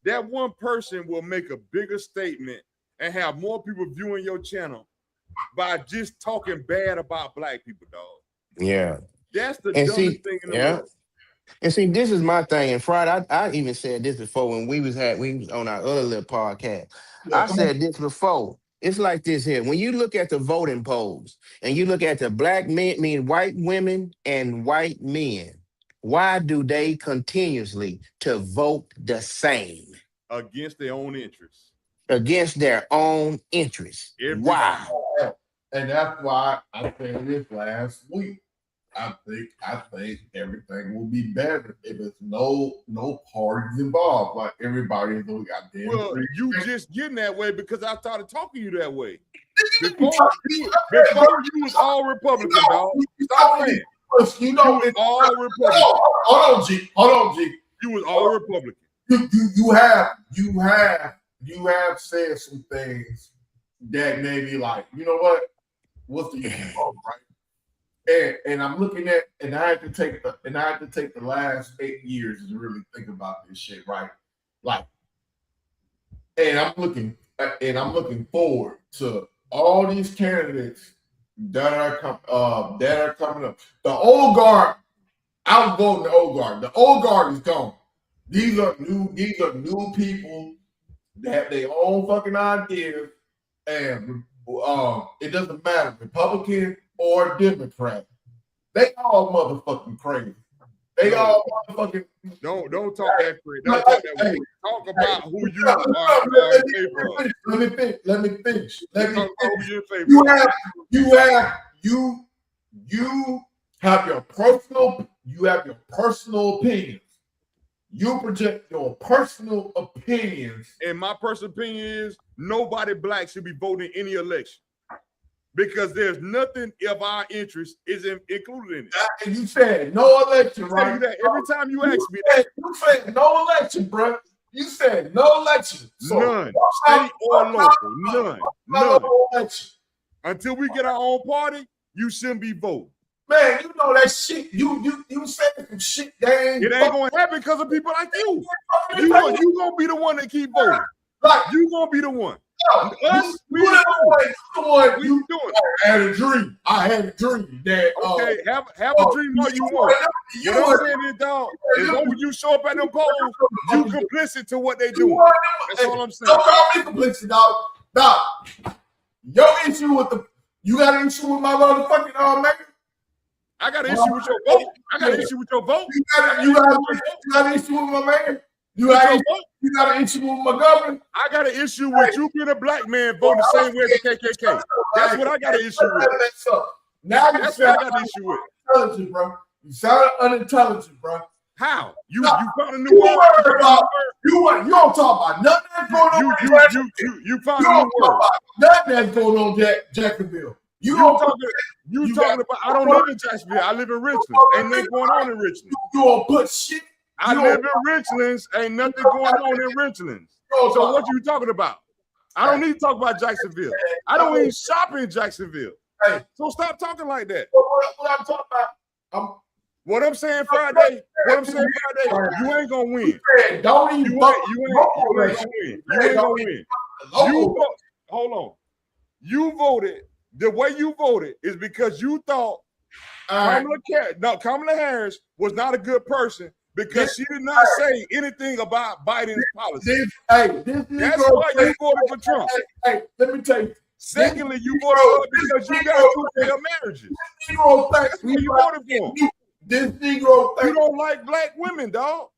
B: that one person will make a bigger statement and have more people viewing your channel by just talking bad about black people, dog.
I: Yeah.
B: That's the dumbest thing in the world.
I: And see, this is my thing. And Friday, I even said this before when we was on our other little podcast. I said this before. It's like this here. When you look at the voting polls and you look at the black men, white women and white men, why do they continuously to vote the same?
B: Against their own interests.
I: Against their own interests. Why?
C: And that's why I said this last week. I think everything will be better if it's no parties involved. Like everybody is doing goddamn.
B: Well, you just getting that way because I started talking to you that way. Before you was all Republican, dog. Stop playing.
C: You know,
B: it's all Republican.
C: Hold on, G.
B: You was all Republican.
C: You have said some things that made me like, you know what? What's the right? And I'm looking at, and I had to take the last 8 years to really think about this shit, right? Like, and I'm looking forward to all these candidates that are coming up. The old guard, I'm voting the old guard. The old guard is gone. These are new people that have their own fucking ideas, and it doesn't matter, Republican or Democrat. They all motherfucking crazy. They all motherfucking
B: don't talk that crazy. Don't talk that way. Talk about who you are in favor of.
C: Let me finish. You have your personal opinions. You project your personal opinions.
B: And my personal opinion is nobody black should be voting in any election. Because there's nothing of our interest is included in it.
C: And you said no election, right?
B: That every time you ask me that.
C: You said no election, bro. You said no election.
B: So none. State or local. None. Election. Until we get our own party, you shouldn't be voting.
C: Man, you know that shit. You said some shit that
B: it ain't gonna happen because of people like you. You gonna be the one that keep voting.
C: Like,
B: you gonna be the one.
C: Us, we doing. I had a dream. That
B: okay, have a dream all you want. What I'm saying is, dog, as long as you show up at them polls, you complicit to what they do. That's all I'm saying.
C: Don't call me complicit, dog. Dog, your issue with you got an issue with my motherfucking man.
B: I got an issue with your vote. I got an issue with your vote.
C: You got an issue with my man. You got an issue with my government.
B: I got an issue with you being a black man voting the same way as the KKK. That's what I got an issue with.
C: Now
B: that's what I got an issue with.
C: Unintelligent, bro. You sound unintelligent, bro.
B: How? You found a new word.
C: You don't talk about nothing that's going on.
B: You found a new word.
C: Nothing that's going on Jacksonville. You talking about? I don't live in Jacksonville. I live in Richmond. Ain't nothing going on in Richmond. You don't put shit
B: I live in Richlands. Ain't nothing going on in Richlands. So what you talking about? I don't need to talk about Jacksonville. I don't even shop in Jacksonville.
C: Hey.
B: So stop talking like that.
C: What I'm talking about?
B: What I'm saying Friday, you ain't gonna win.
C: Don't even
B: You ain't gonna win. You ain't gonna win. Hold on. You voted. The way you voted is because you thought Kamala Harris was not a good person because she did not say anything about Biden's policy. That's why you voted for Trump.
C: Hey, let me tell you.
B: Secondly, you voted for because you got 2 failed marriages. That's why you voted for him.
C: This Negro
B: you don't like black women, dog.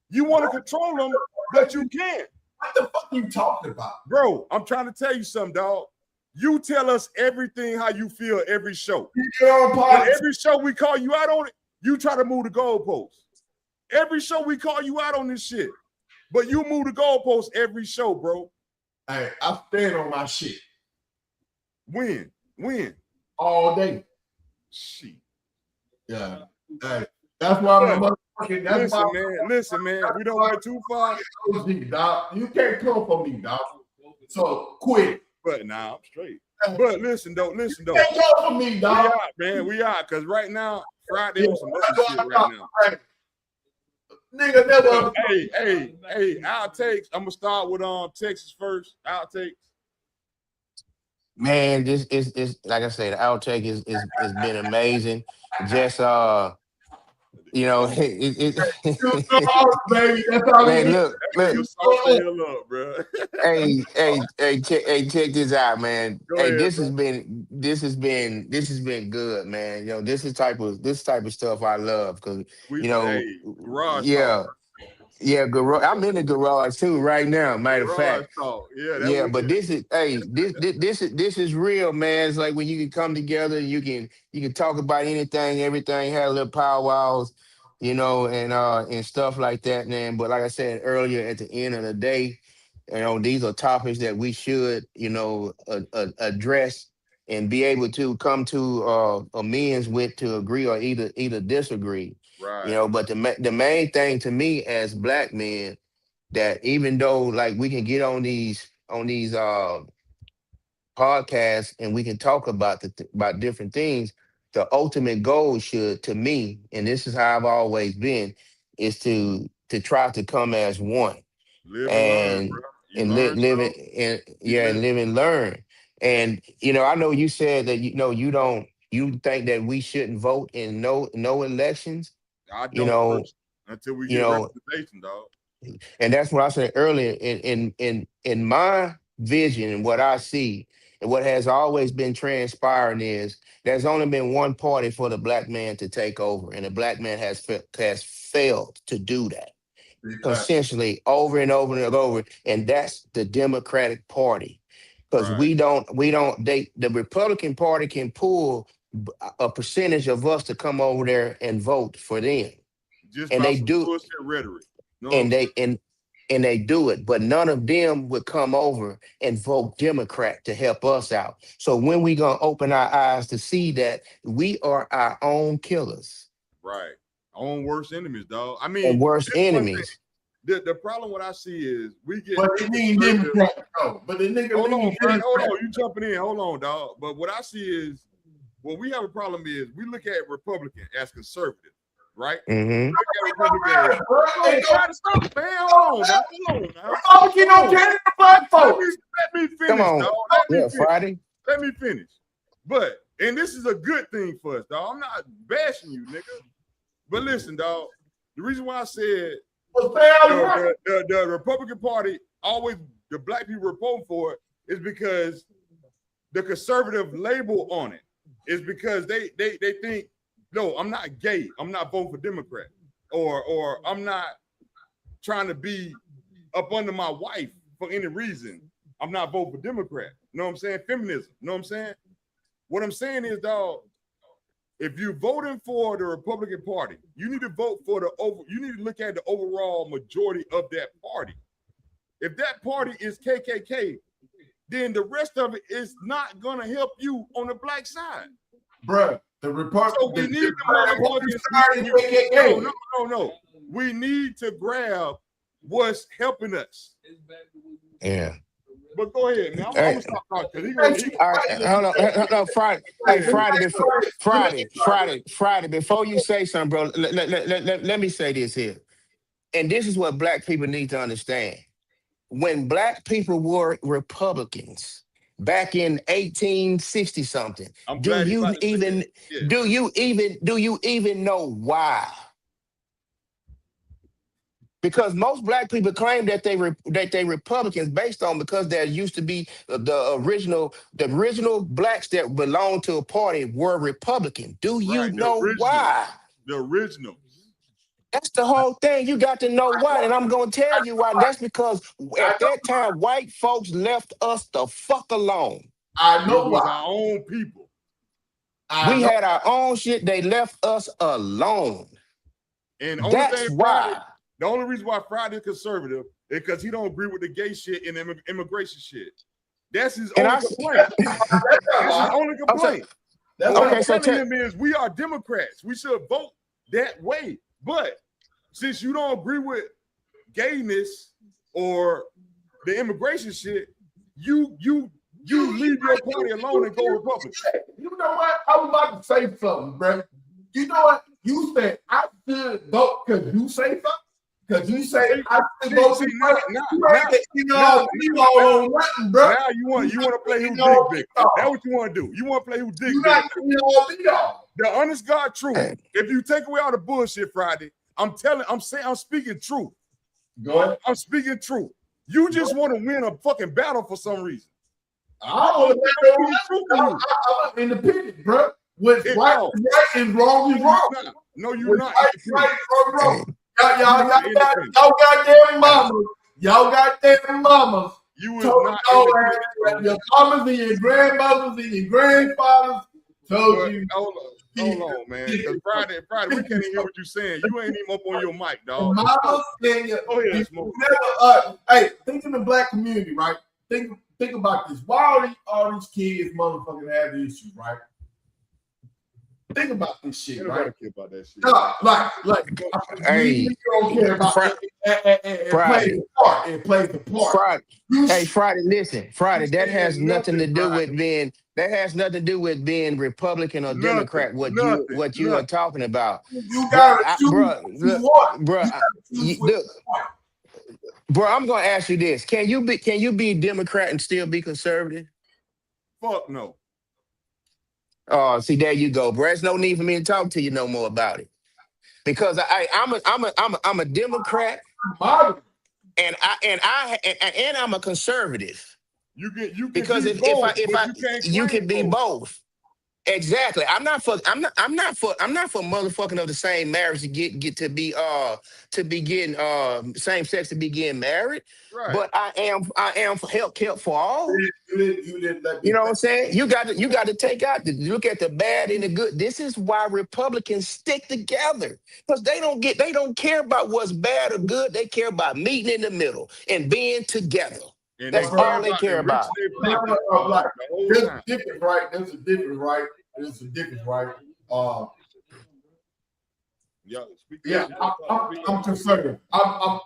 B: You want to control them, but you can't.
C: What the fuck are you talking about?
B: Bro, I'm trying to tell you something, dog. You tell us everything how you feel every show. Every show we call you out on it, you try to move the goalposts. Every show we call you out on this shit. But you move the goalposts every show, bro.
C: Hey, I stand on my shit.
B: When?
C: All day.
B: Shit.
C: Yeah. Hey, that's why I'm motherfucking.
B: Listen, man. We don't went too far.
C: Dog. You can't come for me, dog. So quit.
B: But nah, I'm straight. But listen though.
C: You can't come for me, dog.
B: We are, because right now, Friday on some other shit right now.
C: Nigga never.
B: Hey, outtakes. I'm gonna start with Texas first. Outtakes.
I: Man, this is like I say, the outtake is been amazing. Just
C: baby, that's how
I: man, look.
B: Bro.
I: Check this out, man.
B: Go ahead,
I: this has been good, man. You know, this type of stuff I love because
B: garage talk.
I: Yeah, garage. I'm in the garage too right now. Matter of fact,
B: yeah.
I: But this is real, man. It's like when you can come together, you can talk about anything, everything, have a little powwows, and stuff like that, man. But like I said earlier, at the end of the day, these are topics that we should, address and be able to come to amends with, to agree or either disagree.
B: Right.
I: But the main thing to me as black men, that even though like we can get on these podcasts and we can talk about about different things, the ultimate goal should, to me, and this is how I've always been, is to try to come as one.
B: Live and learn, bro.
I: Live and learn. And I know you said that you think that we shouldn't vote in no elections.
B: I don't until we get representation, dog.
I: And that's what I said earlier. In my vision and what I see and what has always been transpiring is there's only been one party for the black man to take over, and the black man has failed to do that consistently over and over and over, and that's the Democratic Party. Because the Republican Party can pull a percentage of us to come over there and vote for them.
B: And they do bullshit rhetoric.
I: And they do it, but none of them would come over and vote Democrat to help us out. So when we gonna open our eyes to see that we are our own killers?
B: Right. Our own worst enemies, dog. I mean,
I: and worst enemies.
B: The problem what I see is we get.
C: But they mean Democrat, though. But the nigga.
B: Hold on, you jumping in. Hold on, dog. But what I see is, what we have a problem is we look at Republican as conservative, right?
I: Mm-hmm.
B: Hey, try to stop, man. Hold on now. Let me finish,
I: come on,
B: dog.
I: Friday.
B: Let me finish. But this is a good thing for us, dog. I'm not bashing you, nigga. But listen, dog. The reason why I said the Republican Party always, the black people are voting for it, is because the conservative label on it is because they think, no, I'm not gay, I'm not voting for Democrat, or I'm not trying to be up under my wife for any reason, I'm not voting for Democrat. You know what I'm saying? Feminism. You know what I'm saying? What I'm saying is, dog, if you're voting for the Republican Party, you need to vote for you need to look at the overall majority of that party. If that party is KKK, then the rest of it is not gonna help you on the black side.
C: Bruh, the Republican.
B: So we need the motherfuckers. No. We need to grab what's helping us.
I: Yeah.
B: But go ahead, man. I'm gonna stop talking.
I: All right, hold on. Friday. Hey, Friday. Before you say something, bro, let me say this here. And this is what black people need to understand. When black people were Republicans back in 1860 something, do you even know why? Because most black people claim that they Republicans based on because there used to be the original blacks that belonged to a party were Republican. Do you know why?
B: The originals.
I: That's the whole thing. You got to know why, and I'm gonna tell you why. And that's because at that time, white folks left us the fuck alone.
C: I know why.
B: Our own people.
I: We had our own shit. They left us alone.
B: And
I: that's why.
B: The only reason why Friday is conservative is because he don't agree with the gay shit and immigration shit. That's his only complaint. That's his only complaint. What I'm telling him is we are Democrats. We should vote that way. But since you don't agree with gayness or the immigration shit, you leave your party alone and go Republican.
C: You know what? I was about to say something, bro. You know what? You said I should vote because you say something. Because you say I should vote. Now
B: you want to play who dig big. That's what you want to do. You want to play who dig big. The honest God truth. If you take away all the bullshit Friday, I'm speaking truth.
C: Go ahead.
B: I'm speaking truth. You just want to win a fucking battle for some reason.
C: I'm independent, bro. What's right is wrong is wrong.
B: No, you're not.
C: Wrong. Y'all goddamn mamas. Y'all goddamn mamas.
B: You was not
C: your mamas and your grandmothers and your grandfathers told you.
B: Hold on, man. Because Friday, we can't even hear what you're saying. You ain't even up on your mic, dog.
C: Mamas and your hey, think in the black community, right? Think about this. Why all these kids motherfucking have issues, right? Think about this shit, right?
B: Care about that shit.
C: Hey, you don't care about it plays the part.
I: Friday, listen, Friday, that has nothing to do with being Republican or Democrat. What you are talking about.
C: You gotta choose
I: bro, I'm gonna ask you this. Can you be Democrat and still be conservative?
B: Fuck no.
I: Oh, see, there you go, bro. There's no need for me to talk to you no more about it, because I'm a Democrat, and I'm a conservative.
B: You can
I: because
B: be both,
I: you can be both. Exactly. I'm not for motherfucking of the same marriage to get to be getting same sex to be getting married. Right. But I am for help for all. You know what I'm saying? You got to take out look at the bad and the good. This is why Republicans stick together, because they don't care about what's bad or good. They care about meeting in the middle and being together. And that's all they care about.
C: There's a difference, right? There's a difference, right? I'm conservative. I'm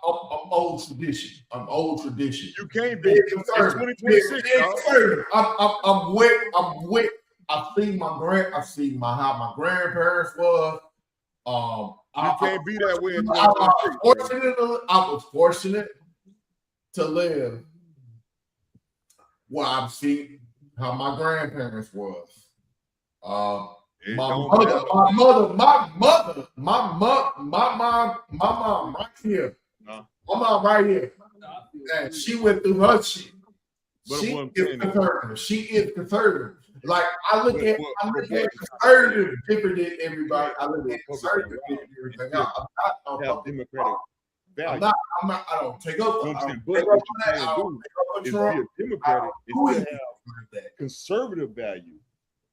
C: old tradition. You can't be. It's 2026. I'm with. I see how my grandparents was.
B: You can't be that way.
C: I was fortunate to live where I've seen how my grandparents was. My mom right here. My mom right here. And she went through her shit. She is conservative. Like I look at conservative different than everybody. I look at conservative different than everything else. I'm not democratic. I don't take up.
B: Conservative value.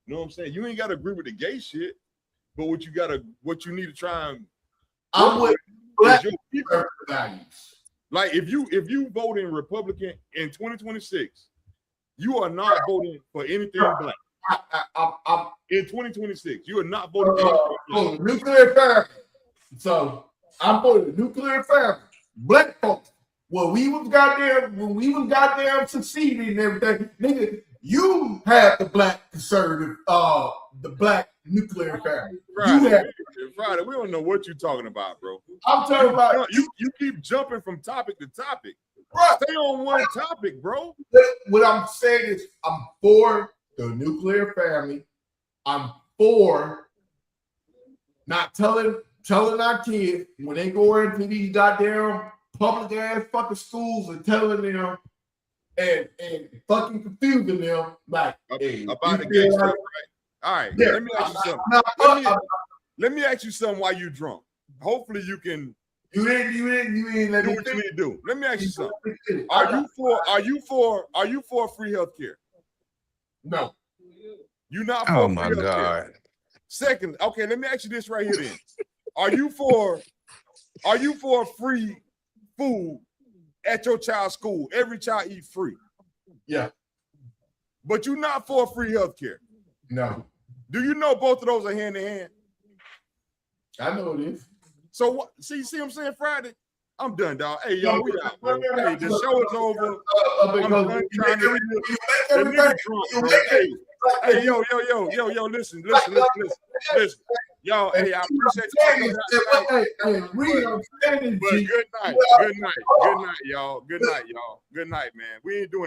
B: You know what I'm saying? You ain't got to agree with the gay shit, but what you need to try and
C: I'm with black values.
B: Like if you vote in Republican in 2026, you are not voting for anything black. In 2026, you are not voting for anything black.
C: Nuclear family. So I'm for the nuclear family. Black folks. When we was goddamn succeeding and everything, nigga, you had the black conservative, the black nuclear family.
B: Friday, we don't know what you're talking about, bro.
C: I'm talking about
B: you keep jumping from topic to topic.
C: Bro,
B: stay on one topic, bro.
C: What I'm saying is I'm for the nuclear family. I'm for not telling our kids when they go into these goddamn public ass fucking schools and telling them and fucking confusing them like hey,
B: about the gay stuff, right? All right, yeah, let me ask you something. Let me ask you something while you drunk. Hopefully you can.
C: You ain't let
B: do
C: me
B: what you need to do. Let me ask you something. Are you for free healthcare?
C: No.
B: You're not for
I: oh
B: free
I: my
B: healthcare.
I: God.
B: Second, okay, let me ask you this right here then. Are you for free food at your child's school? Every child eat free.
C: Yeah.
B: But you're not for free healthcare.
C: No.
B: Do you know both of those are hand in hand?
C: I know it is.
B: So what? See what I'm saying? Friday, I'm done, dog. Hey, yo, we out, bro. Hey, the show is over. I'm done trying to the nigga drunk, bro. Hey, yo, listen. Y'all, hey, I appreciate you. But good night, y'all. Good night, man. We ain't doing it.